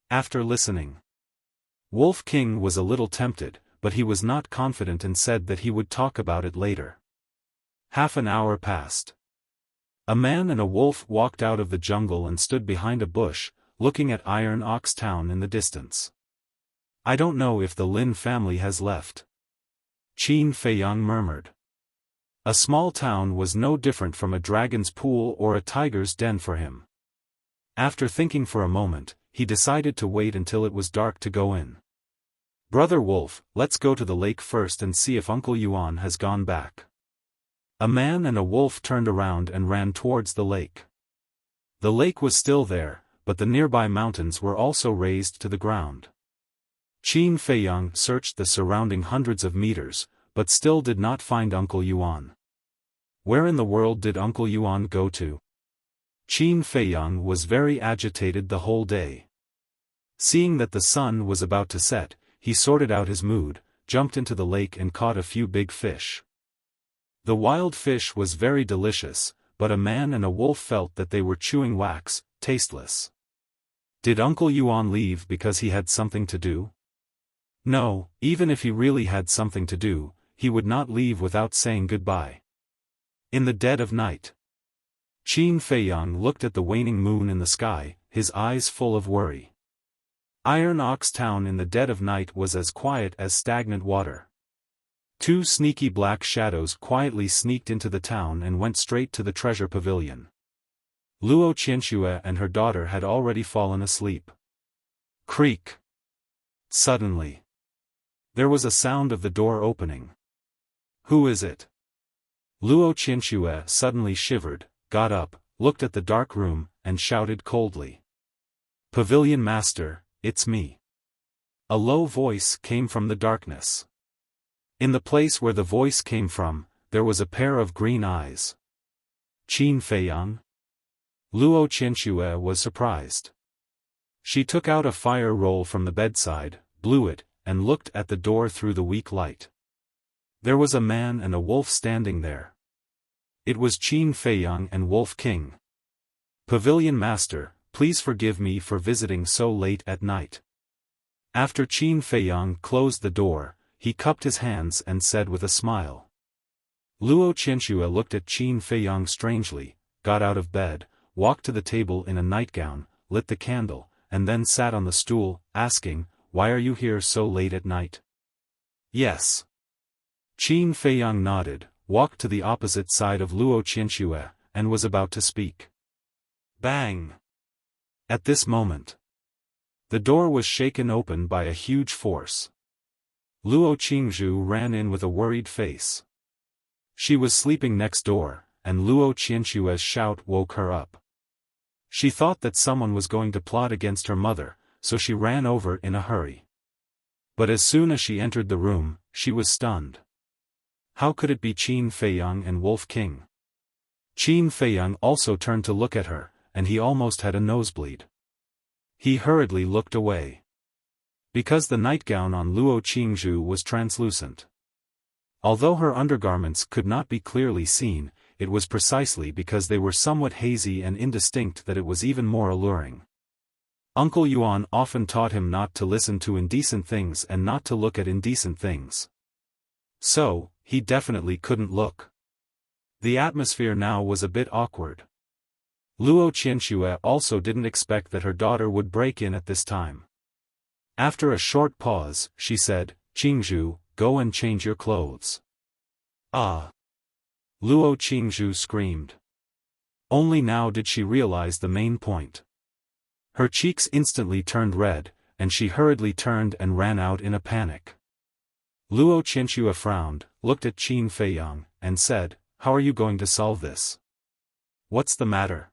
After listening, Wolf King was a little tempted, but he was not confident and said that he would talk about it later. Half an hour passed. A man and a wolf walked out of the jungle and stood behind a bush, looking at Iron Ox Town in the distance. "I don't know if the Lin family has left," Qin Feiyang murmured. A small town was no different from a dragon's pool or a tiger's den for him. After thinking for a moment, he decided to wait until it was dark to go in. "Brother Wolf, let's go to the lake first and see if Uncle Yuan has gone back." A man and a wolf turned around and ran towards the lake. The lake was still there, but the nearby mountains were also raised to the ground. Qin Feiyang searched the surrounding hundreds of meters, but still did not find Uncle Yuan. Where in the world did Uncle Yuan go to? Qin Feiyang was very agitated the whole day. Seeing that the sun was about to set, he sorted out his mood, jumped into the lake and caught a few big fish. The wild fish was very delicious, but a man and a wolf felt that they were chewing wax, tasteless. Did Uncle Yuan leave because he had something to do? No, even if he really had something to do, he would not leave without saying goodbye. In the dead of night, Qin Feiyang looked at the waning moon in the sky, his eyes full of worry. Iron Ox Town in the dead of night was as quiet as stagnant water. Two sneaky black shadows quietly sneaked into the town and went straight to the treasure pavilion. Luo Qianxue and her daughter had already fallen asleep. Creak! Suddenly, there was a sound of the door opening. Who is it? Luo Qianxue suddenly shivered, got up, looked at the dark room, and shouted coldly. Pavilion Master, it's me. A low voice came from the darkness. In the place where the voice came from, there was a pair of green eyes. Qin Feiyang? Luo Qianxue was surprised. She took out a fire roll from the bedside, blew it, and looked at the door through the weak light. There was a man and a wolf standing there. It was Qin Feiyang and Wolf King. Pavilion Master, please forgive me for visiting so late at night. After Qin Feiyang closed the door, he cupped his hands and said with a smile. Luo Qianxue looked at Qin Feiyang strangely, got out of bed, walked to the table in a nightgown, lit the candle, and then sat on the stool, asking, "Why are you here so late at night?" "Yes." Qin Feiyang nodded, walked to the opposite side of Luo Qianxue, and was about to speak. Bang! At this moment, the door was shaken open by a huge force. Luo Qingzhu ran in with a worried face. She was sleeping next door, and Luo Qianxue's shout woke her up. She thought that someone was going to plot against her mother, so she ran over in a hurry. But as soon as she entered the room, she was stunned. How could it be Qin Feiyang and Wolf King? Qin Feiyang also turned to look at her, and he almost had a nosebleed. He hurriedly looked away. Because the nightgown on Luo Qingzhu was translucent. Although her undergarments could not be clearly seen, it was precisely because they were somewhat hazy and indistinct that it was even more alluring. Uncle Yuan often taught him not to listen to indecent things and not to look at indecent things. So, he definitely couldn't look. The atmosphere now was a bit awkward. Luo Qianxue also didn't expect that her daughter would break in at this time. After a short pause, she said, "Qingzhu, go and change your clothes." "Ah!" Luo Qingzhu screamed. Only now did she realize the main point. Her cheeks instantly turned red, and she hurriedly turned and ran out in a panic. Luo Qianxue frowned, looked at Qin Feiyang, and said, "How are you going to solve this?" "What's the matter?"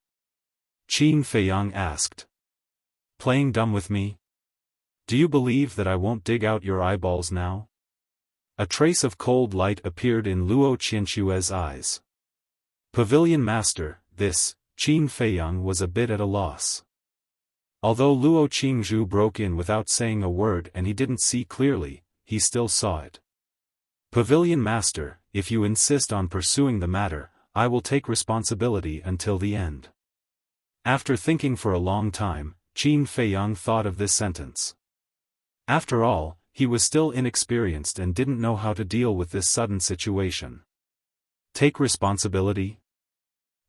Qin Feiyang asked. "Playing dumb with me? Do you believe that I won't dig out your eyeballs now?" A trace of cold light appeared in Luo Qianxue's eyes. Pavilion Master, this, Qin Feiyang was a bit at a loss. Although Luo Qingzhu broke in without saying a word and he didn't see clearly, he still saw it. "Pavilion Master, if you insist on pursuing the matter, I will take responsibility until the end." After thinking for a long time, Qin Feiyang thought of this sentence. After all, he was still inexperienced and didn't know how to deal with this sudden situation. Take responsibility?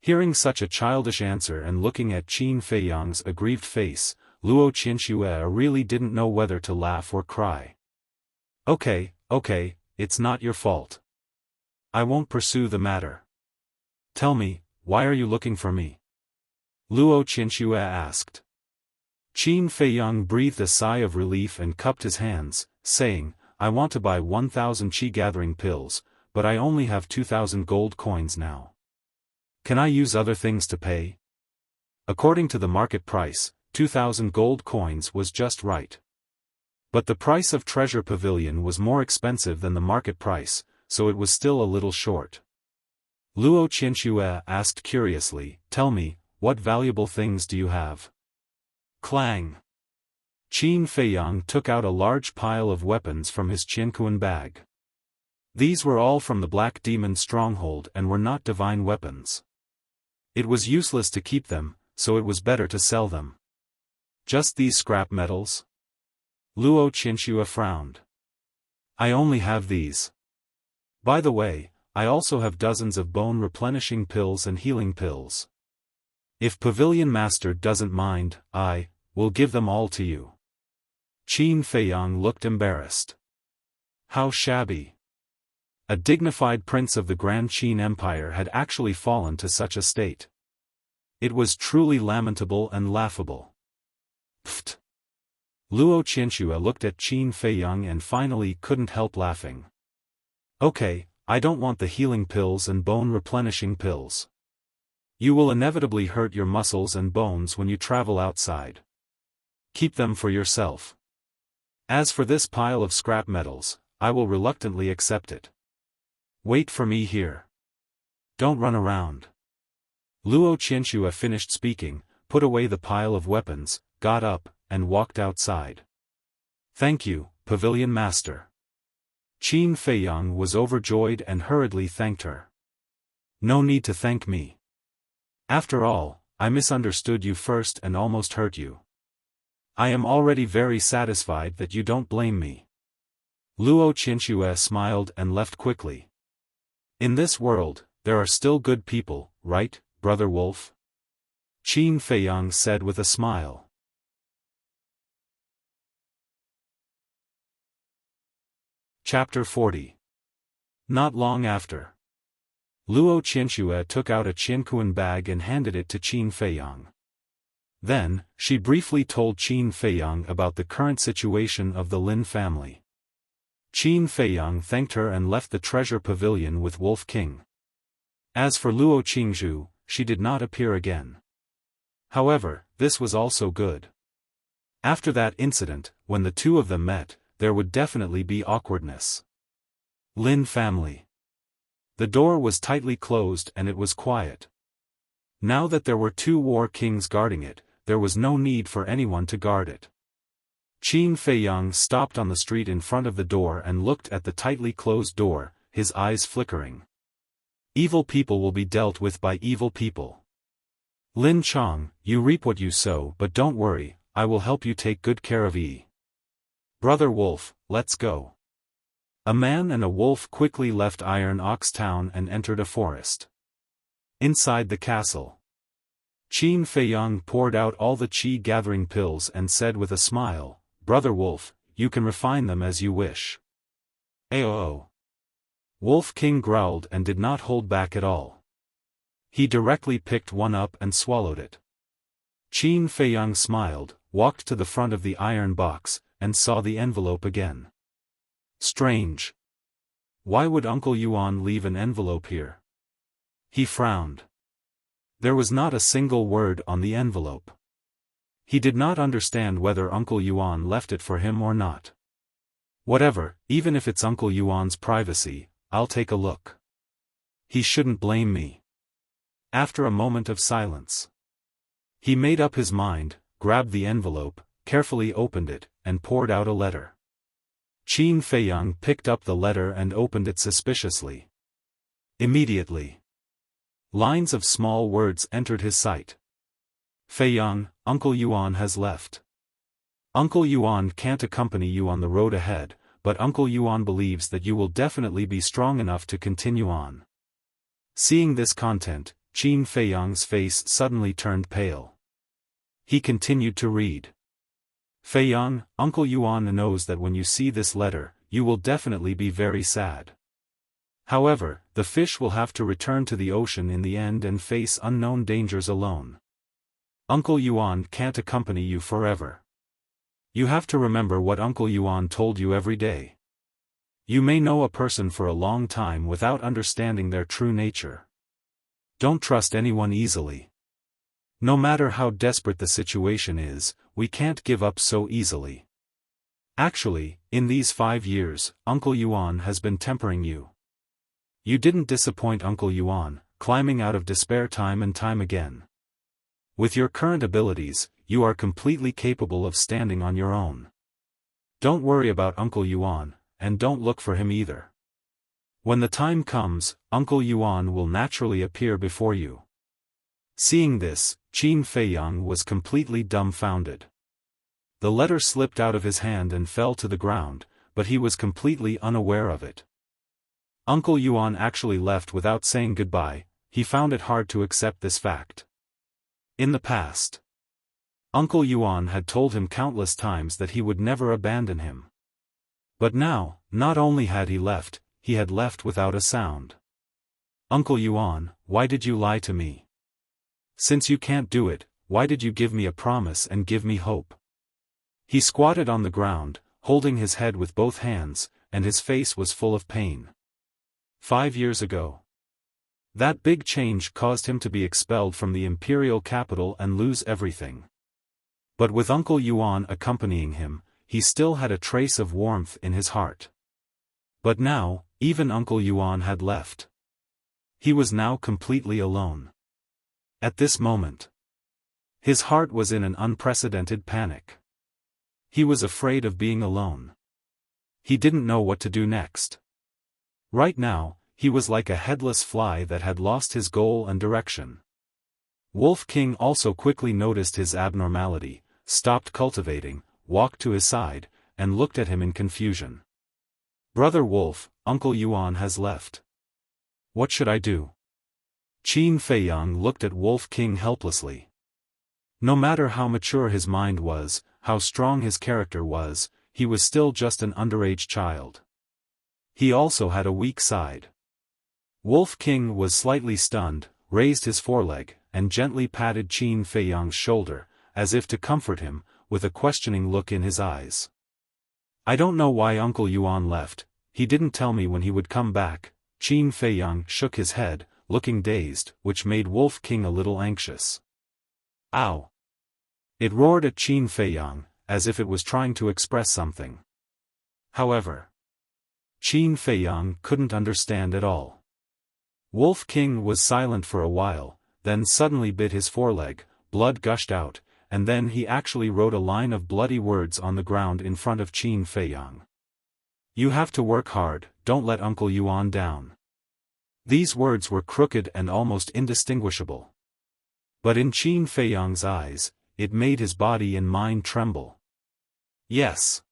Hearing such a childish answer and looking at Qin Feiyang's aggrieved face, Luo Qianxue really didn't know whether to laugh or cry. Okay, it's not your fault. I won't pursue the matter. Tell me, why are you looking for me?" Luo Qianxue asked. Qin Feiyang breathed a sigh of relief and cupped his hands, saying, "I want to buy 1,000 qi gathering pills, but I only have 2,000 gold coins now. Can I use other things to pay?" According to the market price, 2,000 gold coins was just right. But the price of Treasure Pavilion was more expensive than the market price, so it was still a little short. Luo Qianxue asked curiously, "Tell me, what valuable things do you have? Clang! Qin Feiyang took out a large pile of weapons from his Qianquan bag. These were all from the Black Demon's stronghold and were not divine weapons. It was useless to keep them, so it was better to sell them. Just these scrap metals? Luo Qinxue frowned. I only have these. By the way, I also have dozens of bone-replenishing pills and healing pills. If Pavilion Master doesn't mind, I will give them all to you. Qin Feiyang looked embarrassed. How shabby. A dignified prince of the Grand Qin Empire had actually fallen to such a state. It was truly lamentable and laughable. Pfft. Luo Qinxue looked at Qin Feiyang and finally couldn't help laughing. Okay, I don't want the healing pills and bone-replenishing pills. You will inevitably hurt your muscles and bones when you travel outside. Keep them for yourself. As for this pile of scrap metals, I will reluctantly accept it. Wait for me here. Don't run around. Luo Qinxue finished speaking, put away the pile of weapons, got up, and walked outside. Thank you, Pavilion Master. Qin Feiyang was overjoyed and hurriedly thanked her. No need to thank me. After all, I misunderstood you first and almost hurt you. I am already very satisfied that you don't blame me. Luo Qinxue smiled and left quickly. In this world, there are still good people, right, Brother Wolf? Qin Feiyang said with a smile. Chapter 40. Not long after. Luo Qinxue took out a Qianquan bag and handed it to Qin Feiyang. Then, she briefly told Qin Feiyang about the current situation of the Lin family. Qin Feiyang thanked her and left the treasure pavilion with Wolf King. As for Luo Qingzhu, she did not appear again. However, this was also good. After that incident, when the two of them met, there would definitely be awkwardness. Lin family. The door was tightly closed and it was quiet. Now that there were two war kings guarding it, there was no need for anyone to guard it. Qin Feiyang stopped on the street in front of the door and looked at the tightly closed door, his eyes flickering. Evil people will be dealt with by evil people. Lin Chong, you reap what you sow, but don't worry, I will help you take good care of Yi. Brother Wolf, let's go. A man and a wolf quickly left Iron Ox Town and entered a forest. Inside the castle, Qin Feiyang poured out all the qi-gathering pills and said with a smile, Brother Wolf, you can refine them as you wish. Aoo. Wolf King growled and did not hold back at all. He directly picked one up and swallowed it. Qin Feiyang smiled, walked to the front of the iron box, and saw the envelope again. Strange. Why would Uncle Yuan leave an envelope here? He frowned. There was not a single word on the envelope. He did not understand whether Uncle Yuan left it for him or not. Whatever, even if it's Uncle Yuan's privacy, I'll take a look. He shouldn't blame me. After a moment of silence, he made up his mind, grabbed the envelope, carefully opened it, and poured out a letter. Qin Feiyang picked up the letter and opened it suspiciously. Immediately, lines of small words entered his sight. Feiyang, Uncle Yuan has left. Uncle Yuan can't accompany you on the road ahead, but Uncle Yuan believes that you will definitely be strong enough to continue on. Seeing this content, Qin Feiyang's face suddenly turned pale. He continued to read. Feiyang, Uncle Yuan knows that when you see this letter, you will definitely be very sad. However, the fish will have to return to the ocean in the end and face unknown dangers alone. Uncle Yuan can't accompany you forever. You have to remember what Uncle Yuan told you every day. You may know a person for a long time without understanding their true nature. Don't trust anyone easily. No matter how desperate the situation is, we can't give up so easily. Actually, in these 5 years, Uncle Yuan has been tempering you. You didn't disappoint Uncle Yuan, climbing out of despair time and time again. With your current abilities, you are completely capable of standing on your own. Don't worry about Uncle Yuan, and don't look for him either. When the time comes, Uncle Yuan will naturally appear before you." Seeing this, Qin Feiyang was completely dumbfounded. The letter slipped out of his hand and fell to the ground, but he was completely unaware of it. Uncle Yuan actually left without saying goodbye. He found it hard to accept this fact. In the past, Uncle Yuan had told him countless times that he would never abandon him. But now, not only had he left, he had left without a sound. "Uncle Yuan, why did you lie to me? Since you can't do it, why did you give me a promise and give me hope?" He squatted on the ground, holding his head with both hands, and his face was full of pain. 5 years ago. That big change caused him to be expelled from the imperial capital and lose everything. But with Uncle Yuan accompanying him, he still had a trace of warmth in his heart. But now, even Uncle Yuan had left. He was now completely alone. At this moment, his heart was in an unprecedented panic. He was afraid of being alone. He didn't know what to do next. Right now, he was like a headless fly that had lost his goal and direction. Wolf King also quickly noticed his abnormality, stopped cultivating, walked to his side, and looked at him in confusion. "Brother Wolf, Uncle Yuan has left. What should I do?" Qin Feiyang looked at Wolf King helplessly. No matter how mature his mind was, how strong his character was, he was still just an underage child. He also had a weak side. Wolf King was slightly stunned, raised his foreleg, and gently patted Qin Feiyang's shoulder, as if to comfort him, with a questioning look in his eyes. "I don't know why Uncle Yuan left, he didn't tell me when he would come back." Qin Feiyang shook his head, looking dazed, which made Wolf King a little anxious. "Ow!" It roared at Qin Feiyang, as if it was trying to express something. However, Qin Feiyang couldn't understand at all. Wolf King was silent for a while, then suddenly bit his foreleg, blood gushed out, and then he actually wrote a line of bloody words on the ground in front of Qin Feiyang. "You have to work hard, don't let Uncle Yuan down." These words were crooked and almost indistinguishable. But in Qin Feiyang's eyes, it made his body and mind tremble. Yes.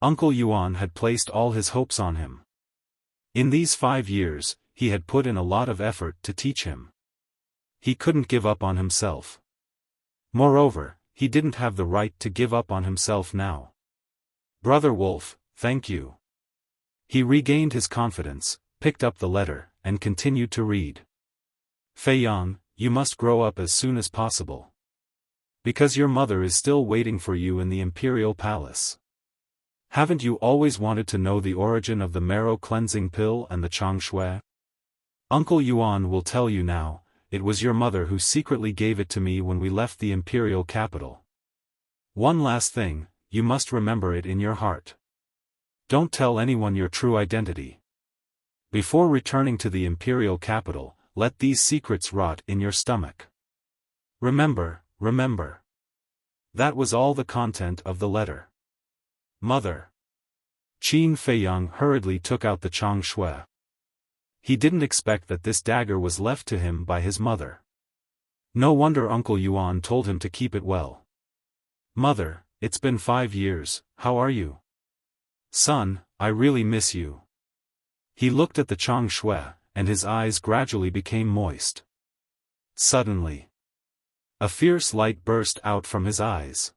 Uncle Yuan had placed all his hopes on him. In these 5 years, he had put in a lot of effort to teach him. He couldn't give up on himself. Moreover, he didn't have the right to give up on himself now. "Brother Wolf, thank you." He regained his confidence, picked up the letter, and continued to read. "Feiyang, you must grow up as soon as possible. Because your mother is still waiting for you in the imperial palace. Haven't you always wanted to know the origin of the marrow cleansing pill and the changshui? Uncle Yuan will tell you now, it was your mother who secretly gave it to me when we left the imperial capital. One last thing, you must remember it in your heart. Don't tell anyone your true identity. Before returning to the imperial capital, let these secrets rot in your stomach. Remember, remember." That was all the content of the letter. "Mother." Qin Feiyang hurriedly took out the changshui. He didn't expect that this dagger was left to him by his mother. No wonder Uncle Yuan told him to keep it well. "Mother, it's been 5 years, how are you? Son, I really miss you." He looked at the changshui, and his eyes gradually became moist. Suddenly, a fierce light burst out from his eyes.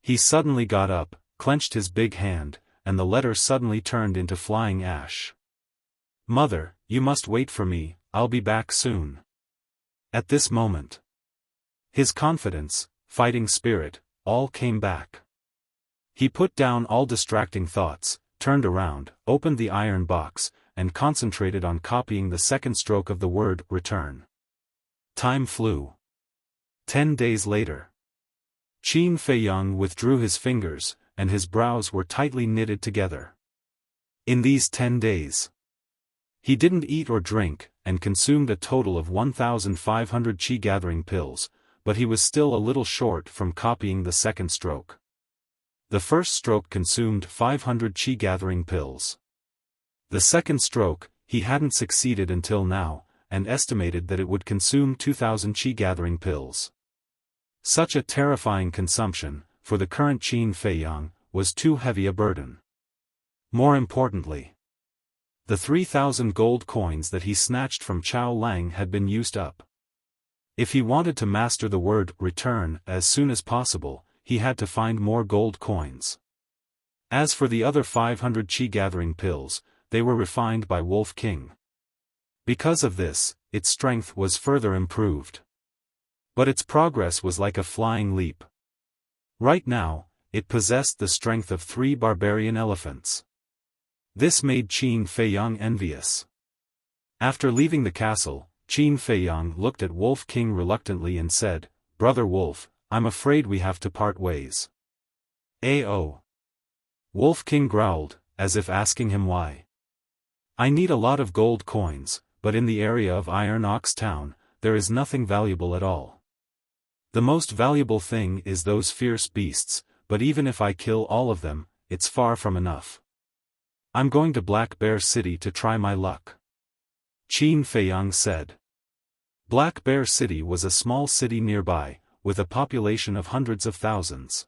He suddenly got up, clenched his big hand, and the letter suddenly turned into flying ash. "Mother, you must wait for me, I'll be back soon." At this moment, his confidence, fighting spirit, all came back. He put down all distracting thoughts, turned around, opened the iron box, and concentrated on copying the second stroke of the word return. Time flew. 10 days later. Qin Feiyang withdrew his fingers, and his brows were tightly knitted together. In these 10 days, he didn't eat or drink, and consumed a total of 1,500 qi-gathering pills, but he was still a little short from copying the second stroke. The first stroke consumed 500 chi-gathering pills. The second stroke, he hadn't succeeded until now, and estimated that it would consume 2,000 chi-gathering pills. Such a terrifying consumption, for the current Qin Feiyang, was too heavy a burden. More importantly, the 3,000 gold coins that he snatched from Chao Lang had been used up. If he wanted to master the word return as soon as possible, he had to find more gold coins. As for the other 500 chi-gathering pills, they were refined by Wolf King. Because of this, its strength was further improved. But its progress was like a flying leap. Right now, it possessed the strength of 3 barbarian elephants. This made Qin Feiyang envious. After leaving the castle, Qin Feiyang looked at Wolf King reluctantly and said, "Brother Wolf, I'm afraid we have to part ways." "Oh." Wolf King growled, as if asking him why. "I need a lot of gold coins, but in the area of Iron Ox Town, there is nothing valuable at all. The most valuable thing is those fierce beasts, but even if I kill all of them, it's far from enough. I'm going to Black Bear City to try my luck." Qin Feiyang said. Black Bear City was a small city nearby, with a population of hundreds of thousands.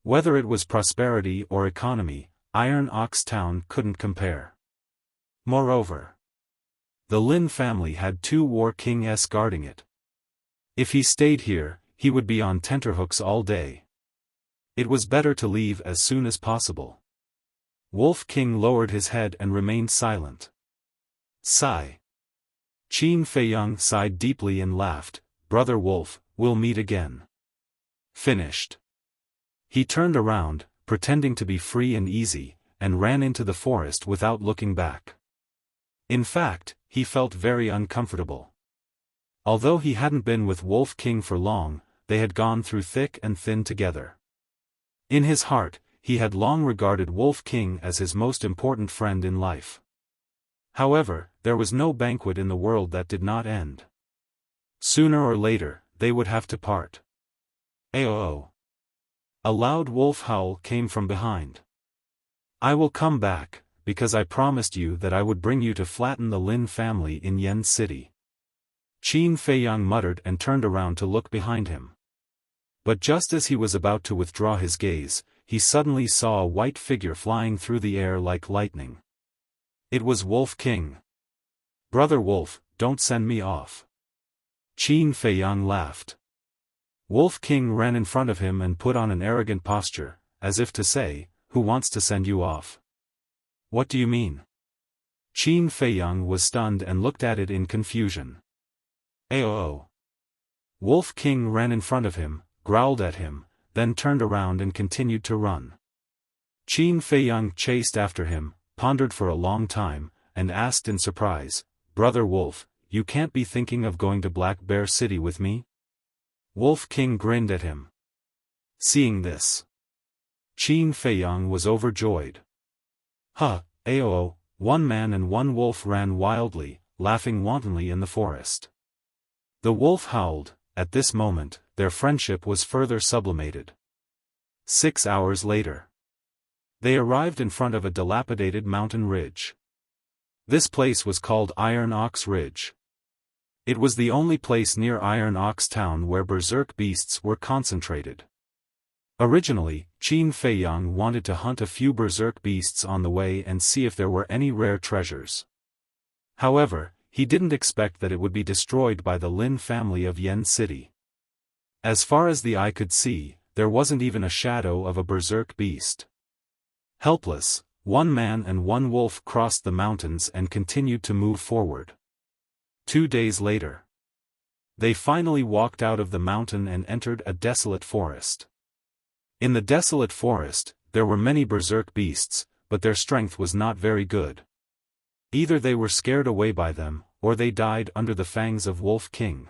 Whether it was prosperity or economy, Iron Ox Town couldn't compare. Moreover, the Lin family had 2 war kings guarding it. If he stayed here, he would be on tenterhooks all day. It was better to leave as soon as possible. Wolf King lowered his head and remained silent. Sigh. Qin Feiyang sighed deeply and laughed, "Brother Wolf, we'll meet again." Finished. He turned around, pretending to be free and easy, and ran into the forest without looking back. In fact, he felt very uncomfortable. Although he hadn't been with Wolf King for long, they had gone through thick and thin together. In his heart, he had long regarded Wolf King as his most important friend in life. However, there was no banquet in the world that did not end. Sooner or later, they would have to part. "Oh!" A loud wolf howl came from behind. "I will come back, because I promised you that I would bring you to flatten the Lin family in Yen City." Qin Feiyang muttered and turned around to look behind him. But just as he was about to withdraw his gaze, he suddenly saw a white figure flying through the air like lightning. It was Wolf King. "Brother Wolf, don't send me off." Qin Feiyang laughed. Wolf King ran in front of him and put on an arrogant posture, as if to say, "Who wants to send you off?" "What do you mean?" Qin Feiyang was stunned and looked at it in confusion. "Oh!" Wolf King ran in front of him, growled at him, then turned around and continued to run. Qin Feiyang chased after him, pondered for a long time, and asked in surprise, "Brother Wolf, you can't be thinking of going to Black Bear City with me?" Wolf King grinned at him. Seeing this, Qin Feiyang was overjoyed. Oh! One man and one wolf ran wildly, laughing wantonly in the forest. The wolf howled. At this moment, their friendship was further sublimated. 6 hours later, they arrived in front of a dilapidated mountain ridge. This place was called Iron Ox Ridge. It was the only place near Iron Ox Town where berserk beasts were concentrated. Originally, Qin Feiyang wanted to hunt a few berserk beasts on the way and see if there were any rare treasures. However, he didn't expect that it would be destroyed by the Lin family of Yen City. As far as the eye could see, there wasn't even a shadow of a berserk beast. Helpless, one man and one wolf crossed the mountains and continued to move forward. 2 days later, they finally walked out of the mountain and entered a desolate forest. In the desolate forest, there were many berserk beasts, but their strength was not very good. Either they were scared away by them, or they died under the fangs of Wolf King.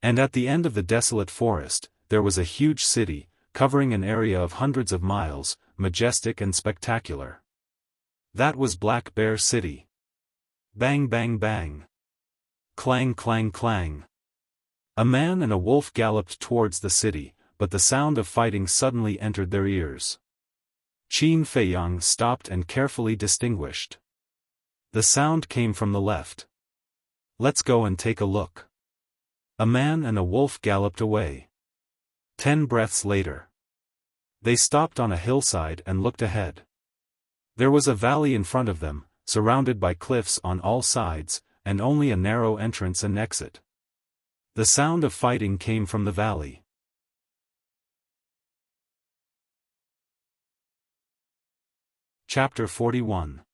And at the end of the desolate forest, there was a huge city, covering an area of hundreds of miles, majestic and spectacular. That was Black Bear City. Bang bang bang. Clang clang clang. A man and a wolf galloped towards the city, but the sound of fighting suddenly entered their ears. Qin Feiyang stopped and carefully distinguished. The sound came from the left. "Let's go and take a look." A man and a wolf galloped away. 10 breaths later, they stopped on a hillside and looked ahead. There was a valley in front of them, surrounded by cliffs on all sides, and only a narrow entrance and exit. The sound of fighting came from the valley. Chapter 41.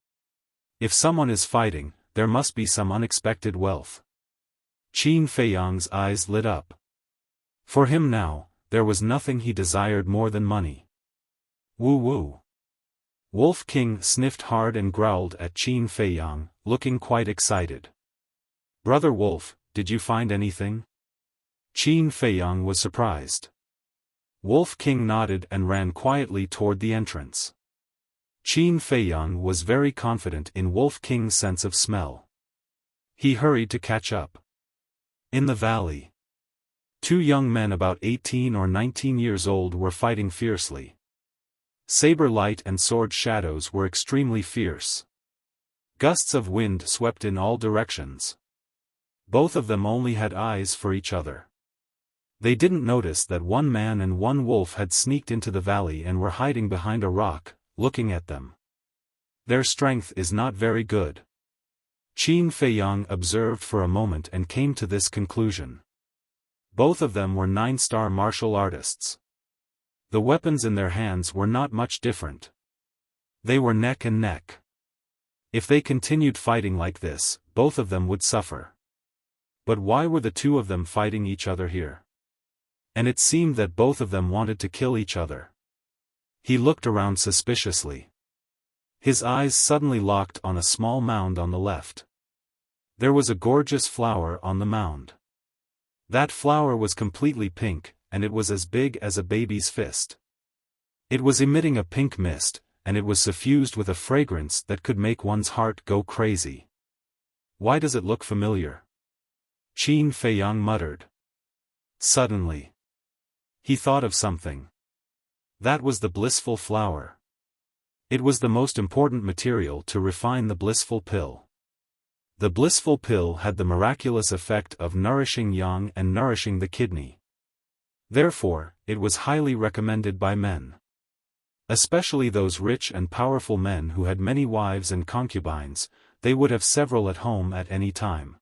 If someone is fighting, there must be some unexpected wealth. Qin Feiyang's eyes lit up. For him now, there was nothing he desired more than money. Woo woo. Wolf King sniffed hard and growled at Qin Feiyang, looking quite excited. "Brother Wolf, did you find anything?" Qin Feiyang was surprised. Wolf King nodded and ran quietly toward the entrance. Qin Feiyang was very confident in Wolf King's sense of smell. He hurried to catch up. In the valley, 2 young men about 18 or 19 years old were fighting fiercely. Saber light and sword shadows were extremely fierce. Gusts of wind swept in all directions. Both of them only had eyes for each other. They didn't notice that one man and one wolf had sneaked into the valley and were hiding behind a rock, looking at them. Their strength is not very good. Qin Feiyang observed for a moment and came to this conclusion. Both of them were 9-star martial artists. The weapons in their hands were not much different. They were neck and neck. If they continued fighting like this, both of them would suffer. But why were the 2 of them fighting each other here? And it seemed that both of them wanted to kill each other. He looked around suspiciously. His eyes suddenly locked on a small mound on the left. There was a gorgeous flower on the mound. That flower was completely pink, and it was as big as a baby's fist. It was emitting a pink mist, and it was suffused with a fragrance that could make one's heart go crazy. "Why does it look familiar?" Qin Feiyang muttered. Suddenly, he thought of something. That was the blissful flower. It was the most important material to refine the blissful pill. The blissful pill had the miraculous effect of nourishing yang and nourishing the kidney. Therefore, it was highly recommended by men. Especially those rich and powerful men who had many wives and concubines, they would have several at home at any time.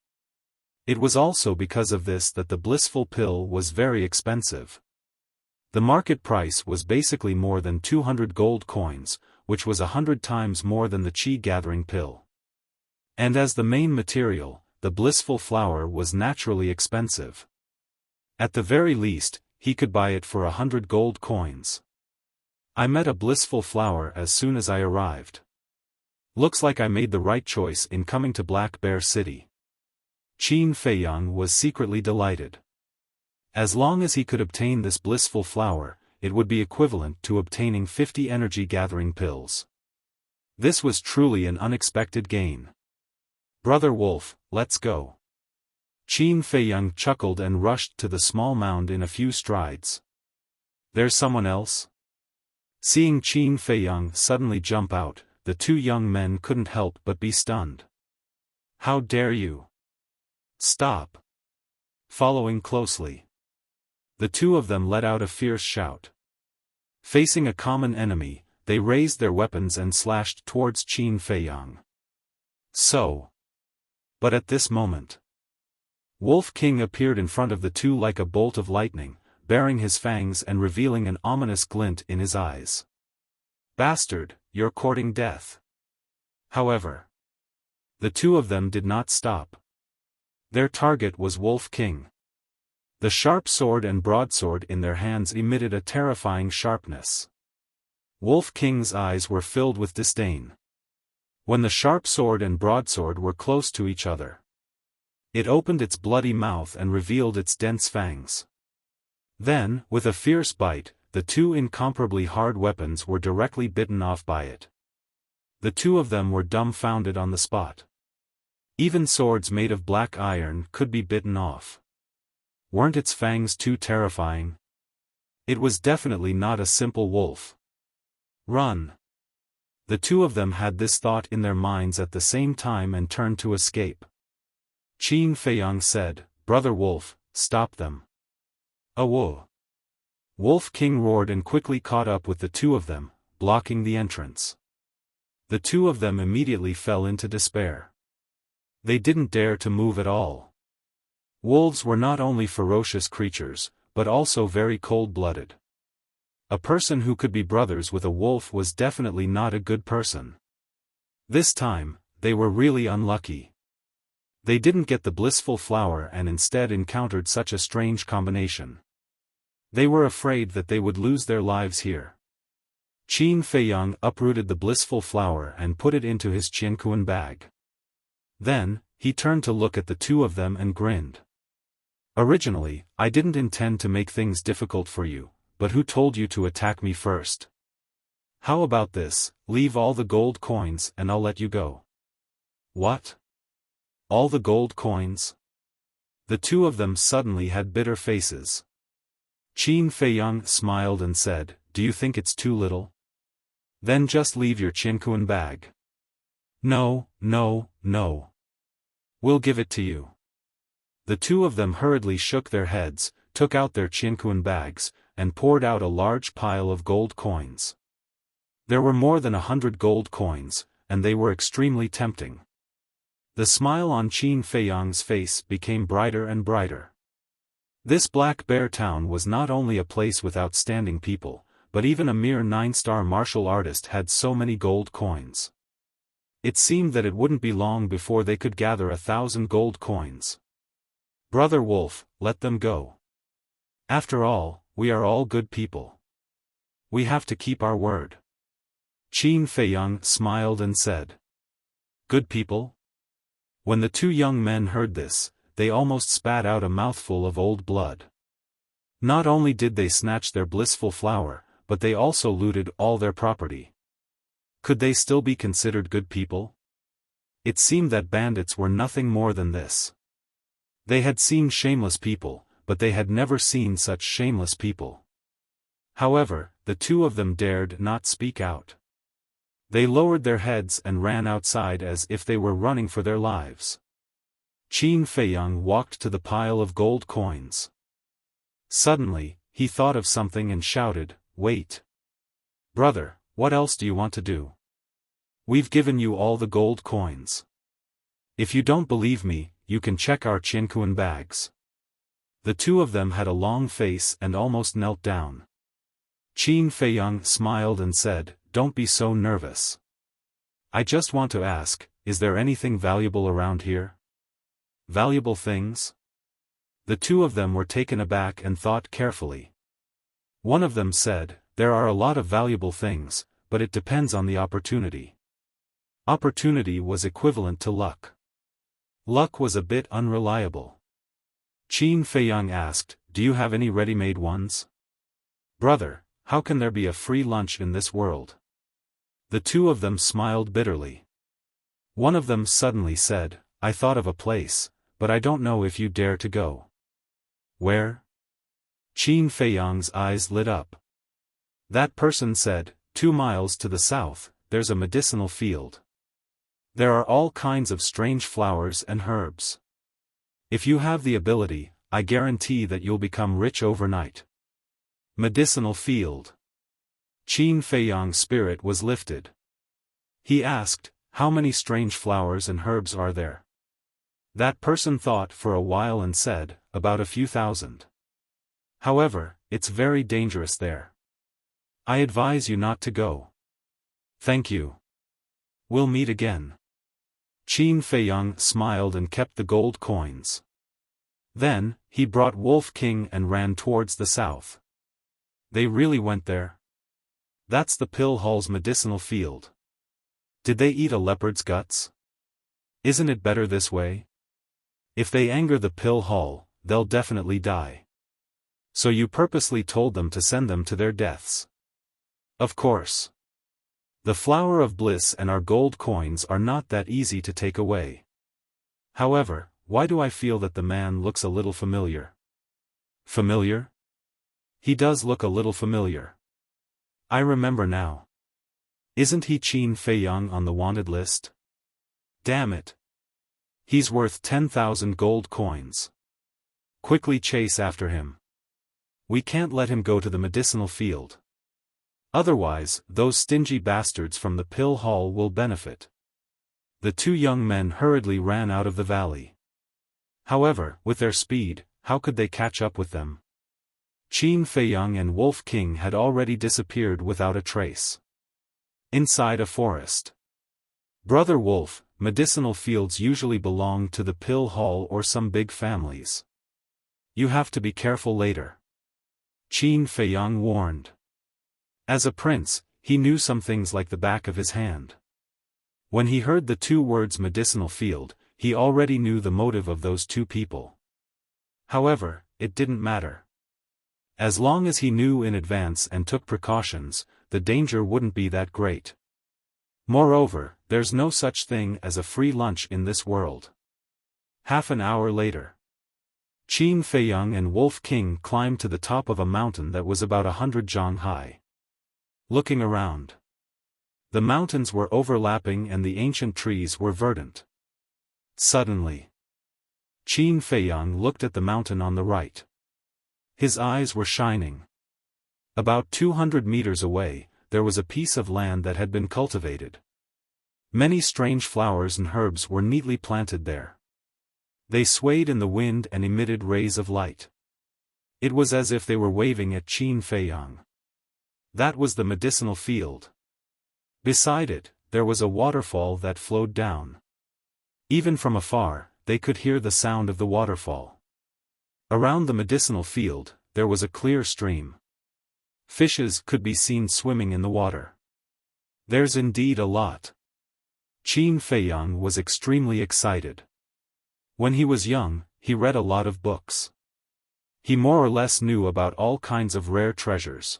It was also because of this that the blissful pill was very expensive. The market price was basically more than 200 gold coins, which was 100 times more than the qi-gathering pill. And as the main material, the blissful flower was naturally expensive. At the very least, he could buy it for 100 gold coins. I met a blissful flower as soon as I arrived. Looks like I made the right choice in coming to Black Bear City. Qin Feiyang was secretly delighted. As long as he could obtain this blissful flower, it would be equivalent to obtaining 50 energy-gathering pills. This was truly an unexpected gain. "Brother Wolf, let's go." Qin Feiyang chuckled and rushed to the small mound in a few strides. "There's someone else?" Seeing Qin Feiyang suddenly jump out, the 2 young men couldn't help but be stunned. "How dare you? Stop!" Following closely, the 2 of them let out a fierce shout. Facing a common enemy, they raised their weapons and slashed towards Qin Feiyang. But at this moment, Wolf King appeared in front of the 2 like a bolt of lightning, baring his fangs and revealing an ominous glint in his eyes. "Bastard, you're courting death." However, the 2 of them did not stop. Their target was Wolf King. The sharp sword and broadsword in their hands emitted a terrifying sharpness. Wolf King's eyes were filled with disdain. When the sharp sword and broadsword were close to each other, it opened its bloody mouth and revealed its dense fangs. Then, with a fierce bite, the 2 incomparably hard weapons were directly bitten off by it. The 2 of them were dumbfounded on the spot. Even swords made of black iron could be bitten off. Weren't its fangs too terrifying? It was definitely not a simple wolf. Run! The two of them had this thought in their minds at the same time and turned to escape. Qin Feiyang said, "Brother Wolf, stop them." "Whoa!" Wolf King roared and quickly caught up with the two of them, blocking the entrance. The two of them immediately fell into despair. They didn't dare to move at all. Wolves were not only ferocious creatures, but also very cold-blooded. A person who could be brothers with a wolf was definitely not a good person. This time, they were really unlucky. They didn't get the blissful flower and instead encountered such a strange combination. They were afraid that they would lose their lives here. Qin Feiyang uprooted the blissful flower and put it into his qiankuan bag. Then, he turned to look at the two of them and grinned. "Originally, I didn't intend to make things difficult for you, but who told you to attack me first? How about this, leave all the gold coins and I'll let you go." "What? All the gold coins?" The two of them suddenly had bitter faces. Qin Feiyang smiled and said, "Do you think it's too little? Then just leave your qiankuan bag." "No, no, no. We'll give it to you." The two of them hurriedly shook their heads, took out their qiankuan bags, and poured out a large pile of gold coins. There were more than 100 gold coins, and they were extremely tempting. The smile on Qin Feiyang's face became brighter and brighter. This Black Bear Town was not only a place with outstanding people, but even a mere 9-star martial artist had so many gold coins. It seemed that it wouldn't be long before they could gather 1,000 gold coins. "Brother Wolf, let them go. After all, we are all good people. We have to keep our word." Qin Feiyang smiled and said. "Good people?" When the two young men heard this, they almost spat out a mouthful of old blood. Not only did they snatch their blissful flower, but they also looted all their property. Could they still be considered good people? It seemed that bandits were nothing more than this. They had seen shameless people, but they had never seen such shameless people. However, the two of them dared not speak out. They lowered their heads and ran outside as if they were running for their lives. Qin Feiyang walked to the pile of gold coins. Suddenly, he thought of something and shouted, "Wait! Brother, what else do you want to do? We've given you all the gold coins. If you don't believe me, you can check our qiankuan bags." The two of them had a long face and almost knelt down. Qin Feiyang smiled and said, "Don't be so nervous. I just want to ask, is there anything valuable around here?" "Valuable things?" The two of them were taken aback and thought carefully. One of them said, "There are a lot of valuable things, but it depends on the opportunity." Opportunity was equivalent to luck. Luck was a bit unreliable. Qin Feiyang asked, "Do you have any ready-made ones?" "Brother, how can there be a free lunch in this world?" The two of them smiled bitterly. One of them suddenly said, "I thought of a place, but I don't know if you dare to go." "Where?" Qin Feiyang's eyes lit up. That person said, 2 miles to the south, there's a medicinal field. There are all kinds of strange flowers and herbs. If you have the ability, I guarantee that you'll become rich overnight." Medicinal field. Qin Feiyang's spirit was lifted. He asked, "How many strange flowers and herbs are there?" That person thought for a while and said, "About a few thousand. However, it's very dangerous there. I advise you not to go." "Thank you. We'll meet again." Qin Feiyang smiled and kept the gold coins. Then, he brought Wolf King and ran towards the south. They really went there? That's the Pill Hall's medicinal field. Did they eat a leopard's guts? Isn't it better this way? If they anger the Pill Hall, they'll definitely die. So you purposely told them to send them to their deaths. Of course. The flower of bliss and our gold coins are not that easy to take away. However, why do I feel that the man looks a little familiar? Familiar? He does look a little familiar. I remember now. Isn't he Qin Feiyang on the wanted list? Damn it. He's worth 10,000 gold coins. Quickly chase after him. We can't let him go to the medicinal field. Otherwise, those stingy bastards from the pill hall will benefit. The two young men hurriedly ran out of the valley. However, with their speed, how could they catch up with them? Qin Feiyang and Wolf King had already disappeared without a trace. Inside a forest. Brother Wolf, medicinal fields usually belong to the pill hall or some big families. You have to be careful later. Qin Feiyang warned. As a prince, he knew some things like the back of his hand. When he heard the two words medicinal field, he already knew the motive of those two people. However, it didn't matter. As long as he knew in advance and took precautions, the danger wouldn't be that great. Moreover, there's no such thing as a free lunch in this world. Half an hour later. Qin Feiyang and Wolf King climbed to the top of a mountain that was about 100 zhang high. Looking around. The mountains were overlapping and the ancient trees were verdant. Suddenly. Qin Feiyang looked at the mountain on the right. His eyes were shining. About 200 meters away, there was a piece of land that had been cultivated. Many strange flowers and herbs were neatly planted there. They swayed in the wind and emitted rays of light. It was as if they were waving at Qin Feiyang. That was the medicinal field. Beside it, there was a waterfall that flowed down. Even from afar, they could hear the sound of the waterfall. Around the medicinal field, there was a clear stream. Fishes could be seen swimming in the water. There's indeed a lot. Qin Feiyang was extremely excited. When he was young, he read a lot of books. He more or less knew about all kinds of rare treasures.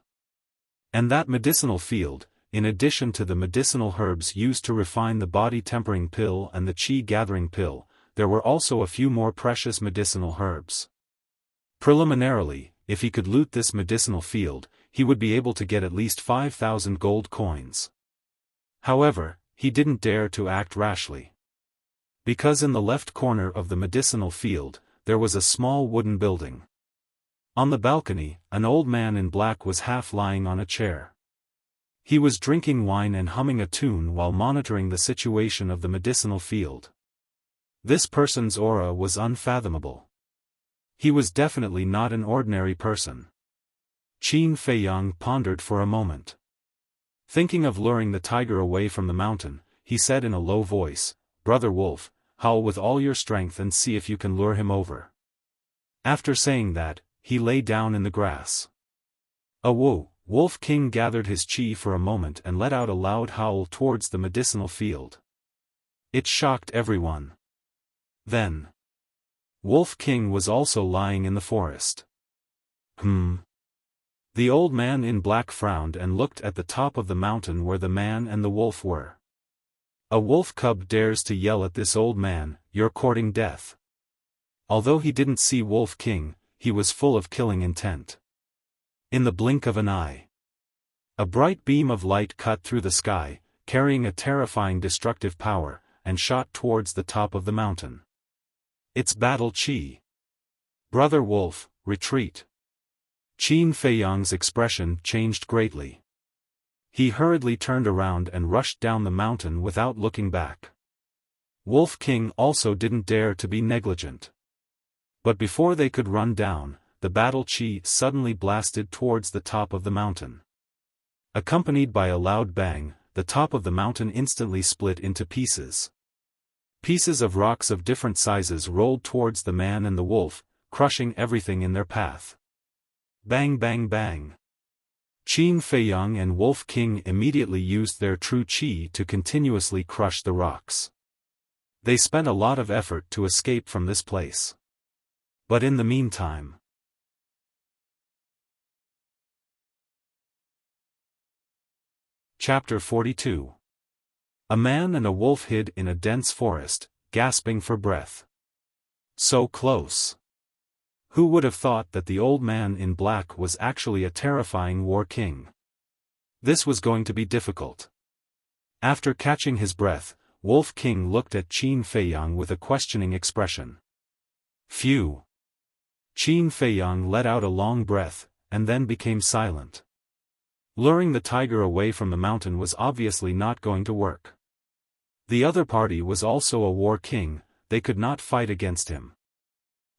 And that medicinal field, in addition to the medicinal herbs used to refine the body-tempering pill and the qi-gathering pill, there were also a few more precious medicinal herbs. Preliminarily, if he could loot this medicinal field, he would be able to get at least 5,000 gold coins. However, he didn't dare to act rashly. Because in the left corner of the medicinal field, there was a small wooden building. On the balcony, an old man in black was half lying on a chair. He was drinking wine and humming a tune while monitoring the situation of the medicinal field. This person's aura was unfathomable. He was definitely not an ordinary person. Qin Feiyang pondered for a moment. Thinking of luring the tiger away from the mountain, he said in a low voice, "Brother Wolf, howl with all your strength and see if you can lure him over." After saying that, he lay down in the grass. Whoa! Wolf King gathered his chi for a moment and let out a loud howl towards the medicinal field. It shocked everyone. Then, Wolf King was also lying in the forest. The old man in black frowned and looked at the top of the mountain where the man and the wolf were. A wolf cub dares to yell at this old man, "You're courting death." Although he didn't see Wolf King, he was full of killing intent. In the blink of an eye, a bright beam of light cut through the sky, carrying a terrifying destructive power, and shot towards the top of the mountain. It's battle chi. Brother Wolf, retreat. Qin Feiyang's expression changed greatly. He hurriedly turned around and rushed down the mountain without looking back. Wolf King also didn't dare to be negligent. But before they could run down, the battle chi suddenly blasted towards the top of the mountain. Accompanied by a loud bang, the top of the mountain instantly split into pieces. Pieces of rocks of different sizes rolled towards the man and the wolf, crushing everything in their path. Bang bang bang. Qin Feiyang and Wolf King immediately used their true qi to continuously crush the rocks. They spent a lot of effort to escape from this place. But in the meantime, Chapter 42. A man and a wolf hid in a dense forest, gasping for breath. So close. Who would have thought that the old man in black was actually a terrifying war king? This was going to be difficult. After catching his breath, Wolf King looked at Qin Feiyang with a questioning expression. Phew. Qin Feiyang let out a long breath, and then became silent. Luring the tiger away from the mountain was obviously not going to work. The other party was also a war king, they could not fight against him.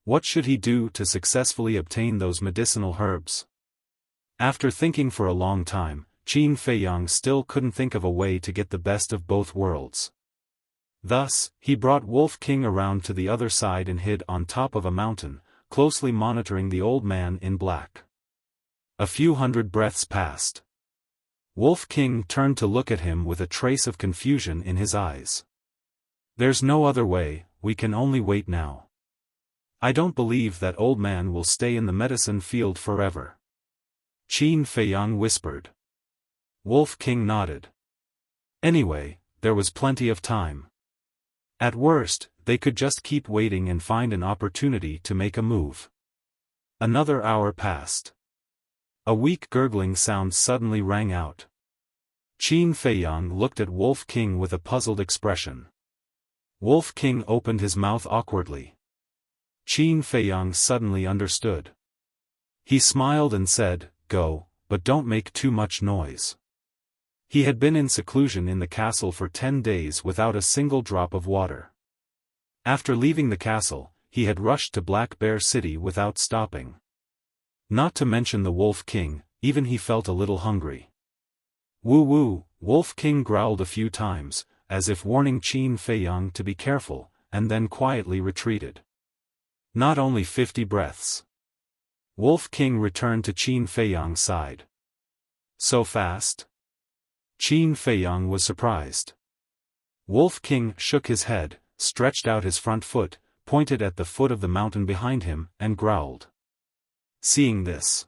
What should he do to successfully obtain those medicinal herbs? After thinking for a long time, Qin Feiyang still couldn't think of a way to get the best of both worlds. Thus, he brought Wolf King around to the other side and hid on top of a mountain, closely monitoring the old man in black. A few hundred breaths passed. Wolf King turned to look at him with a trace of confusion in his eyes. There's no other way, we can only wait now. I don't believe that old man will stay in the medicine field forever. Qin Feiyang whispered. Wolf King nodded. Anyway, there was plenty of time. At worst, they could just keep waiting and find an opportunity to make a move. Another hour passed. A weak gurgling sound suddenly rang out. Qin Feiyang looked at Wolf King with a puzzled expression. Wolf King opened his mouth awkwardly. Qin Feiyang suddenly understood. He smiled and said, "Go, but don't make too much noise." He had been in seclusion in the castle for 10 days without a single drop of water. After leaving the castle, he had rushed to Black Bear City without stopping. Not to mention the Wolf King, even he felt a little hungry. Woo-woo, Wolf King growled a few times, as if warning Qin Feiyang to be careful, and then quietly retreated. Not only 50 breaths. Wolf King returned to Qin Feiyang's side. So fast? Qin Feiyang was surprised. Wolf King shook his head, stretched out his front foot, pointed at the foot of the mountain behind him, and growled. Seeing this,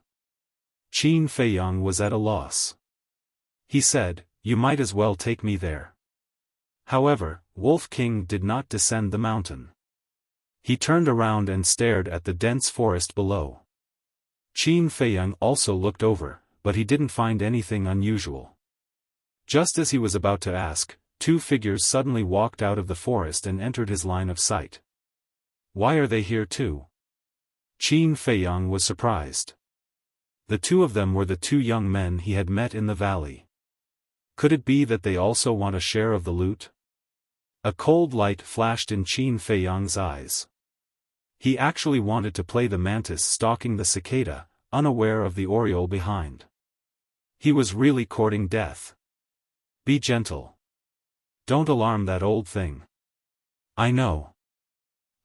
Qin Feiyang was at a loss. He said, "You might as well take me there." However, Wolf King did not descend the mountain. He turned around and stared at the dense forest below. Qin Feiyang also looked over, but he didn't find anything unusual. Just as he was about to ask, 2 figures suddenly walked out of the forest and entered his line of sight. Why are they here too? Qin Feiyang was surprised. The 2 of them were the 2 young men he had met in the valley. Could it be that they also want a share of the loot? A cold light flashed in Qin Feiyang's eyes. He actually wanted to play the mantis stalking the cicada, unaware of the oriole behind. He was really courting death. Be gentle. Don't alarm that old thing. I know.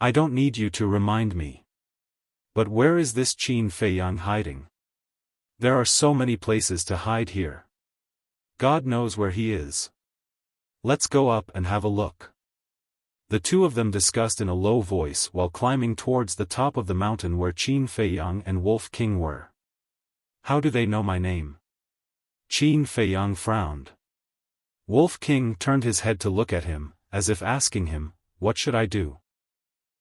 I don't need you to remind me. But where is this Qin Feiyang hiding? There are so many places to hide here. God knows where he is. Let's go up and have a look. The 2 of them discussed in a low voice while climbing towards the top of the mountain where Qin Feiyang and Wolf King were. How do they know my name? Qin Feiyang frowned. Wolf King turned his head to look at him, as if asking him, "What should I do?"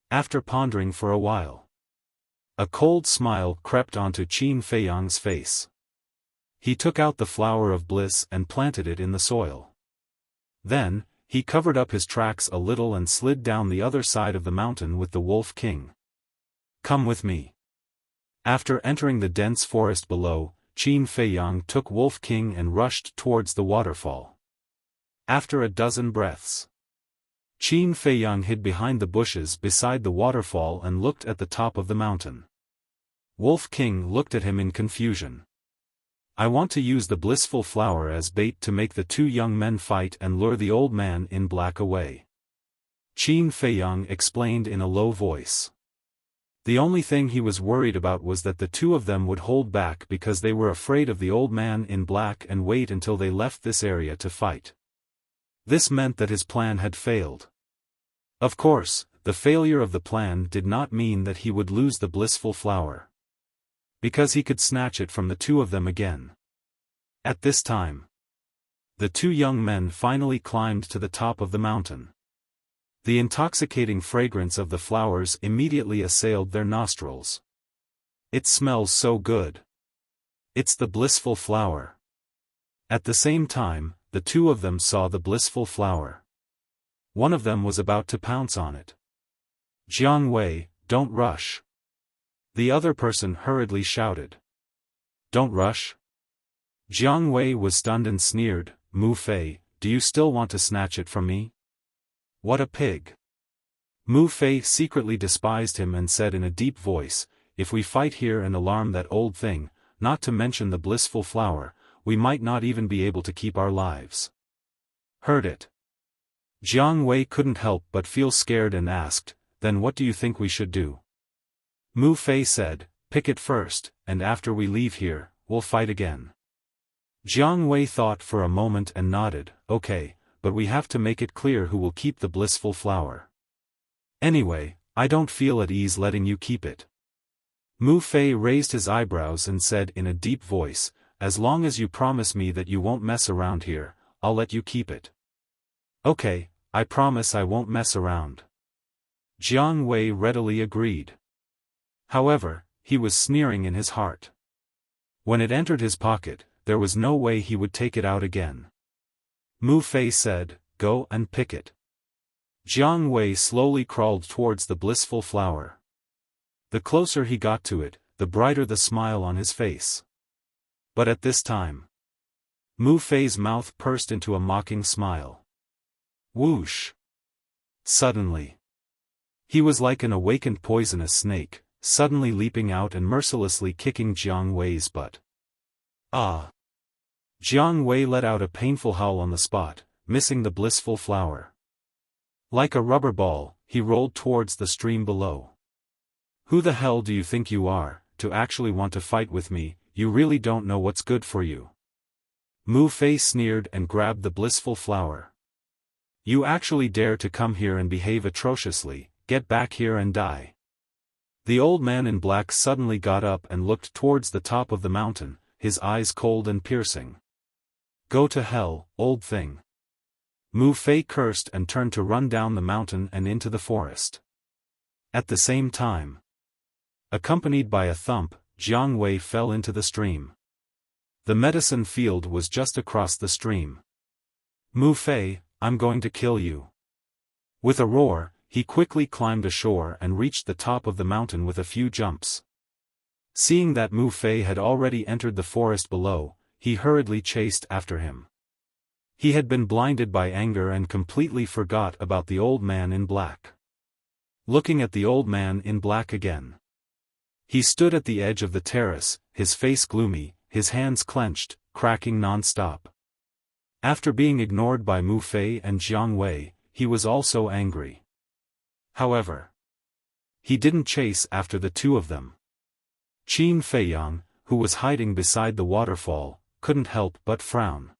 After pondering for a while, a cold smile crept onto Qin Feiyang's face. He took out the flower of bliss and planted it in the soil. Then, he covered up his tracks a little and slid down the other side of the mountain with the Wolf King. Come with me. After entering the dense forest below, Qin Feiyang took Wolf King and rushed towards the waterfall. After a dozen breaths, Qin Feiyang hid behind the bushes beside the waterfall and looked at the top of the mountain. Wolf King looked at him in confusion. I want to use the blissful flower as bait to make the 2 young men fight and lure the old man in black away. Qin Feiyang explained in a low voice. The only thing he was worried about was that the 2 of them would hold back because they were afraid of the old man in black and wait until they left this area to fight. This meant that his plan had failed. Of course, the failure of the plan did not mean that he would lose the blissful flower. Because he could snatch it from the 2 of them again. At this time, the 2 young men finally climbed to the top of the mountain. The intoxicating fragrance of the flowers immediately assailed their nostrils. It smells so good. It's the blissful flower. At the same time, the two of them saw the blissful flower. One of them was about to pounce on it. Jiang Wei, don't rush. The other person hurriedly shouted. Don't rush? Jiang Wei was stunned and sneered. Mu Fei, do you still want to snatch it from me? What a pig. Mu Fei secretly despised him and said in a deep voice, if we fight here and alarm that old thing, not to mention the blissful flower, we might not even be able to keep our lives. Heard it. Jiang Wei couldn't help but feel scared and asked, then what do you think we should do? Mu Fei said, pick it first, and after we leave here, we'll fight again. Jiang Wei thought for a moment and nodded, okay, but we have to make it clear who will keep the blissful flower. Anyway, I don't feel at ease letting you keep it. Mu Fei raised his eyebrows and said in a deep voice, as long as you promise me that you won't mess around here, I'll let you keep it. Okay, I promise I won't mess around. Jiang Wei readily agreed. However, he was sneering in his heart. When it entered his pocket, there was no way he would take it out again. Mu Fei said, go and pick it. Jiang Wei slowly crawled towards the blissful flower. The closer he got to it, the brighter the smile on his face. But at this time, Mu Fei's mouth pursed into a mocking smile. Whoosh! Suddenly, he was like an awakened poisonous snake, suddenly leaping out and mercilessly kicking Jiang Wei's butt. Ah! Jiang Wei let out a painful howl on the spot, missing the blissful flower. Like a rubber ball, he rolled towards the stream below. Who the hell do you think you are, to actually want to fight with me? You really don't know what's good for you. Mu Fei sneered and grabbed the blissful flower. You actually dare to come here and behave atrociously, get back here and die. The old man in black suddenly got up and looked towards the top of the mountain, his eyes cold and piercing. Go to hell, old thing. Mu Fei cursed and turned to run down the mountain and into the forest. At the same time, accompanied by a thump, Jiang Wei fell into the stream. The medicine field was just across the stream. Mu Fei, I'm going to kill you. With a roar, he quickly climbed ashore and reached the top of the mountain with a few jumps. Seeing that Mu Fei had already entered the forest below, he hurriedly chased after him. He had been blinded by anger and completely forgot about the old man in black. Looking at the old man in black again. He stood at the edge of the terrace, his face gloomy, his hands clenched, cracking non-stop. After being ignored by Mu Fei and Jiang Wei, he was also angry. However, he didn't chase after the two of them. Qin Feiyang, who was hiding beside the waterfall, couldn't help but frown.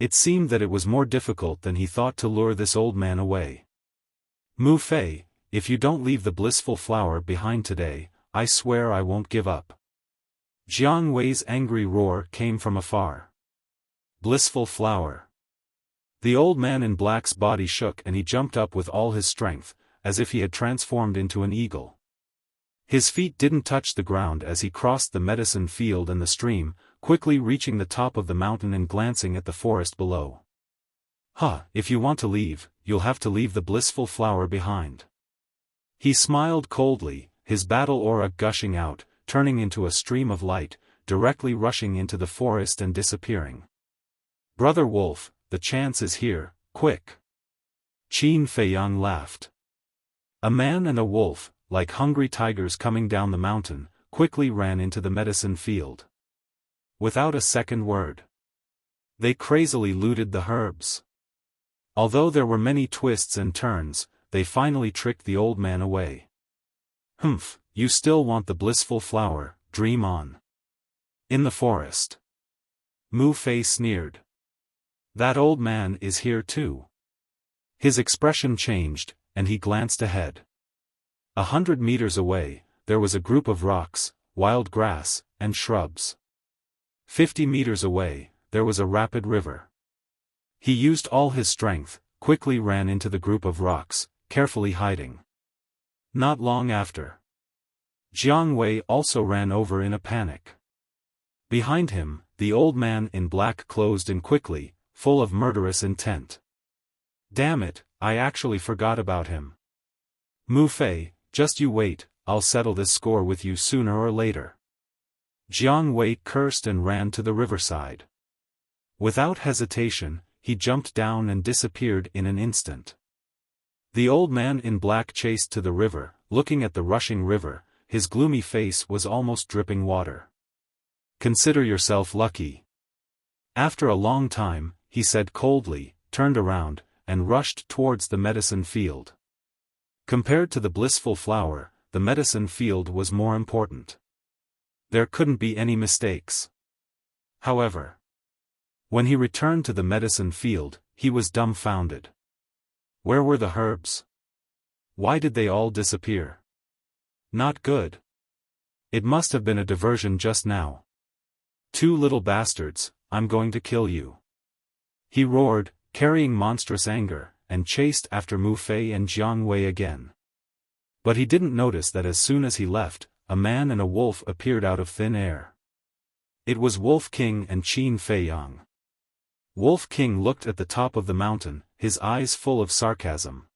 It seemed that it was more difficult than he thought to lure this old man away. Mu Fei, if you don't leave the blissful flower behind today, I swear I won't give up. Jiang Wei's angry roar came from afar. Blissful flower. The old man in black's body shook and he jumped up with all his strength, as if he had transformed into an eagle. His feet didn't touch the ground as he crossed the medicine field and the stream, quickly reaching the top of the mountain and glancing at the forest below. If you want to leave, you'll have to leave the blissful flower behind. He smiled coldly, his battle aura gushing out, turning into a stream of light, directly rushing into the forest and disappearing. Brother Wolf, the chance is here, quick. Qin Feiyang laughed. A man and a wolf, like hungry tigers coming down the mountain, quickly ran into the medicine field. Without a second word, they crazily looted the herbs. Although there were many twists and turns, they finally tricked the old man away. You still want the blissful flower, dream on. In the forest. Mu Fei sneered. That old man is here too. His expression changed, and he glanced ahead. 100 meters away, there was a group of rocks, wild grass, and shrubs. 50 meters away, there was a rapid river. He used all his strength, quickly ran into the group of rocks, carefully hiding. Not long after, Jiang Wei also ran over in a panic. Behind him, the old man in black closed in quickly, full of murderous intent. Damn it, I actually forgot about him. Mu Fei, just you wait, I'll settle this score with you sooner or later. Jiang Wei cursed and ran to the riverside. Without hesitation, he jumped down and disappeared in an instant. The old man in black chased to the river, looking at the rushing river, his gloomy face was almost dripping water. Consider yourself lucky. After a long time, he said coldly, turned around, and rushed towards the medicine field. Compared to the blissful flower, the medicine field was more important. There couldn't be any mistakes. However, when he returned to the medicine field, he was dumbfounded. Where were the herbs? Why did they all disappear? Not good. It must have been a diversion just now. Two little bastards, I'm going to kill you. He roared, carrying monstrous anger, and chased after Mu Fei and Jiang Wei again. But he didn't notice that as soon as he left, a man and a wolf appeared out of thin air. It was Wolf King and Qin Feiyang. Wolf King looked at the top of the mountain, his eyes full of sarcasm.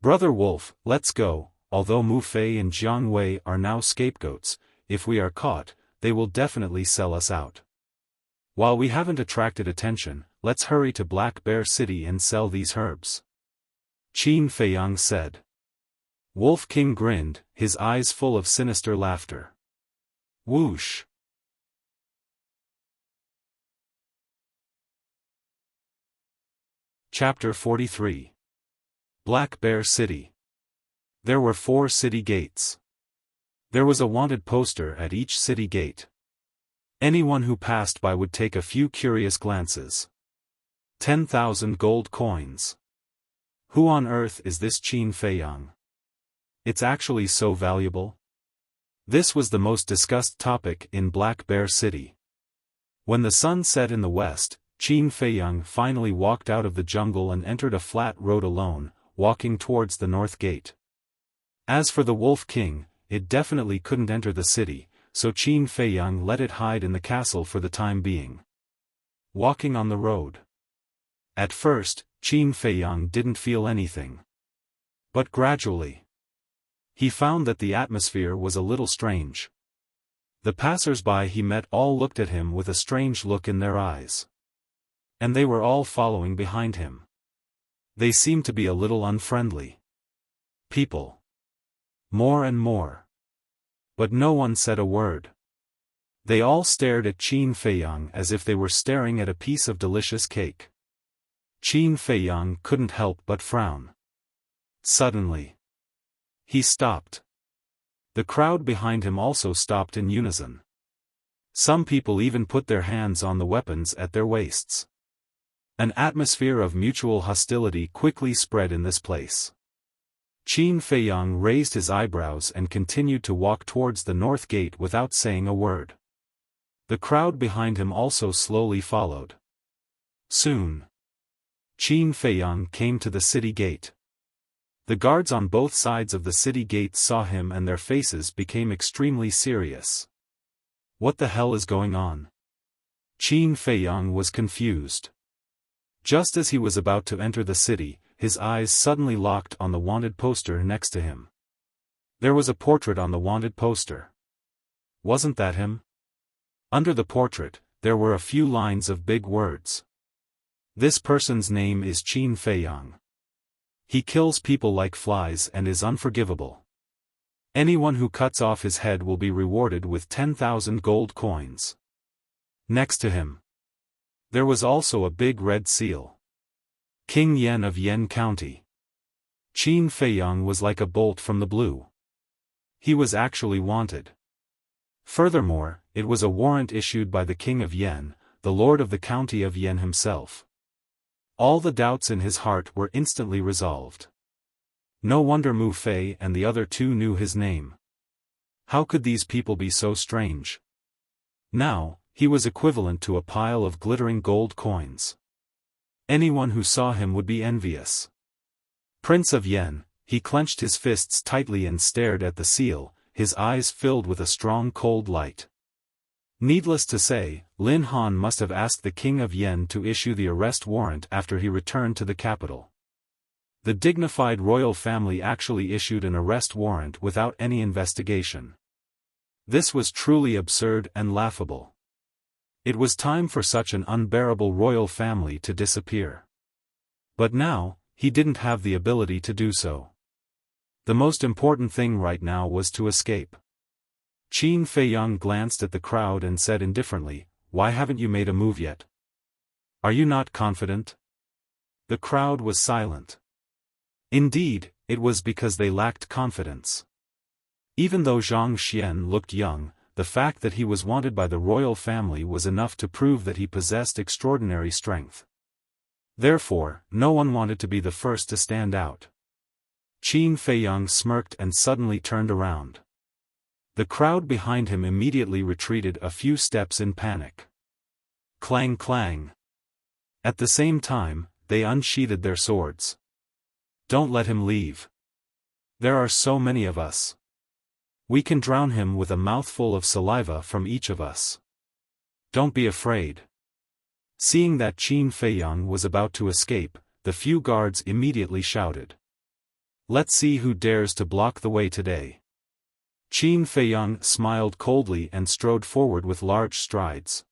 Brother Wolf, let's go. Although Mu Fei and Jiang Wei are now scapegoats, if we are caught, they will definitely sell us out. While we haven't attracted attention, let's hurry to Black Bear City and sell these herbs. Qin Feiyang said. Wolf King grinned, his eyes full of sinister laughter. Whoosh! Chapter 43. Black Bear City. There were 4 city gates. There was a wanted poster at each city gate. Anyone who passed by would take a few curious glances. 10,000 gold coins. Who on earth is this Qin Feiyang? It's actually so valuable? This was the most discussed topic in Black Bear City. When the sun set in the west, Qin Feiyang finally walked out of the jungle and entered a flat road alone, walking towards the north gate. As for the Wolf King, it definitely couldn't enter the city, so Qin Feiyang let it hide in the castle for the time being. Walking on the road. At first, Qin Feiyang didn't feel anything. But gradually, he found that the atmosphere was a little strange. The passers-by he met all looked at him with a strange look in their eyes. And they were all following behind him. They seemed to be a little unfriendly. People. More and more. But no one said a word. They all stared at Qin Feiyang as if they were staring at a piece of delicious cake. Qin Feiyang couldn't help but frown. Suddenly, he stopped. The crowd behind him also stopped in unison. Some people even put their hands on the weapons at their waists. An atmosphere of mutual hostility quickly spread in this place. Qin Feiyang raised his eyebrows and continued to walk towards the north gate without saying a word. The crowd behind him also slowly followed. Soon, Qin Feiyang came to the city gate. The guards on both sides of the city gate saw him and their faces became extremely serious. What the hell is going on? Qin Feiyang was confused. Just as he was about to enter the city, his eyes suddenly locked on the wanted poster next to him. There was a portrait on the wanted poster. Wasn't that him? Under the portrait, there were a few lines of big words. This person's name is Qin Feiyang. He kills people like flies and is unforgivable. Anyone who cuts off his head will be rewarded with 10,000 gold coins. Next to him, there was also a big red seal. King Yan of Yan County. Qin Feiyang was like a bolt from the blue. He was actually wanted. Furthermore, it was a warrant issued by the King of Yan, the Lord of the County of Yan himself. All the doubts in his heart were instantly resolved. No wonder Mu Fei and the other 2 knew his name. How could these people be so strange? Now, he was equivalent to a pile of glittering gold coins. Anyone who saw him would be envious. Prince of Yan, he clenched his fists tightly and stared at the seal, his eyes filled with a strong cold light. Needless to say, Lin Han must have asked the King of Yen to issue the arrest warrant after he returned to the capital. The dignified royal family actually issued an arrest warrant without any investigation. This was truly absurd and laughable. It was time for such an unbearable royal family to disappear. But now, he didn't have the ability to do so. The most important thing right now was to escape. Qin Feiyang glanced at the crowd and said indifferently, "Why haven't you made a move yet? Are you not confident?" The crowd was silent. Indeed, it was because they lacked confidence. Even though Zhang Xian looked young, the fact that he was wanted by the royal family was enough to prove that he possessed extraordinary strength. Therefore, no one wanted to be the first to stand out. Qin Feiyang smirked and suddenly turned around. The crowd behind him immediately retreated a few steps in panic. Clang clang. At the same time, they unsheathed their swords. "Don't let him leave. There are so many of us. We can drown him with a mouthful of saliva from each of us. Don't be afraid." Seeing that Qin Feiyang was about to escape, the few guards immediately shouted, "Let's see who dares to block the way today." Qin Feiyang smiled coldly and strode forward with large strides.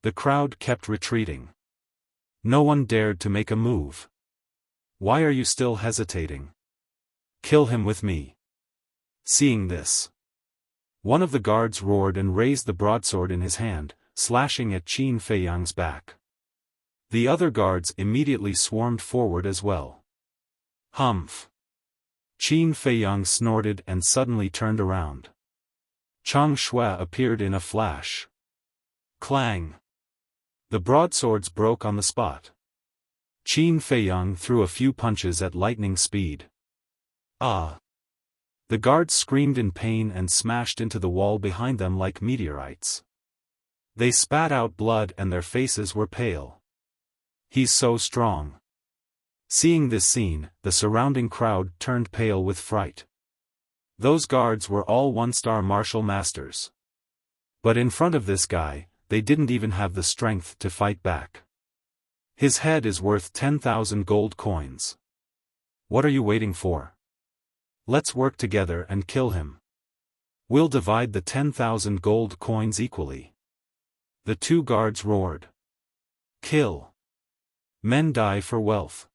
The crowd kept retreating. No one dared to make a move. "Why are you still hesitating? Kill him with me." Seeing this, one of the guards roared and raised the broadsword in his hand, slashing at Qin Feiyang's back. The other guards immediately swarmed forward as well. "Humph!" Qin Feiyang snorted and suddenly turned around. Chang Shui appeared in a flash. Clang! The broadswords broke on the spot. Qin Feiyang threw a few punches at lightning speed. "Ah!" The guards screamed in pain and smashed into the wall behind them like meteorites. They spat out blood and their faces were pale. "He's so strong." Seeing this scene, the surrounding crowd turned pale with fright. Those guards were all one-star martial masters. But in front of this guy, they didn't even have the strength to fight back. His head is worth 10,000 gold coins. What are you waiting for? Let's work together and kill him. We'll divide the 10,000 gold coins equally. The two guards roared. Kill. Men die for wealth.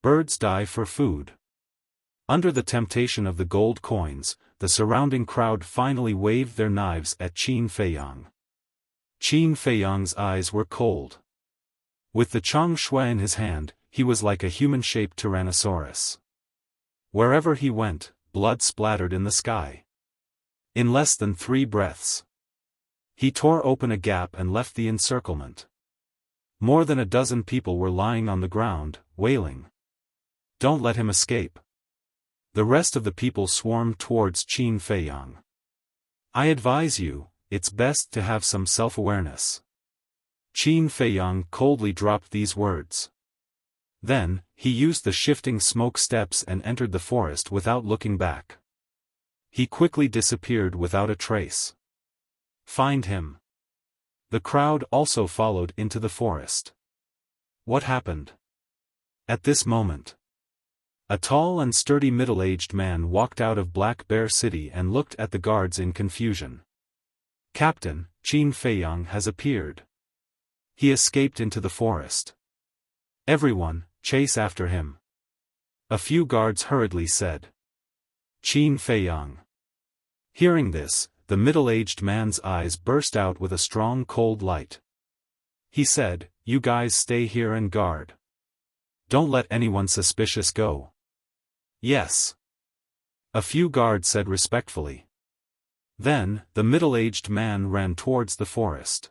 Birds die for food. Under the temptation of the gold coins, the surrounding crowd finally waved their knives at Qin Feiyang. Qin Feiyang's eyes were cold. With the Chang Shui in his hand, he was like a human-shaped tyrannosaurus. Wherever he went, blood splattered in the sky. In less than 3 breaths, he tore open a gap and left the encirclement. More than a dozen people were lying on the ground, wailing. "Don't let him escape." The rest of the people swarmed towards Qin Feiyang. "I advise you, it's best to have some self-awareness." Qin Feiyang coldly dropped these words. Then, he used the shifting smoke steps and entered the forest without looking back. He quickly disappeared without a trace. Find him. The crowd also followed into the forest. What happened? At this moment, a tall and sturdy middle-aged man walked out of Black Bear City and looked at the guards in confusion. "Captain, Qin Feiyang has appeared. He escaped into the forest. Everyone, chase after him." A few guards hurriedly said. Qin Feiyang. Hearing this, the middle-aged man's eyes burst out with a strong cold light. He said, "You guys stay here and guard. Don't let anyone suspicious go." "Yes." A few guards said respectfully. Then, the middle-aged man ran towards the forest.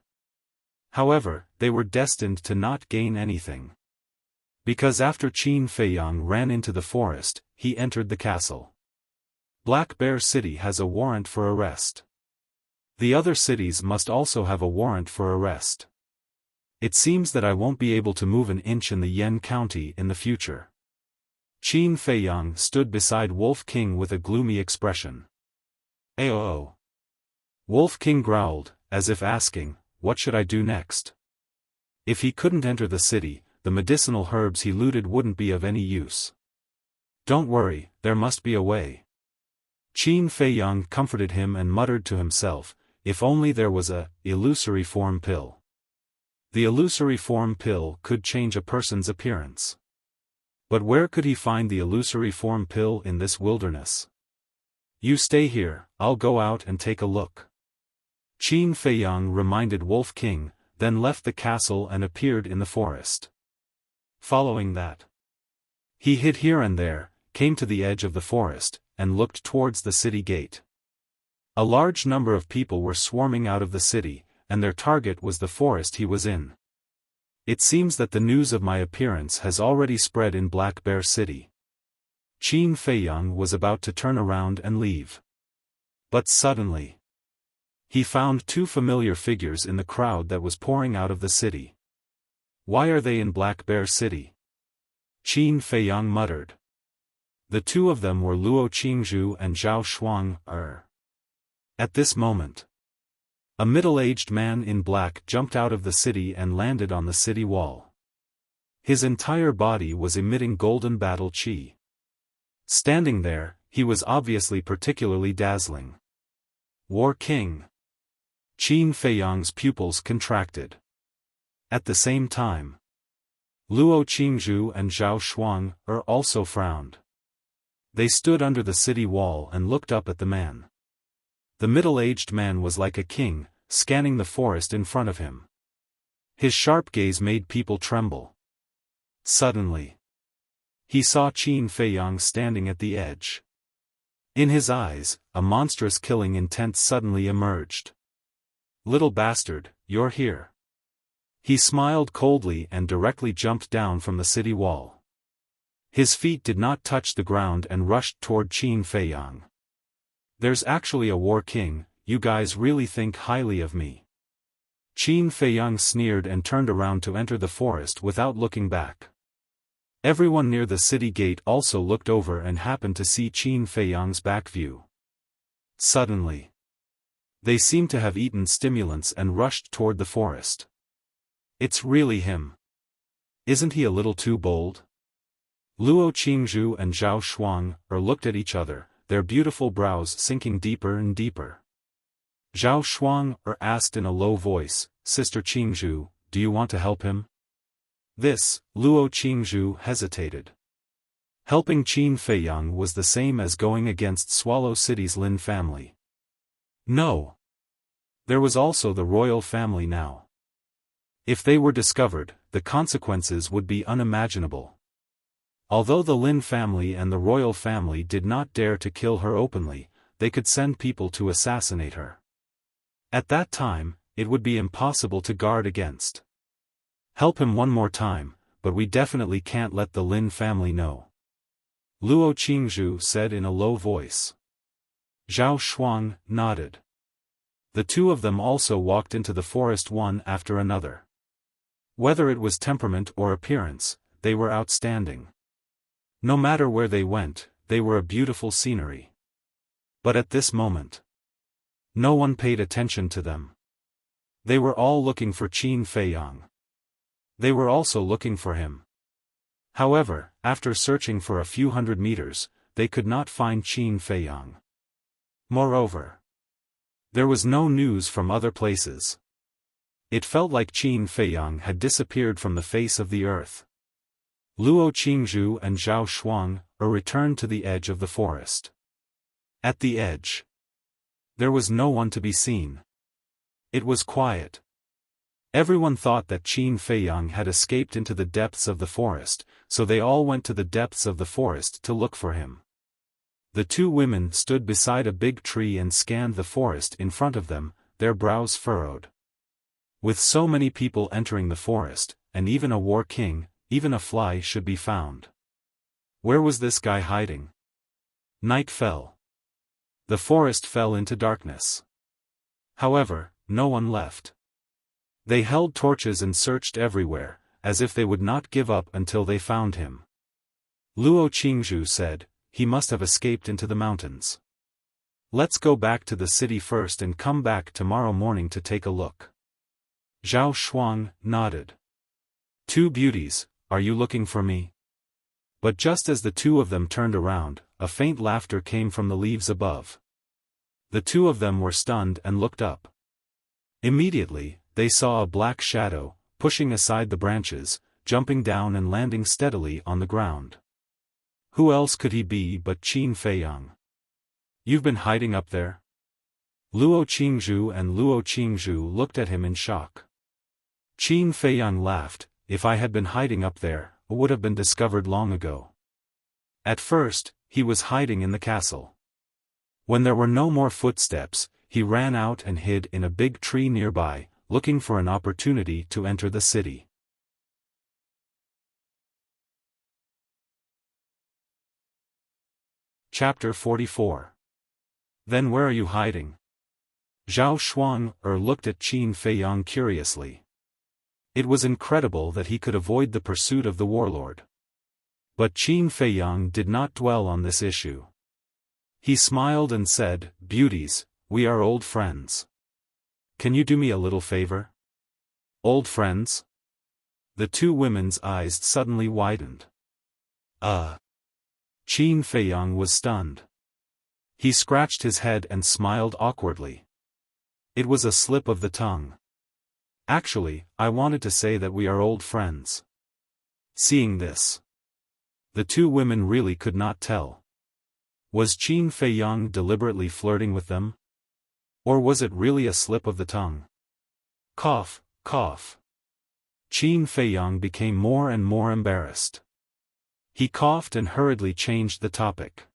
However, they were destined to not gain anything. Because after Qin Feiyang ran into the forest, he entered the castle. Black Bear City has a warrant for arrest. The other cities must also have a warrant for arrest. It seems that I won't be able to move an inch in the Yen County in the future. Qin Feiyang stood beside Wolf King with a gloomy expression. Aoo. Wolf King growled, as if asking, what should I do next? If he couldn't enter the city, the medicinal herbs he looted wouldn't be of any use. Don't worry, there must be a way. Qin Feiyang comforted him and muttered to himself, if only there was a illusory form pill. The illusory form pill could change a person's appearance. But where could he find the illusory form pill in this wilderness? You stay here, I'll go out and take a look. Qin Feiyang reminded Wolf King, then left the castle and appeared in the forest. Following that, he hid here and there, came to the edge of the forest, and looked towards the city gate. A large number of people were swarming out of the city, and their target was the forest he was in. It seems that the news of my appearance has already spread in Black Bear City. Qin Feiyang was about to turn around and leave. But suddenly, he found two familiar figures in the crowd that was pouring out of the city. Why are they in Black Bear City? Qin Feiyang muttered. The two of them were Luo Qingzhu and Zhao Shuang. At this moment, a middle-aged man in black jumped out of the city and landed on the city wall. His entire body was emitting golden battle qi. Standing there, he was obviously particularly dazzling. War King. Qin Feiyang's pupils contracted. At the same time, Luo Qingzhu and Zhao Shuang also frowned. They stood under the city wall and looked up at the man. The middle-aged man was like a king, scanning the forest in front of him. His sharp gaze made people tremble. Suddenly, he saw Qin Feiyang standing at the edge. In his eyes, a monstrous killing intent suddenly emerged. Little bastard, you're here. He smiled coldly and directly jumped down from the city wall. His feet did not touch the ground and rushed toward Qin Feiyang. There's actually a war king, you guys really think highly of me. Qin Feiyang sneered and turned around to enter the forest without looking back. Everyone near the city gate also looked over and happened to see Qin Feiyang's back view. Suddenly, they seemed to have eaten stimulants and rushed toward the forest. It's really him. Isn't he a little too bold? Luo Qingzhu and Zhao Shuang looked at each other, their beautiful brows sinking deeper and deeper. Zhao Shuang asked in a low voice, Sister Qingzhu, do you want to help him? This, Luo Qingzhu hesitated. Helping Qin Feiyang was the same as going against Swallow City's Lin family. No. There was also the royal family now. If they were discovered, the consequences would be unimaginable. Although the Lin family and the royal family did not dare to kill her openly, they could send people to assassinate her. At that time, it would be impossible to guard against. Help him one more time, but we definitely can't let the Lin family know. Luo Qingzhu said in a low voice. Zhao Shuang nodded. The two of them also walked into the forest one after another. Whether it was temperament or appearance, they were outstanding. No matter where they went, they were a beautiful scenery. But at this moment, no one paid attention to them. They were all looking for Qin Feiyang. They were also looking for him. However, after searching for a few hundred meters, they could not find Qin Feiyang. Moreover, there was no news from other places. It felt like Qin Feiyang had disappeared from the face of the earth. Luo Qingzhu and Zhao Shuang returned to the edge of the forest. At the edge, there was no one to be seen. It was quiet. Everyone thought that Qin Feiyang had escaped into the depths of the forest, so they all went to the depths of the forest to look for him. The two women stood beside a big tree and scanned the forest in front of them, their brows furrowed. With so many people entering the forest, and even a war king, even a fly should be found. Where was this guy hiding? Night fell. The forest fell into darkness. However, no one left. They held torches and searched everywhere, as if they would not give up until they found him. Luo Qingzhu said, he must have escaped into the mountains. Let's go back to the city first and come back tomorrow morning to take a look. Zhao Shuang nodded. Two beauties, are you looking for me? But just as the two of them turned around, a faint laughter came from the leaves above. The two of them were stunned and looked up. Immediately, they saw a black shadow, pushing aside the branches, jumping down and landing steadily on the ground. Who else could he be but Qin Feiyang? You've been hiding up there? Luo Qingzhu and Luo Qingzhu looked at him in shock. Qin Feiyang laughed. If I had been hiding up there, I would have been discovered long ago. At first, he was hiding in the castle. When there were no more footsteps, he ran out and hid in a big tree nearby, looking for an opportunity to enter the city. Chapter 44. Then where are you hiding? Zhao Shuang looked at Qin Feiyang curiously. It was incredible that he could avoid the pursuit of the warlord. But Qin Feiyang did not dwell on this issue. He smiled and said, "Beauties, we are old friends. Can you do me a little favor?" Old friends? The two women's eyes suddenly widened. Qin Feiyang was stunned. He scratched his head and smiled awkwardly. It was a slip of the tongue. Actually, I wanted to say that we are old friends. Seeing this, the two women really could not tell. Was Qin Feiyang deliberately flirting with them? Or was it really a slip of the tongue? Cough, cough. Qin Feiyang became more and more embarrassed. He coughed and hurriedly changed the topic.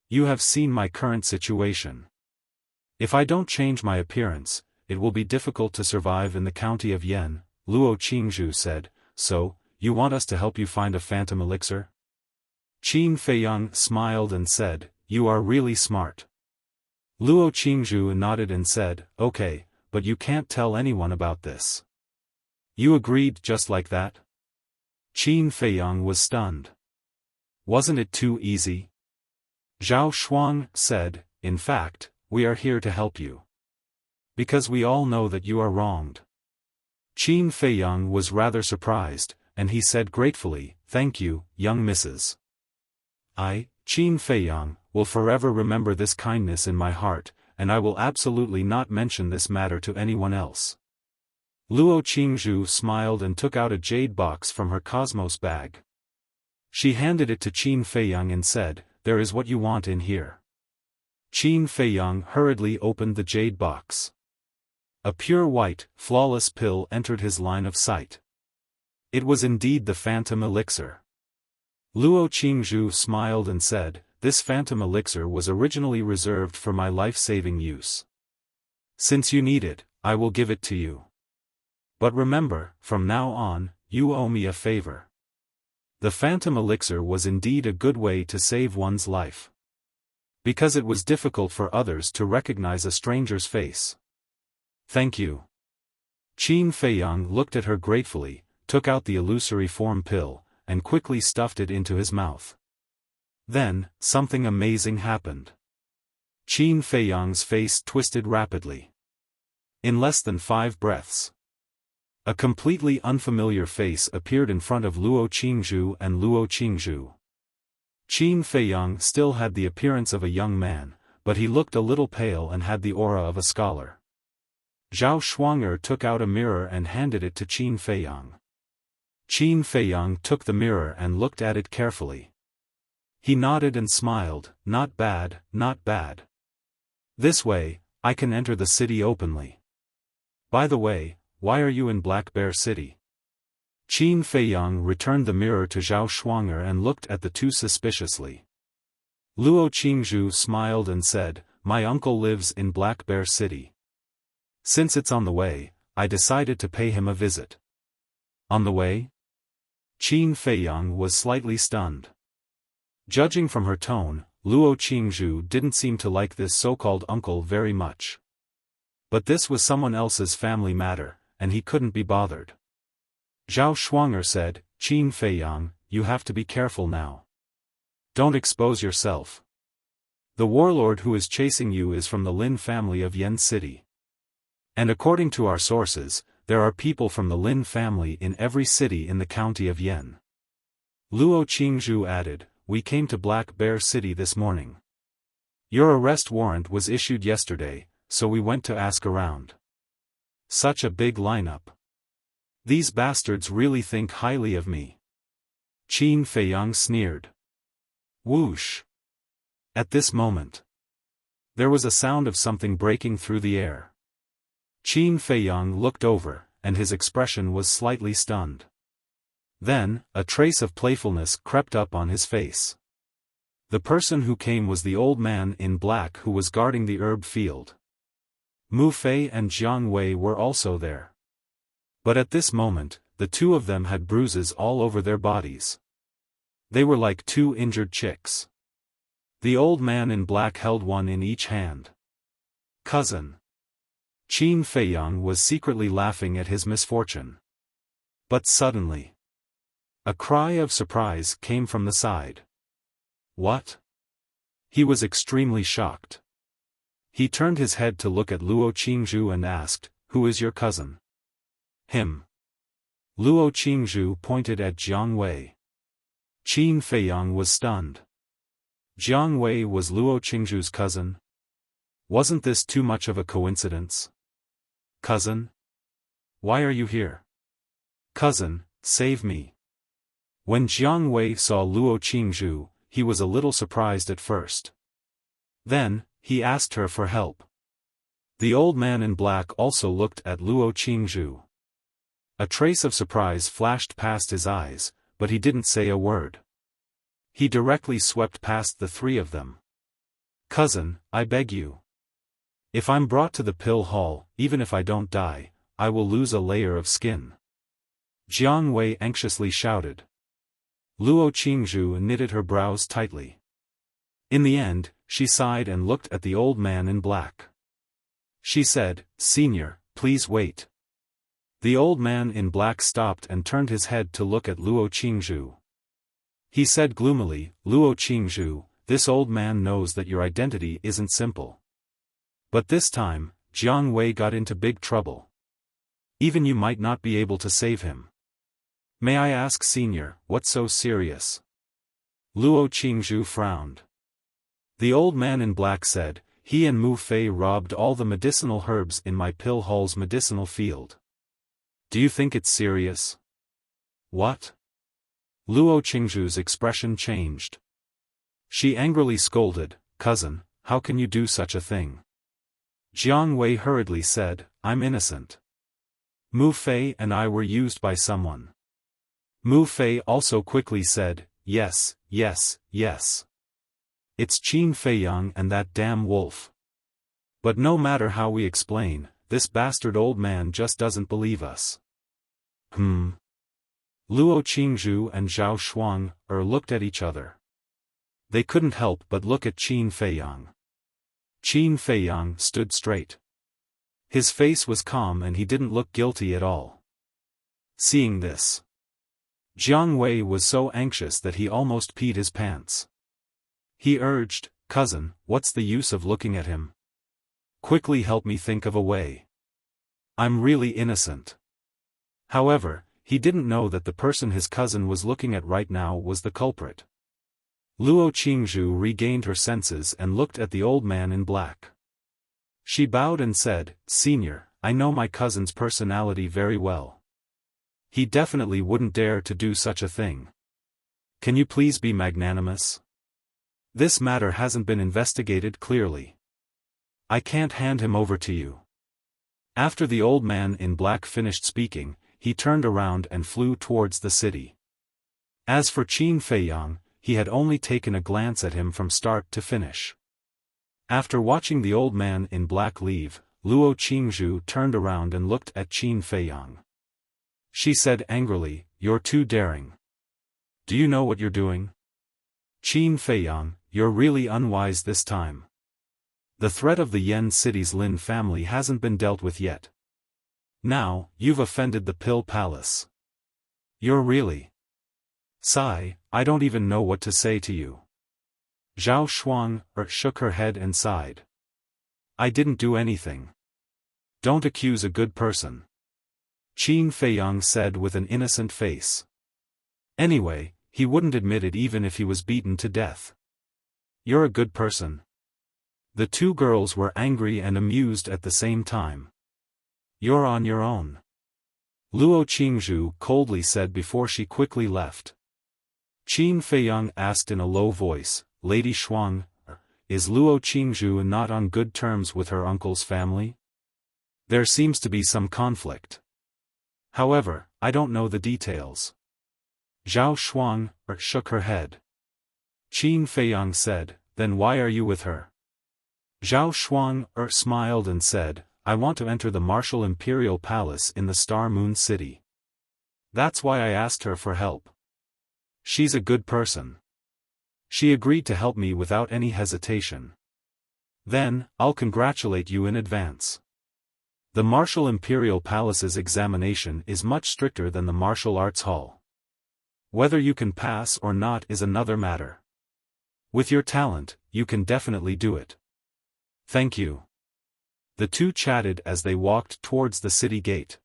You have seen my current situation. If I don't change my appearance, it will be difficult to survive in the county of Yan, Luo Qingzhu said. So, you want us to help you find a phantom elixir? Qin Feiyang smiled and said, you are really smart. Luo Qingzhu nodded and said, okay, but you can't tell anyone about this. You agreed just like that? Qin Feiyang was stunned. Wasn't it too easy? Zhao Shuang said, in fact, we are here to help you. Because we all know that you are wronged. Qin Feiyang was rather surprised, and he said gratefully, thank you, young missus. I, Qin Feiyang, will forever remember this kindness in my heart, and I will absolutely not mention this matter to anyone else. Luo Qingzhu smiled and took out a jade box from her cosmos bag. She handed it to Qin Feiyang and said, there is what you want in here. Qin Feiyang hurriedly opened the jade box. A pure white, flawless pill entered his line of sight. It was indeed the phantom elixir. Luo Qingzhu smiled and said, this phantom elixir was originally reserved for my life-saving use. Since you need it, I will give it to you. But remember, from now on, you owe me a favor. The phantom elixir was indeed a good way to save one's life. Because it was difficult for others to recognize a stranger's face. Thank you. Qin Feiyang looked at her gratefully, took out the illusory form pill, and quickly stuffed it into his mouth. Then, something amazing happened. Qin Feiyang's face twisted rapidly. In less than 5 breaths, a completely unfamiliar face appeared in front of Luo Qingzhu and Luo Qingzhu. Qin Feiyang still had the appearance of a young man, but he looked a little pale and had the aura of a scholar. Zhao Shuang took out a mirror and handed it to Qin Feiyang. Qin Feiyang took the mirror and looked at it carefully. He nodded and smiled, not bad, not bad. This way, I can enter the city openly. By the way, why are you in Black Bear City? Qin Feiyang returned the mirror to Zhao Shuang and looked at the two suspiciously. Luo Qingzhu smiled and said, my uncle lives in Black Bear City. Since it's on the way, I decided to pay him a visit. On the way? Qin Feiyang was slightly stunned. Judging from her tone, Luo Qingzhu didn't seem to like this so-called uncle very much. But this was someone else's family matter, and he couldn't be bothered. Zhao Shuang said, Qin Feiyang, you have to be careful now. Don't expose yourself. The warlord who is chasing you is from the Lin family of Yen City. And according to our sources, there are people from the Lin family in every city in the county of Yen. Luo Qingzhu added, we came to Black Bear City this morning. Your arrest warrant was issued yesterday, so we went to ask around. Such a big lineup. These bastards really think highly of me. Qin Feiyang sneered. Whoosh. At this moment, there was a sound of something breaking through the air. Qin Feiyang looked over, and his expression was slightly stunned. Then, a trace of playfulness crept up on his face. The person who came was the old man in black who was guarding the herb field. Mu Fei and Jiang Wei were also there. But at this moment, the two of them had bruises all over their bodies. They were like two injured chicks. The old man in black held one in each hand. Cousin. Qin Feiyang was secretly laughing at his misfortune. But suddenly, a cry of surprise came from the side. What? He was extremely shocked. He turned his head to look at Luo Qingzhu and asked, who is your cousin? Him. Luo Qingzhu pointed at Jiang Wei. Qin Feiyang was stunned. Jiang Wei was Luo Qingzhu's cousin? Wasn't this too much of a coincidence? Cousin? Why are you here? Cousin, save me. When Jiang Wei saw Luo Qingzhu, he was a little surprised at first. Then, he asked her for help. The old man in black also looked at Luo Qingzhu. A trace of surprise flashed past his eyes, but he didn't say a word. He directly swept past the three of them. Cousin, I beg you. If I'm brought to the pill hall, even if I don't die, I will lose a layer of skin. Jiang Wei anxiously shouted. Luo Qingzhu knitted her brows tightly. In the end, she sighed and looked at the old man in black. She said, Senior, please wait. The old man in black stopped and turned his head to look at Luo Qingzhu. He said gloomily, Luo Qingzhu, this old man knows that your identity isn't simple. But this time, Jiang Wei got into big trouble. Even you might not be able to save him. May I ask, Senior, what's so serious? Luo Qingzhu frowned. The old man in black said, he and Mu Fei robbed all the medicinal herbs in my pill hall's medicinal field. Do you think it's serious? What? Luo Qingzhu's expression changed. She angrily scolded, Cousin, how can you do such a thing? Jiang Wei hurriedly said, I'm innocent. Mu Fei and I were used by someone. Mu Fei also quickly said, yes, yes, yes. It's Qin Feiyang and that damn wolf. But no matter how we explain, this bastard old man just doesn't believe us. Luo Qingzhu and Zhao Shuang looked at each other. They couldn't help but look at Qin Feiyang. Qin Feiyang stood straight. His face was calm and he didn't look guilty at all. Seeing this, Jiang Wei was so anxious that he almost peed his pants. He urged, Cousin, what's the use of looking at him? Quickly help me think of a way. I'm really innocent. However, he didn't know that the person his cousin was looking at right now was the culprit. Luo Qingzhu regained her senses and looked at the old man in black. She bowed and said, Senior, I know my cousin's personality very well. He definitely wouldn't dare to do such a thing. Can you please be magnanimous? This matter hasn't been investigated clearly. I can't hand him over to you. After the old man in black finished speaking, he turned around and flew towards the city. As for Qin Feiyang, he had only taken a glance at him from start to finish. After watching the old man in black leave, Luo Qingzhu turned around and looked at Qin Feiyang. She said angrily, You're too daring. Do you know what you're doing? Qin Feiyang, you're really unwise this time. The threat of the Yen City's Lin family hasn't been dealt with yet. Now, you've offended the Pill Palace. You're really... Sigh, I don't even know what to say to you. Zhao Shuang shook her head and sighed. I didn't do anything. Don't accuse a good person. Qin Feiyang said with an innocent face. Anyway, he wouldn't admit it even if he was beaten to death. You're a good person. The two girls were angry and amused at the same time. You're on your own. Luo Qingzhu coldly said before she quickly left. Qin Feiyang asked in a low voice, Lady Shuang, is Luo Qingzhu not on good terms with her uncle's family? There seems to be some conflict. However, I don't know the details. Zhao Shuang shook her head. Qin Feiyang said, then why are you with her? Zhao Shuang smiled and said, I want to enter the martial imperial palace in the Star Moon City. That's why I asked her for help. She's a good person. She agreed to help me without any hesitation. Then, I'll congratulate you in advance. The Martial Imperial Palace's examination is much stricter than the Martial Arts Hall. Whether you can pass or not is another matter. With your talent, you can definitely do it. Thank you. The two chatted as they walked towards the city gate.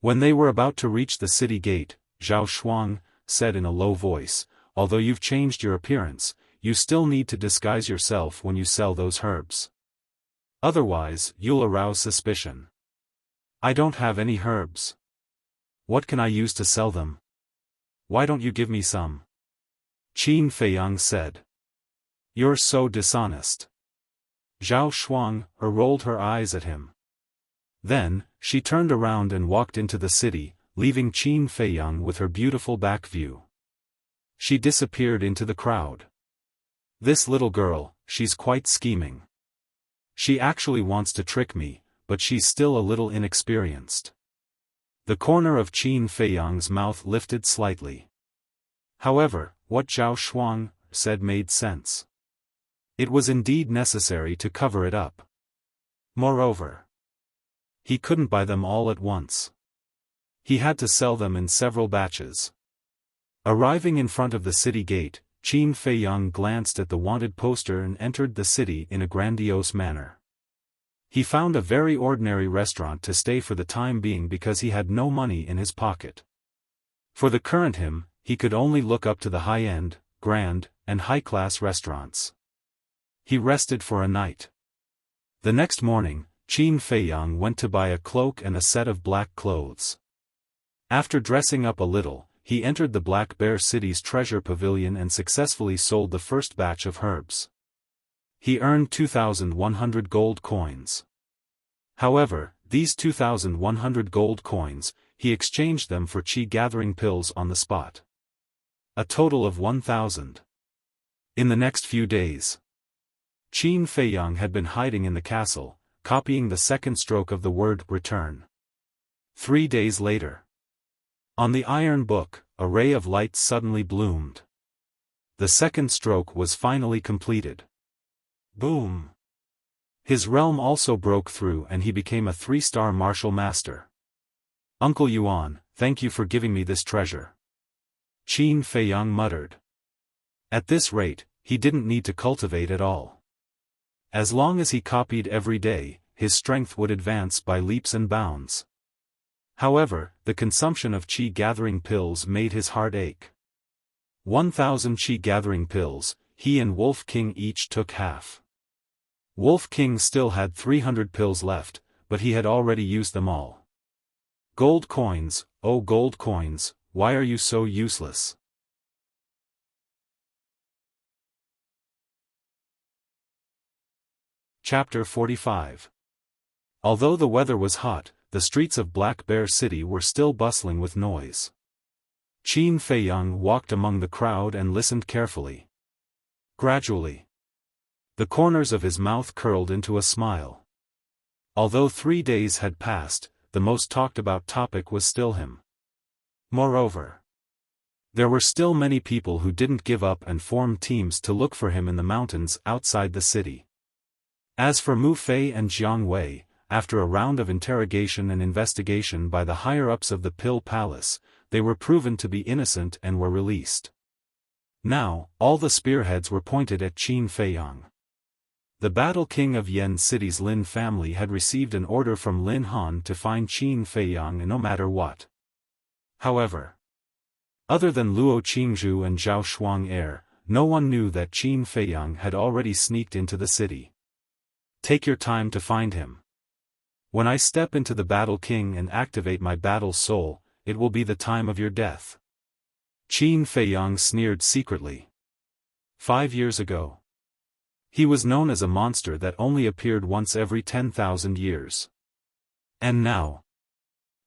When they were about to reach the city gate, Zhao Shuang said in a low voice, although you've changed your appearance, you still need to disguise yourself when you sell those herbs. Otherwise, you'll arouse suspicion. I don't have any herbs. What can I use to sell them? Why don't you give me some? Qin Feiyang said. You're so dishonest. Zhao Shuang rolled her eyes at him. Then, she turned around and walked into the city, leaving Qin Feiyang with her beautiful back view. She disappeared into the crowd. This little girl, she's quite scheming. She actually wants to trick me, but she's still a little inexperienced. The corner of Qin Feiyang's mouth lifted slightly. However, what Zhao Shuang said made sense. It was indeed necessary to cover it up. Moreover, he couldn't buy them all at once. He had to sell them in several batches. Arriving in front of the city gate, Qin Feiyang glanced at the wanted poster and entered the city in a grandiose manner. He found a very ordinary restaurant to stay for the time being because he had no money in his pocket. For the current him, he could only look up to the high-end, grand, and high-class restaurants. He rested for a night. The next morning, Qin Feiyang went to buy a cloak and a set of black clothes. After dressing up a little, he entered the Black Bear City's treasure pavilion and successfully sold the first batch of herbs. He earned 2,100 gold coins. However, these 2,100 gold coins, he exchanged them for qi gathering pills on the spot. A total of 1,000. In the next few days, Qin Feiyang had been hiding in the castle, copying the second stroke of the word return. 3 days later, on the iron book, a ray of light suddenly bloomed. The second stroke was finally completed. Boom! His realm also broke through and he became a 3-star martial master. Uncle Yuan, thank you for giving me this treasure. Qin Feiyang muttered. At this rate, he didn't need to cultivate at all. As long as he copied every day, his strength would advance by leaps and bounds. However, the consumption of qi gathering pills made his heart ache. 1,000 qi gathering pills, he and Wolf King each took half. Wolf King still had 300 pills left, but he had already used them all. Gold coins, oh gold coins, why are you so useless? Chapter 45. Although the weather was hot, the streets of Black Bear City were still bustling with noise. Qin Feiyang walked among the crowd and listened carefully. Gradually, the corners of his mouth curled into a smile. Although 3 days had passed, the most talked about topic was still him. Moreover, there were still many people who didn't give up and formed teams to look for him in the mountains outside the city. As for Mu Fei and Jiang Wei, after a round of interrogation and investigation by the higher-ups of the Pill Palace, they were proven to be innocent and were released. Now, all the spearheads were pointed at Qin Feiyang. The battle king of Yen City's Lin family had received an order from Lin Han to find Qin Feiyang no matter what. However, other than Luo Qingzhu and Zhao Shuang, no one knew that Qin Feiyang had already sneaked into the city. Take your time to find him. When I step into the Battle King and activate my battle soul, it will be the time of your death. Qin Feiyang sneered secretly. 5 years ago, he was known as a monster that only appeared once every 10,000 years. And now,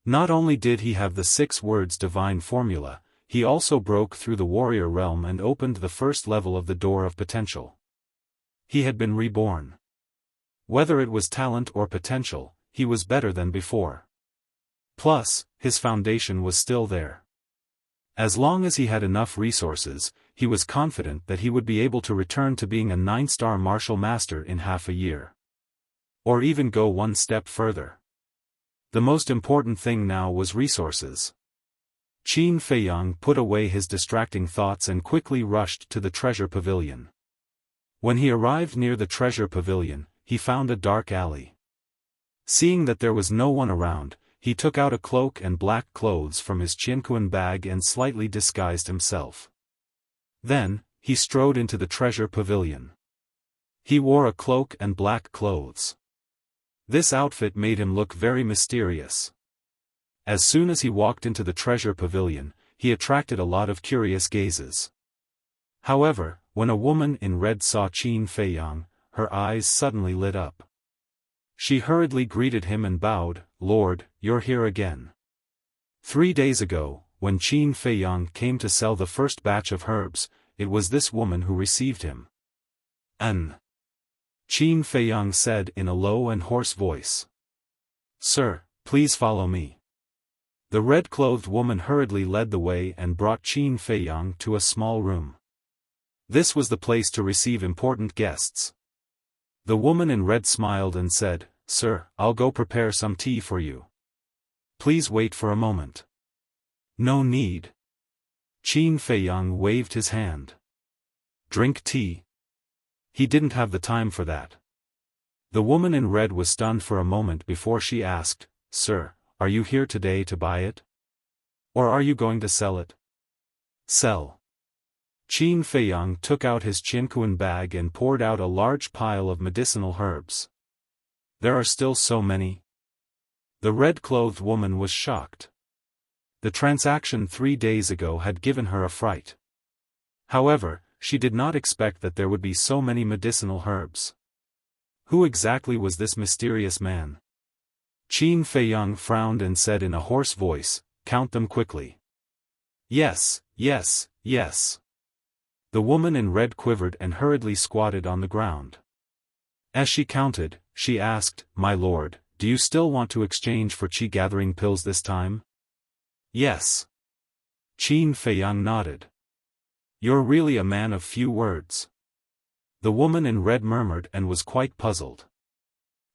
not only did he have the 6 words divine formula, he also broke through the warrior realm and opened the first level of the door of potential. He had been reborn. Whether it was talent or potential, he was better than before. Plus, his foundation was still there. As long as he had enough resources, he was confident that he would be able to return to being a 9-star martial master in half a year. Or even go one step further. The most important thing now was resources. Qin Feiyang put away his distracting thoughts and quickly rushed to the treasure pavilion. When he arrived near the treasure pavilion, he found a dark alley. Seeing that there was no one around, he took out a cloak and black clothes from his Qianquan bag and slightly disguised himself. Then, he strode into the treasure pavilion. He wore a cloak and black clothes. This outfit made him look very mysterious. As soon as he walked into the treasure pavilion, he attracted a lot of curious gazes. However, when a woman in red saw Qin Feiyang, her eyes suddenly lit up. She hurriedly greeted him and bowed, "Lord, you're here again." 3 days ago, when Qin Feiyang came to sell the first batch of herbs, it was this woman who received him. Qin Feiyang said in a low and hoarse voice. "Sir, please follow me." The red-clothed woman hurriedly led the way and brought Qin Feiyang to a small room. This was the place to receive important guests. The woman in red smiled and said, "Sir, I'll go prepare some tea for you. Please wait for a moment." "No need." Qin Feiyang waved his hand. "Drink tea." He didn't have the time for that. The woman in red was stunned for a moment before she asked, "Sir, are you here today to buy it? Or are you going to sell it?" "Sell." Qin Feiyang took out his Qianquan bag and poured out a large pile of medicinal herbs. "There are still so many?" The red-clothed woman was shocked. The transaction 3 days ago had given her a fright. However, she did not expect that there would be so many medicinal herbs. Who exactly was this mysterious man? Qin Feiyang frowned and said in a hoarse voice, "Count them quickly." "Yes, yes, yes." The woman in red quivered and hurriedly squatted on the ground. As she counted, she asked, "My lord, do you still want to exchange for qi gathering pills this time?" "Yes." Qin Feiyang nodded. "You're really a man of few words." The woman in red murmured and was quite puzzled.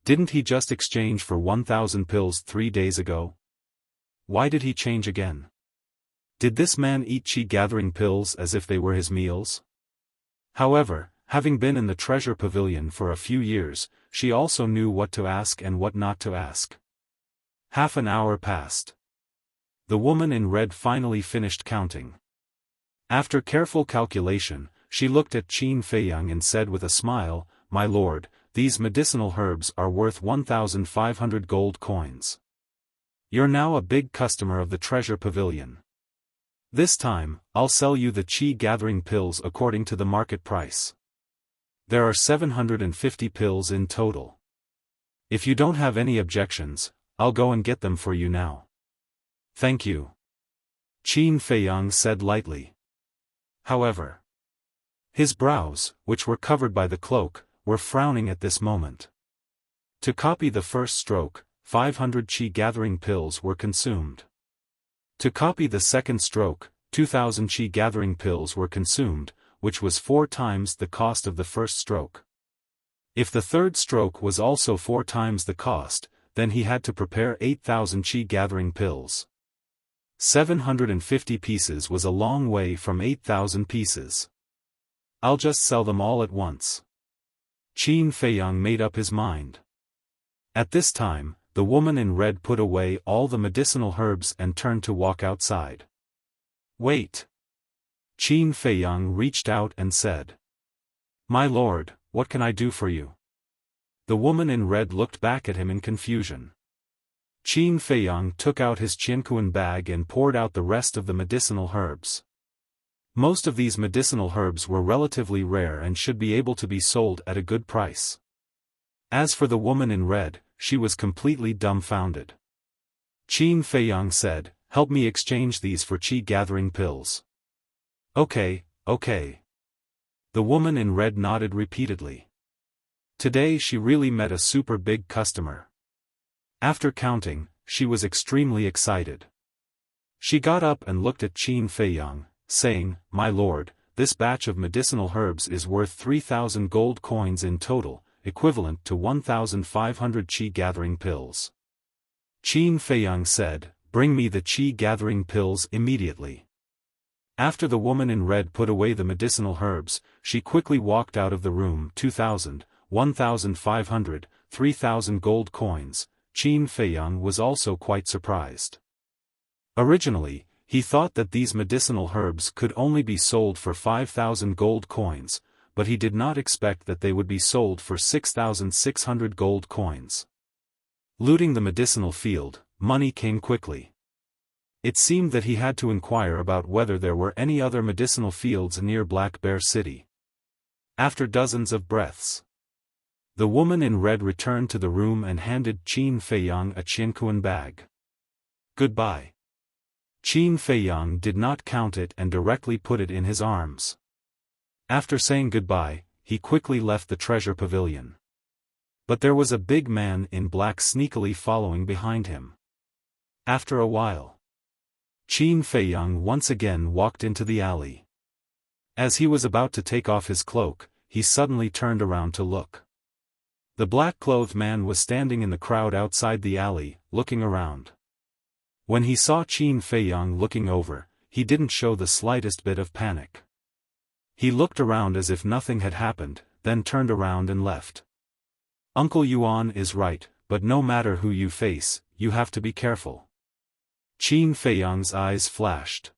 Didn't he just exchange for 1,000 pills 3 days ago? Why did he change again? Did this man eat qi-gathering pills as if they were his meals? However, having been in the treasure pavilion for a few years, she also knew what to ask and what not to ask. Half an hour passed. The woman in red finally finished counting. After careful calculation, she looked at Qin Feiyang and said with a smile, "My lord, these medicinal herbs are worth 1,500 gold coins. You're now a big customer of the treasure pavilion. This time, I'll sell you the qi-gathering pills according to the market price. There are 750 pills in total. If you don't have any objections, I'll go and get them for you now." "Thank you," Qin Feiyang said lightly. However, his brows, which were covered by the cloak, were frowning at this moment. To copy the first stroke, 500 qi-gathering pills were consumed. To copy the second stroke, 2,000 qi-gathering pills were consumed, which was 4 times the cost of the first stroke. If the third stroke was also 4 times the cost, then he had to prepare 8,000 qi-gathering pills. 750 pieces was a long way from 8,000 pieces. I'll just sell them all at once. Qin Feiyang made up his mind. At this time, the woman in red put away all the medicinal herbs and turned to walk outside. Wait. Qin Feiyang reached out and said. My lord, what can I do for you? The woman in red looked back at him in confusion. Qin Feiyang took out his Qianquan bag and poured out the rest of the medicinal herbs. Most of these medicinal herbs were relatively rare and should be able to be sold at a good price. As for the woman in red, she was completely dumbfounded. Qin Feiyang said, help me exchange these for qi gathering pills. Okay. The woman in red nodded repeatedly. Today she really met a super big customer. After counting, she was extremely excited. She got up and looked at Qin Feiyang, saying, my lord, this batch of medicinal herbs is worth 3,000 gold coins in total, equivalent to 1,500 qi gathering pills. Qin Feiyang said, bring me the qi gathering pills immediately. After the woman in red put away the medicinal herbs, she quickly walked out of the room. 2,000, 1,500, 3,000 gold coins. Qin Feiyang was also quite surprised. Originally, he thought that these medicinal herbs could only be sold for 5,000 gold coins, but he did not expect that they would be sold for 6,600 gold coins. Looting the medicinal field, money came quickly. It seemed that he had to inquire about whether there were any other medicinal fields near Black Bear City. After dozens of breaths, the woman in red returned to the room and handed Qin Feiyang a Qianquan bag. Goodbye. Qin Feiyang did not count it and directly put it in his arms. After saying goodbye, he quickly left the treasure pavilion. But there was a big man in black sneakily following behind him. After a while, Qin Feiyang once again walked into the alley. As he was about to take off his cloak, he suddenly turned around to look. The black-clothed man was standing in the crowd outside the alley, looking around. When he saw Qin Feiyang looking over, he didn't show the slightest bit of panic. He looked around as if nothing had happened, then turned around and left. Uncle Yuan is right, but no matter who you face, you have to be careful. Qin Feiyang's eyes flashed.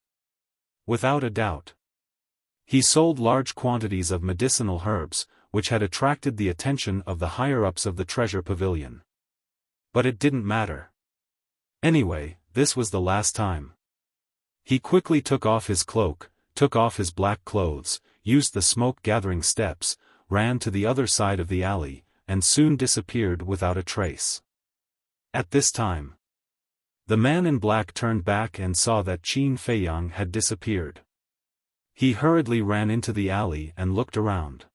Without a doubt. He sold large quantities of medicinal herbs, which had attracted the attention of the higher-ups of the treasure pavilion. But it didn't matter. Anyway, this was the last time. He quickly took off his cloak, took off his black clothes, used the smoke-gathering steps, ran to the other side of the alley, and soon disappeared without a trace. At this time, the man in black turned back and saw that Qin Feiyang had disappeared. He hurriedly ran into the alley and looked around.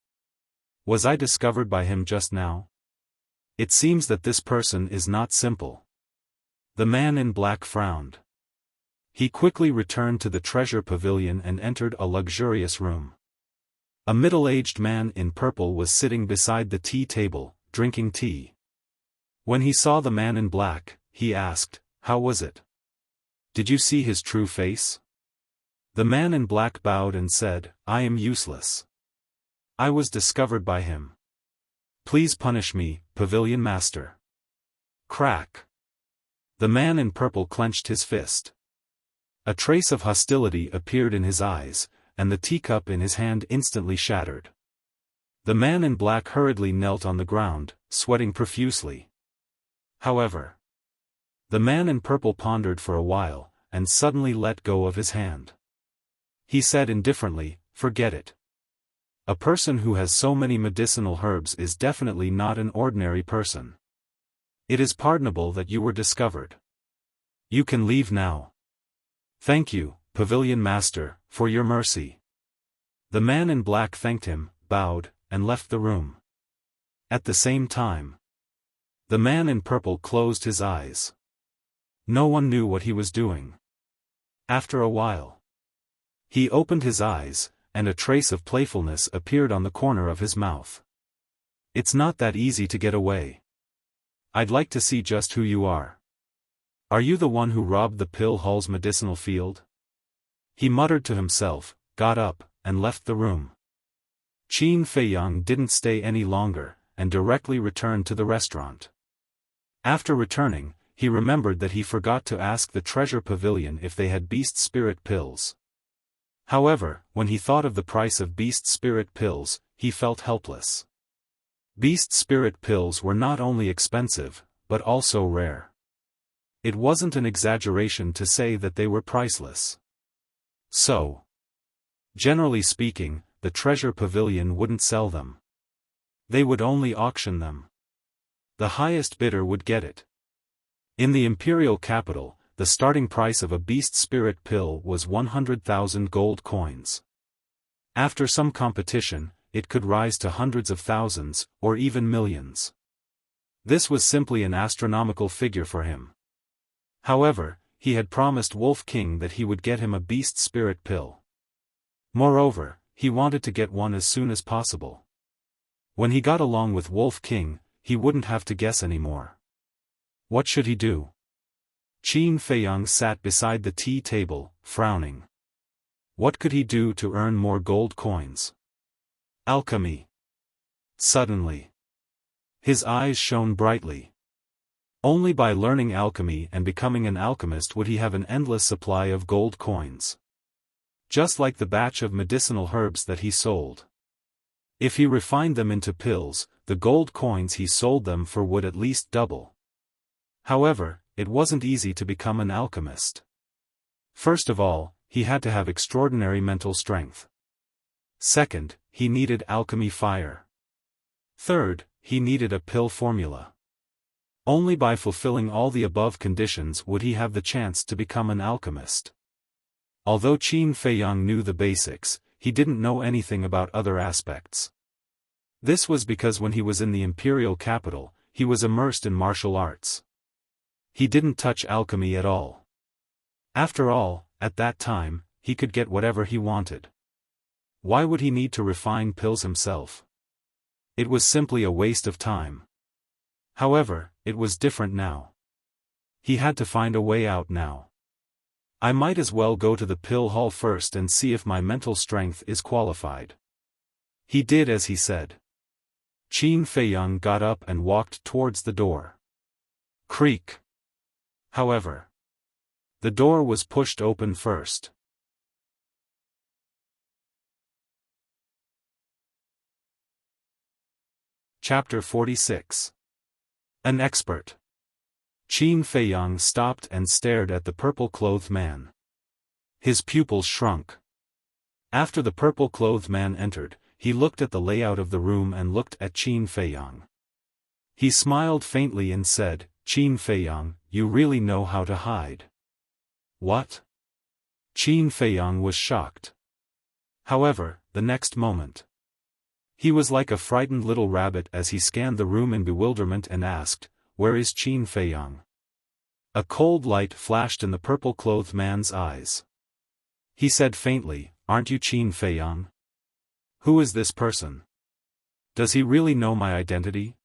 Was I discovered by him just now? It seems that this person is not simple. The man in black frowned. He quickly returned to the treasure pavilion and entered a luxurious room. A middle-aged man in purple was sitting beside the tea table, drinking tea. When he saw the man in black, he asked, how was it? Did you see his true face? The man in black bowed and said, I am useless. I was discovered by him. Please punish me, pavilion master. Crack. The man in purple clenched his fist. A trace of hostility appeared in his eyes, and the teacup in his hand instantly shattered. The man in black hurriedly knelt on the ground, sweating profusely. However, the man in purple pondered for a while, and suddenly let go of his hand. He said indifferently, forget it. A person who has so many medicinal herbs is definitely not an ordinary person. It is pardonable that you were discovered. You can leave now. Thank you, pavilion master, for your mercy. The man in black thanked him, bowed, and left the room. At the same time, the man in purple closed his eyes. No one knew what he was doing. After a while, he opened his eyes, and a trace of playfulness appeared on the corner of his mouth. It's not that easy to get away. I'd like to see just who you are. Are you the one who robbed the pill hall's medicinal field? He muttered to himself, got up, and left the room. Qin Feiyang didn't stay any longer, and directly returned to the restaurant. After returning, he remembered that he forgot to ask the treasure pavilion if they had beast spirit pills. However, when he thought of the price of beast spirit pills, he felt helpless. Beast spirit pills were not only expensive, but also rare. It wasn't an exaggeration to say that they were priceless. So, generally speaking, the treasure pavilion wouldn't sell them. They would only auction them. The highest bidder would get it. In the imperial capital, the starting price of a beast spirit pill was 100,000 gold coins. After some competition, it could rise to hundreds of thousands, or even millions. This was simply an astronomical figure for him. However, he had promised Wolf King that he would get him a beast spirit pill. Moreover, he wanted to get one as soon as possible. When he got along with Wolf King, he wouldn't have to guess anymore. What should he do? Qin Feiyang sat beside the tea table, frowning. What could he do to earn more gold coins? Alchemy. Suddenly, his eyes shone brightly. Only by learning alchemy and becoming an alchemist would he have an endless supply of gold coins. Just like the batch of medicinal herbs that he sold. If he refined them into pills, the gold coins he sold them for would at least double. However, it wasn't easy to become an alchemist. First of all, he had to have extraordinary mental strength. Second, he needed alchemy fire. Third, he needed a pill formula. Only by fulfilling all the above conditions would he have the chance to become an alchemist. Although Qin Feiyang knew the basics, he didn't know anything about other aspects. This was because when he was in the imperial capital, he was immersed in martial arts. He didn't touch alchemy at all. After all, at that time, he could get whatever he wanted. Why would he need to refine pills himself? It was simply a waste of time. However, it was different now. He had to find a way out now. I might as well go to the pill hall first and see if my mental strength is qualified. He did as he said. Qin Feiyang got up and walked towards the door. Creak. However, the door was pushed open first. Chapter 46. An expert. Qin Feiyang stopped and stared at the purple-clothed man. His pupils shrunk. After the purple-clothed man entered, he looked at the layout of the room and looked at Qin Feiyang. He smiled faintly and said, Qin Feiyang, you really know how to hide. What? Qin Feiyang was shocked. However, the next moment, he was like a frightened little rabbit as he scanned the room in bewilderment and asked, where is Qin Feiyang? A cold light flashed in the purple-clothed man's eyes. He said faintly, aren't you Qin Feiyang? Who is this person? Does he really know my identity?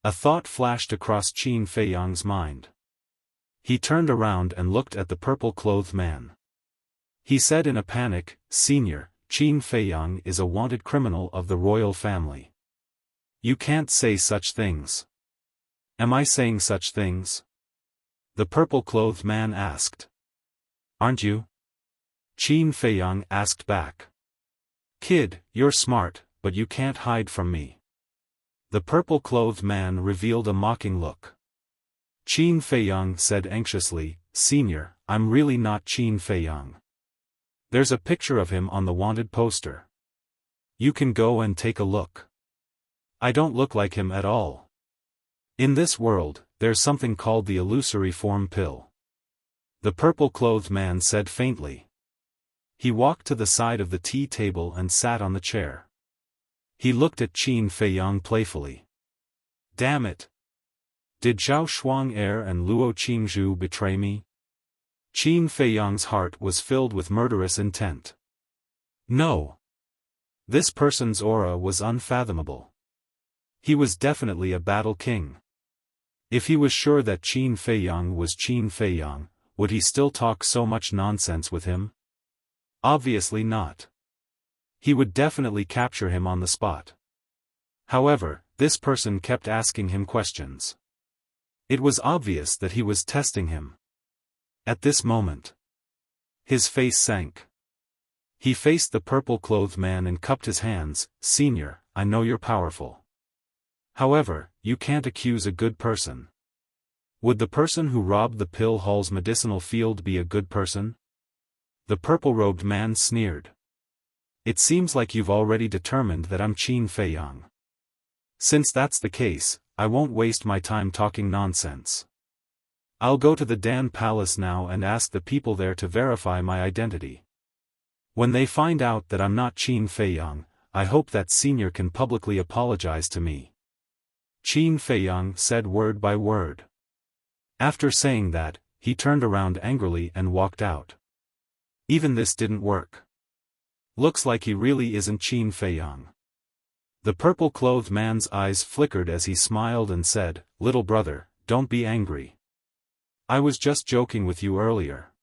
A thought flashed across Qin Feiyang's mind. He turned around and looked at the purple-clothed man. He said in a panic, Senior, Qin Feiyang is a wanted criminal of the royal family. You can't say such things. Am I saying such things? The purple-clothed man asked. Aren't you? Qin Feiyang asked back. Kid, you're smart, but you can't hide from me. The purple-clothed man revealed a mocking look. Qin Feiyang said anxiously, Senior, I'm really not Qin Feiyang. There's a picture of him on the wanted poster. You can go and take a look. I don't look like him at all. In this world, there's something called the illusory form pill. The purple-clothed man said faintly. He walked to the side of the tea table and sat on the chair. He looked at Qin Feiyang playfully. Damn it! Did Zhao Shuang-er and Luo Qingzhu betray me? Qin Feiyang's heart was filled with murderous intent. No. This person's aura was unfathomable. He was definitely a battle king. If he was sure that Qin Feiyang was Qin Feiyang, would he still talk so much nonsense with him? Obviously not. He would definitely capture him on the spot. However, this person kept asking him questions. It was obvious that he was testing him. At this moment, his face sank. He faced the purple-clothed man and cupped his hands. "Senior, I know you're powerful. However, you can't accuse a good person. Would the person who robbed the pill hall's medicinal field be a good person?" The purple-robed man sneered. "It seems like you've already determined that I'm Qin Feiyang. Since that's the case, I won't waste my time talking nonsense. I'll go to the Dan Palace now and ask the people there to verify my identity. When they find out that I'm not Qin Feiyang, I hope that senior can publicly apologize to me." Qin Feiyang said word by word. After saying that, he turned around angrily and walked out. Even this didn't work. Looks like he really isn't Qin Feiyang. The purple-clothed man's eyes flickered as he smiled and said, "Little brother, don't be angry. I was just joking with you earlier."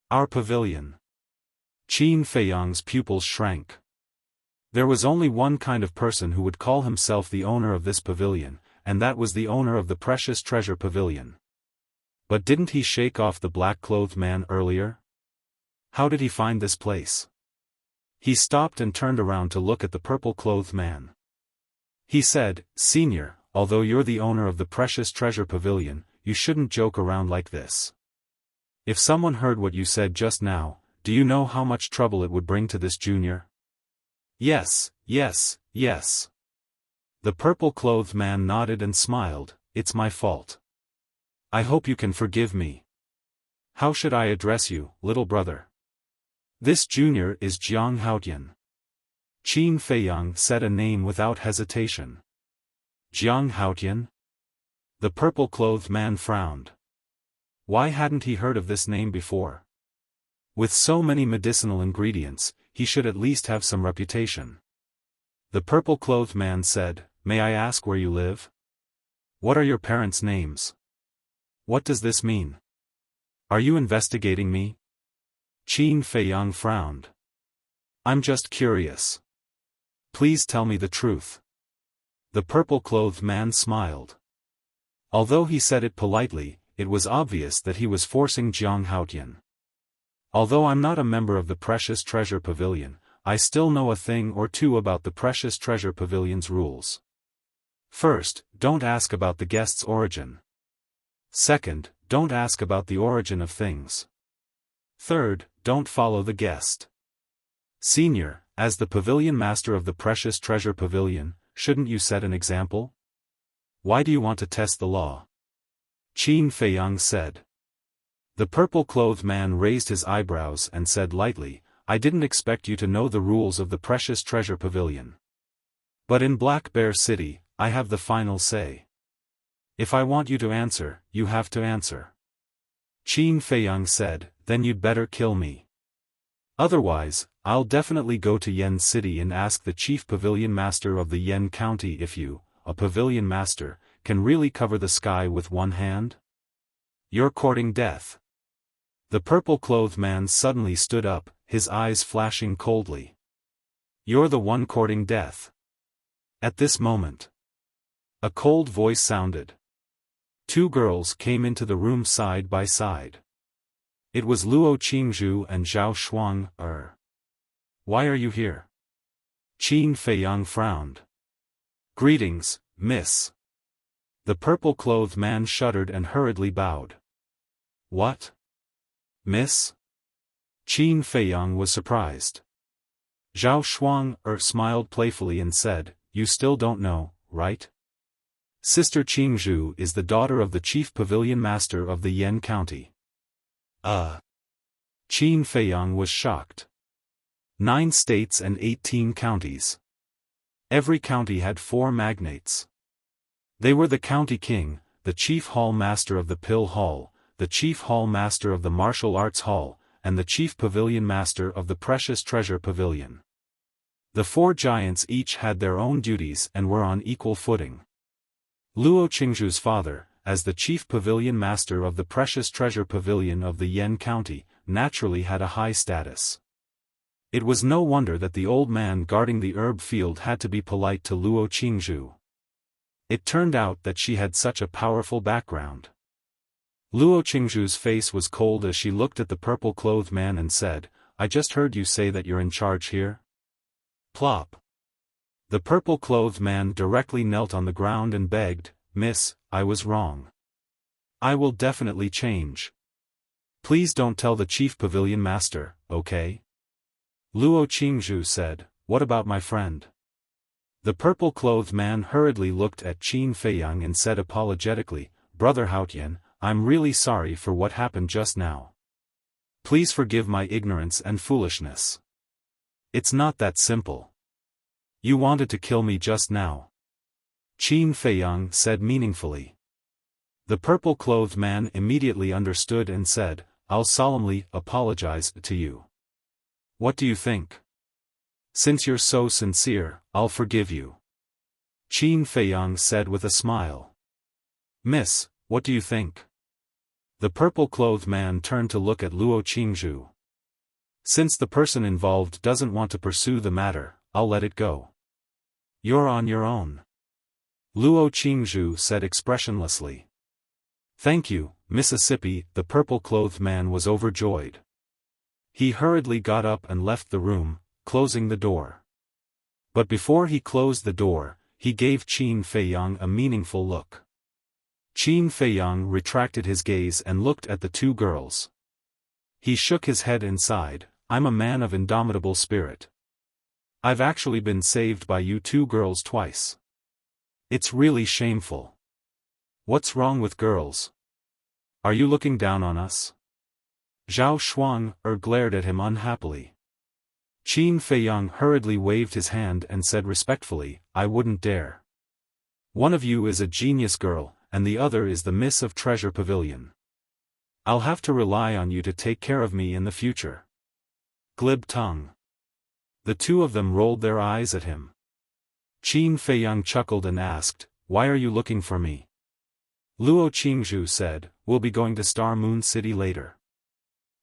Our pavilion. Qin Feiyang's pupils shrank. There was only one kind of person who would call himself the owner of this pavilion, and that was the owner of the precious treasure pavilion. But didn't he shake off the black-clothed man earlier? How did he find this place? He stopped and turned around to look at the purple-clothed man. He said, "Senior, although you're the owner of the precious treasure pavilion, you shouldn't joke around like this. If someone heard what you said just now, do you know how much trouble it would bring to this junior?" "Yes, yes, yes." The purple-clothed man nodded and smiled. "It's my fault. I hope you can forgive me. How should I address you, little brother?" "This junior is Jiang Haotian." Qin Feiyang said a name without hesitation. Jiang Haotian? The purple-clothed man frowned. Why hadn't he heard of this name before? With so many medicinal ingredients, he should at least have some reputation. The purple-clothed man said, "May I ask where you live? What are your parents' names? What does this mean? Are you investigating me?" Qin Feiyang frowned. "I'm just curious. Please tell me the truth." The purple-clothed man smiled. Although he said it politely, it was obvious that he was forcing Jiang Haotian. "Although I'm not a member of the Precious Treasure Pavilion, I still know a thing or two about the Precious Treasure Pavilion's rules. First, don't ask about the guest's origin. Second, don't ask about the origin of things. Third, don't follow the guest. Senior, as the pavilion master of the Precious Treasure Pavilion, shouldn't you set an example? Why do you want to test the law?" Qin Feiyang said. The purple-clothed man raised his eyebrows and said lightly, "I didn't expect you to know the rules of the Precious Treasure Pavilion. But in Black Bear City, I have the final say. If I want you to answer, you have to answer." Qin Feiyang said, "Then you'd better kill me. Otherwise, I'll definitely go to Yen City and ask the chief pavilion master of the Yen County if you, a pavilion master, can really cover the sky with one hand? You're courting death." The purple-clothed man suddenly stood up, his eyes flashing coldly. "You're the one courting death." At this moment, a cold voice sounded. Two girls came into the room side by side. It was Luo Qingzhu and Zhao Shuang. Why are you here?" Qin Feiyang frowned. "Greetings, miss." The purple-clothed man shuddered and hurriedly bowed. "What? Miss?" Qin Feiyang was surprised. Zhao Shuang smiled playfully and said, "You still don't know, right? Sister Qingzhu is the daughter of the chief pavilion master of the Yen County." Qin Feiyang was shocked. 9 states and 18 counties. Every county had 4 magnates. They were the county king, the chief hall master of the pill hall, the chief hall master of the martial arts hall, and the chief pavilion master of the precious treasure pavilion. The 4 giants each had their own duties and were on equal footing. Luo Qingzhu's father, as the chief pavilion master of the precious treasure pavilion of the Yen County, naturally had a high status. It was no wonder that the old man guarding the herb field had to be polite to Luo Qingzhu. It turned out that she had such a powerful background. Luo Qingzhu's face was cold as she looked at the purple-clothed man and said, "I just heard you say that you're in charge here?" Plop. The purple-clothed man directly knelt on the ground and begged, "Miss, I was wrong. I will definitely change. Please don't tell the chief pavilion master, okay?" Luo Qingzhu said, "What about my friend?" The purple-clothed man hurriedly looked at Qin Feiyang and said apologetically, "Brother Haotian, I'm really sorry for what happened just now. Please forgive my ignorance and foolishness. It's not that simple. You wanted to kill me just now." Qin Feiyang said meaningfully. The purple-clothed man immediately understood and said, "I'll solemnly apologize to you. What do you think? Since you're so sincere, I'll forgive you." Qin Feiyang said with a smile. "Miss, what do you think?" The purple-clothed man turned to look at Luo Qingzhu. "Since the person involved doesn't want to pursue the matter, I'll let it go. You're on your own." Luo Qingzhu said expressionlessly. "Thank you, Mississippi." The purple-clothed man was overjoyed. He hurriedly got up and left the room, closing the door. But before he closed the door, he gave Qin Feiyang a meaningful look. Qin Feiyang retracted his gaze and looked at the two girls. He shook his head and sighed, "I'm a man of indomitable spirit. I've actually been saved by you two girls twice. It's really shameful. What's wrong with girls? Are you looking down on us?" Zhao Shuang glared at him unhappily. Qin Feiyang hurriedly waved his hand and said respectfully, "I wouldn't dare. One of you is a genius girl, and the other is the Miss of Treasure Pavilion. I'll have to rely on you to take care of me in the future." Glib tongue. The two of them rolled their eyes at him. Qin Feiyang chuckled and asked, "Why are you looking for me?" Luo Qingzhu said, "We'll be going to Star Moon City later.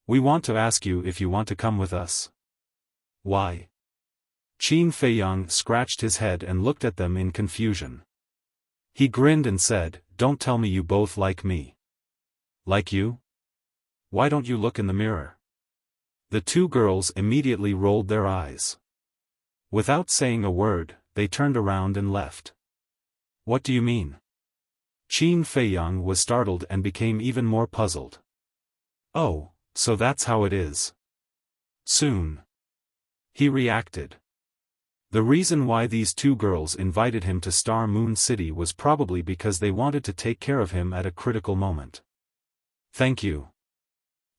We want to ask you if you want to come with us." "Why?" Qin Feiyang scratched his head and looked at them in confusion. He grinned and said, "Don't tell me you both like me." "Like you? Why don't you look in the mirror?" The two girls immediately rolled their eyes. Without saying a word, they turned around and left. "What do you mean?" Qin Feiyang was startled and became even more puzzled. "Oh, so that's how it is. Soon." He reacted. The reason why these two girls invited him to Star Moon City was probably because they wanted to take care of him at a critical moment. "Thank you.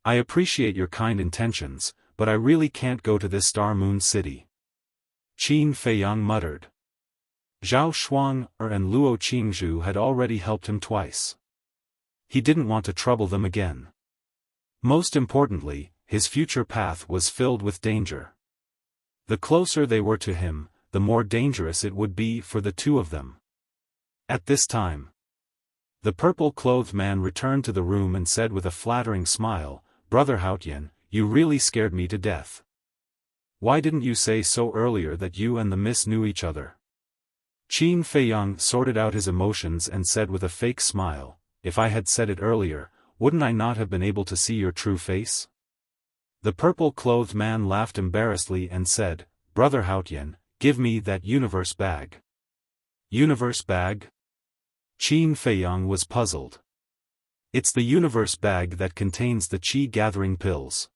I appreciate your kind intentions, but I really can't go to this Star Moon City," Qin Feiyang muttered. Zhao Shuang and Luo Qingzhu had already helped him twice. He didn't want to trouble them again. Most importantly, his future path was filled with danger. The closer they were to him, the more dangerous it would be for the two of them. At this time, the purple-clothed man returned to the room and said with a flattering smile, "Brother Haotian, you really scared me to death. Why didn't you say so earlier that you and the miss knew each other?" Qin Feiyang sorted out his emotions and said with a fake smile, "If I had said it earlier, wouldn't I not have been able to see your true face?" The purple-clothed man laughed embarrassedly and said, "Brother Haotian, give me that universe bag." "Universe bag?" Qin Feiyang was puzzled. "It's the universe bag that contains the qi-gathering pills,"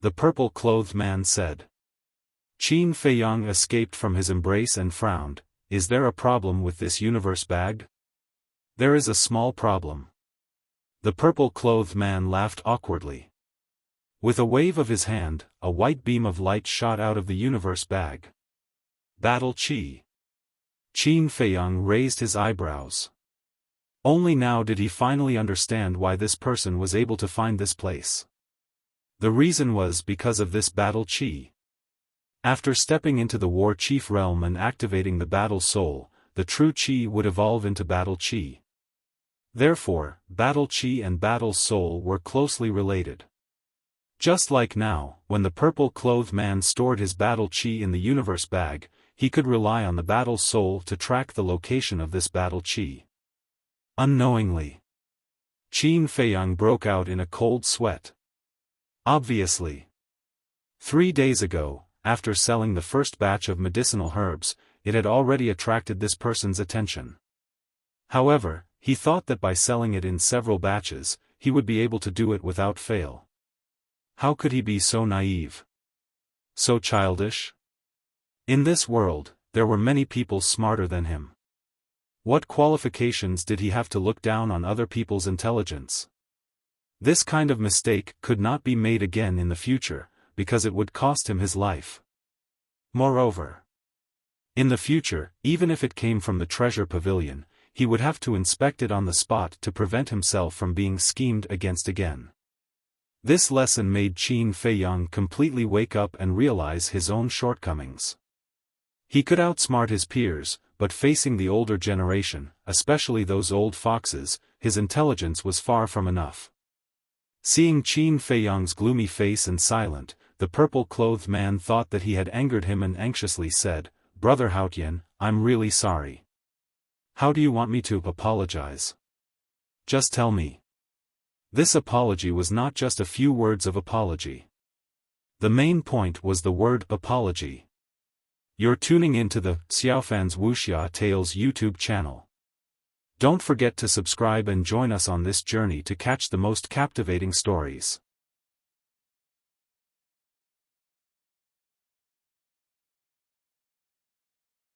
the purple-clothed man said. Qin Feiyang escaped from his embrace and frowned. "Is there a problem with this universe bag?" "There is a small problem." The purple-clothed man laughed awkwardly. With a wave of his hand, a white beam of light shot out of the universe bag. "Battle Qi." Qin Feiyang raised his eyebrows. Only now did he finally understand why this person was able to find this place. The reason was because of this Battle Qi. After stepping into the War Chief realm and activating the Battle Soul, the true Qi would evolve into Battle Qi. Therefore, battle chi and battle soul were closely related. Just like now, when the purple-clothed man stored his battle chi in the universe bag, he could rely on the battle soul to track the location of this battle chi. Unknowingly, Qin Feiyang broke out in a cold sweat. Obviously. 3 days ago, after selling the first batch of medicinal herbs, it had already attracted this person's attention. However, he thought that by selling it in several batches, he would be able to do it without fail. How could he be so naive? So childish? In this world, there were many people smarter than him. What qualifications did he have to look down on other people's intelligence? This kind of mistake could not be made again in the future, because it would cost him his life. Moreover, in the future, even if it came from the treasure pavilion, he would have to inspect it on the spot to prevent himself from being schemed against again. This lesson made Qin Feiyang completely wake up and realize his own shortcomings. He could outsmart his peers, but facing the older generation, especially those old foxes, his intelligence was far from enough. Seeing Qin Feiyang's gloomy face and silent, the purple-clothed man thought that he had angered him and anxiously said, "Brother Haotian, I'm really sorry. How do you want me to apologize? Just tell me." This apology was not just a few words of apology. The main point was the word apology. You're tuning into the Xiaofan's Wuxia Tales YouTube channel. Don't forget to subscribe and join us on this journey to catch the most captivating stories.